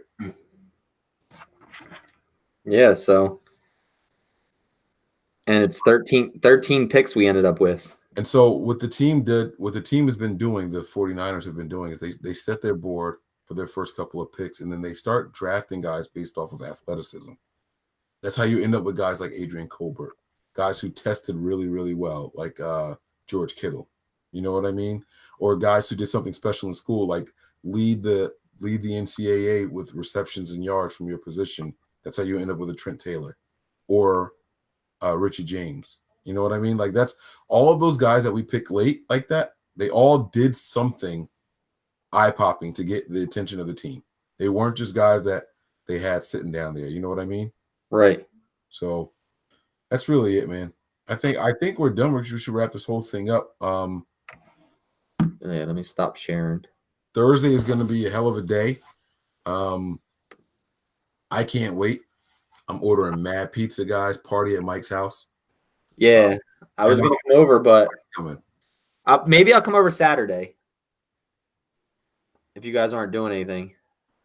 Yeah, so and it's 13 picks we ended up with. And so what the team has been doing, the 49ers have been doing is they set their board for their first couple of picks, and then they start drafting guys based off of athleticism. That's how you end up with guys like Adrian Colbert, guys who tested really, really well, like George Kittle. You know what I mean? Or guys who did something special in school, like lead the NCAA with receptions and yards from your position. That's how you end up with a Trent Taylor or Richie James. You know what I mean? Like that's all of those guys that we pick late like that. They all did something eye-popping to get the attention of the team. They weren't just guys that they had sitting down there. You know what I mean? Right. So that's really it, man. I think we're done. We should wrap this whole thing up. Yeah, let me stop sharing. Thursday is going to be a hell of a day. I can't wait. I'm ordering mad pizza, guys. Party at Mike's house. Yeah, I was going to come over, but Coming. maybe I'll come over Saturday if you guys aren't doing anything.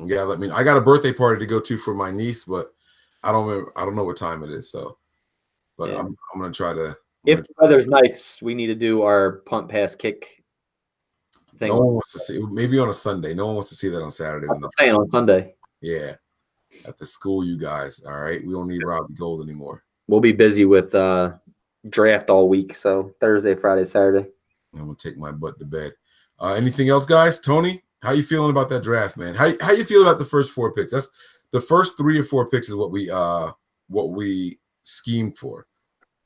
Yeah, I got a birthday party to go to for my niece, but I don't know what time it is. So, but Yeah. I'm going to try to. If the weather's nice, we need to do our punt, pass, kick thing. No one wants to see. Maybe on a Sunday. No one wants to see that on Saturday. I'm saying on Sunday. Yeah, at the school, you guys. All right, we don't need Robbie Gold anymore. We'll be busy with draft all week, so Thursday, Friday, Saturday. I'm gonna take my butt to bed. Anything else, guys? Tony, how you feeling about that draft, man? How you feel about the first 4 picks? That's the first 3 or 4 picks is what we schemed for.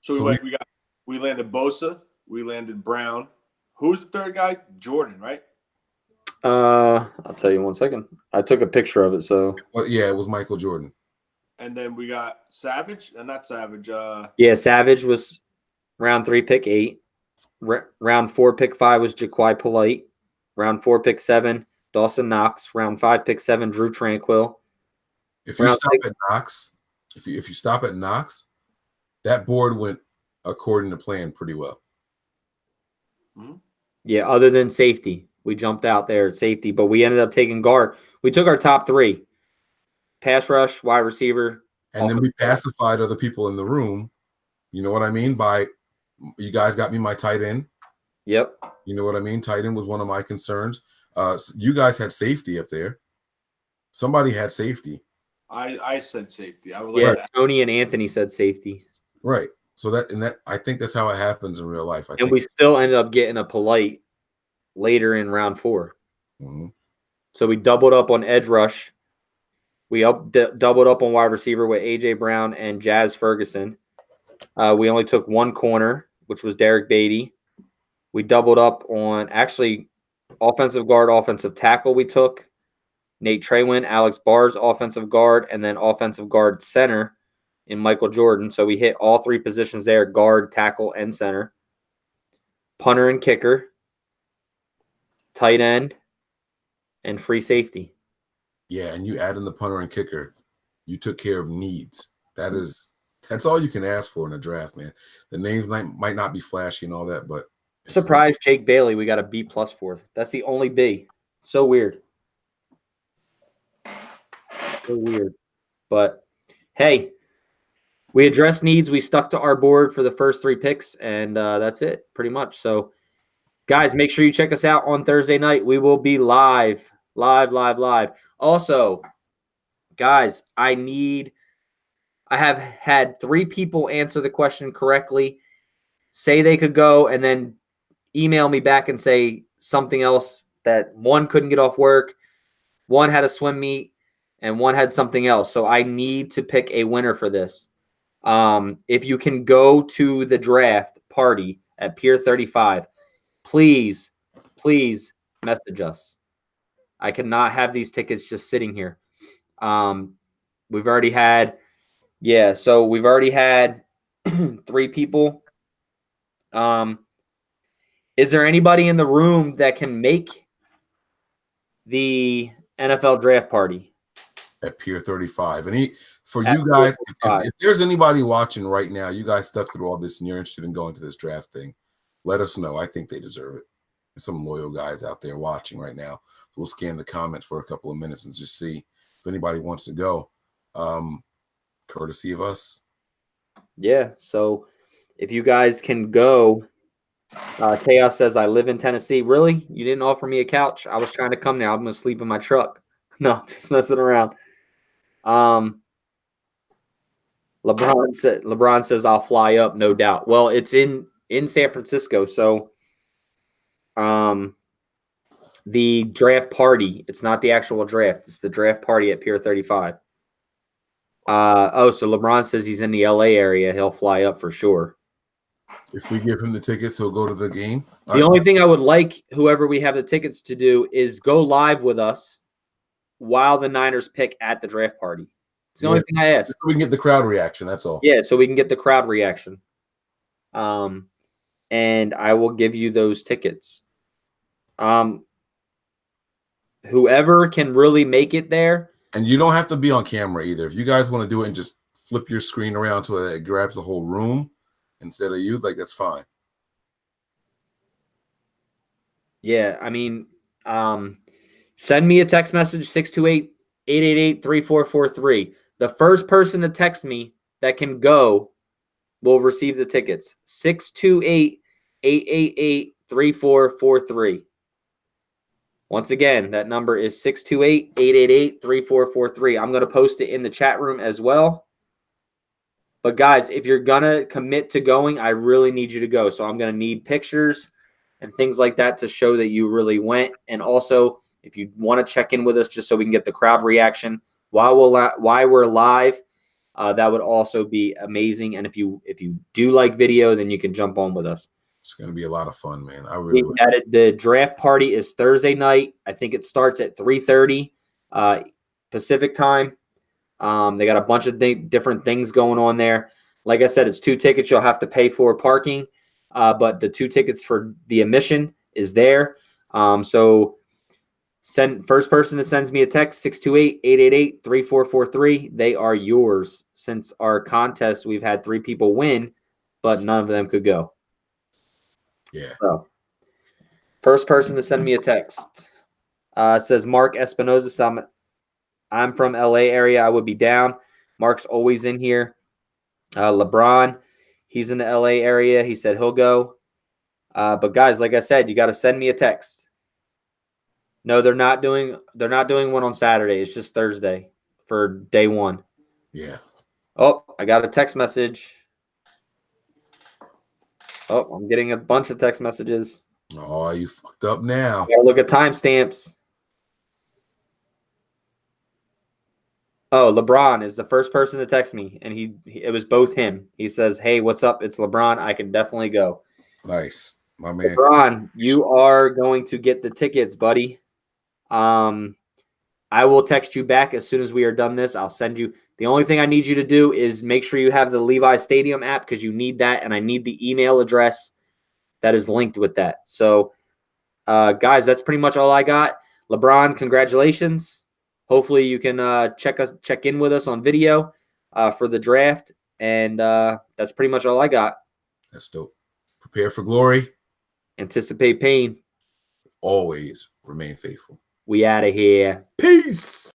So we landed Bosa, we landed Brown. Who's the third guy? Jordan, right? I'll tell you 1 second. I took a picture of it, so Well, yeah, it was Michael Jordan. And then we got Savage, and not Savage. yeah, Savage was round 3, pick 8. Round 4, pick 5 was Jaquai Polite. Round 4, pick 7, Dawson Knox. Round 5, pick 7, Drew Tranquill. If you stop at Knox, if you stop at Knox, that board went according to plan pretty well. Mm-hmm. Yeah, other than safety. We jumped out there at safety, but we ended up taking guard. We took our top 3. Pass rush, wide receiver. And then we pacified other people in the room. You know what I mean? By you guys got me my tight end. Yep. You know what I mean? Tight end was one of my concerns. You guys had safety up there. Somebody had safety. I said safety. I would Yeah, like that. Tony and Anthony said safety. Right. So that I think that's how it happens in real life. And we still ended up getting a Polite later in round 4. Mm-hmm. So we doubled up on edge rush. We doubled up on wide receiver with A.J. Brown and Jazz Ferguson. We only took 1 corner, which was Derek Beatty. We doubled up on actually offensive guard, offensive tackle we took. Nate Traywin, Alex Bars, offensive guard, and then offensive guard center in Michael Jordan. So we hit all 3 positions there, guard, tackle, and center. Punter and kicker, tight end, and free safety. Yeah, and you add in the punter and kicker, you took care of needs. That's all you can ask for in a draft, man. The names might not be flashy and all that, but surprised Jake Bailey we got a B+ for. That's the only B. So weird. So weird. But hey, we addressed needs. We stuck to our board for the first 3 picks, and that's it pretty much. So guys, make sure you check us out on Thursday night. We will be live. Also, guys, I have had 3 people answer the question correctly, say they could go, and then email me back and say something else, that one couldn't get off work, one had a swim meet, and one had something else. So I need to pick a winner for this. If you can go to the draft party at Pier 35, please message us. I cannot have these tickets just sitting here. We've already had 3 people. Is there anybody in the room that can make the NFL draft party at Pier 35? And you guys, if there's anybody watching right now, you guys stuck through all this and you're interested in going to this draft thing, let us know. I think they deserve it. There's some loyal guys out there watching right now. We'll scan the comments for a couple of minutes and just see if anybody wants to go. Courtesy of us. Yeah. So if you guys can go, Chaos says, I live in Tennessee. Really? You didn't offer me a couch? I was trying to come now. I'm going to sleep in my truck. No, just messing around. LeBron says I'll fly up, no doubt. Well, it's in San Francisco, so the draft party, it's not the actual draft, it's the draft party at Pier 35. So LeBron says he's in the LA area, he'll fly up for sure. If we give him the tickets, he'll go to the game. The only thing I would like whoever we have the tickets to do is go live with us while the Niners pick at the draft party. It's the only thing I ask. So we can get the crowd reaction. That's all. Yeah, so we can get the crowd reaction. And I will give you those tickets. Whoever can really make it there. And you don't have to be on camera either. If you guys want to do it and just flip your screen around so that it grabs the whole room instead of you, like, that's fine. Yeah, I mean, send me a text message, 628-888-3443. The first person to text me that can go will receive the tickets. 628-888-3443. Once again, that number is 628-888-3443. I'm going to post it in the chat room as well. But guys, if you're going to commit to going, I really need you to go. So I'm going to need pictures and things like that to show that you really went. And also, if you want to check in with us just so we can get the crowd reaction while we're live, that would also be amazing. And if you do like video, then you can jump on with us. It's going to be a lot of fun, man. I really the draft party is Thursday night. I think it starts at 3:30 Pacific time. They got a bunch of different things going on there. Like I said, it's 2 tickets. You'll have to pay for parking, but the 2 tickets for the admission is there. So first person that sends me a text, 628-888-3443. They are yours. Since our contest, we've had 3 people win, but none of them could go. Yeah. So, first person to send me a text says Mark Espinoza. I'm from LA area. I would be down. Mark's always in here. LeBron, he's in the LA area. He said he'll go. But guys, like I said, you got to send me a text. No, they're not doing one on Saturday. It's just Thursday for day 1. Yeah. Oh, I got a text message. Oh, I'm getting a bunch of text messages. Oh, you fucked up now. Gotta look at timestamps. Oh, LeBron is the first person to text me, and it was both him. He says, "Hey, what's up? It's LeBron. I can definitely go." Nice, my man. LeBron, you are going to get the tickets, buddy. I will text you back as soon as we are done this. I'll send you. The only thing I need you to do is make sure you have the Levi Stadium app because you need that, and I need the email address that is linked with that. So, guys, that's pretty much all I got. LeBron, congratulations. Hopefully you can check in with us on video for the draft, and that's pretty much all I got. That's dope. Prepare for glory. Anticipate pain. Always remain faithful. We out of here. Peace.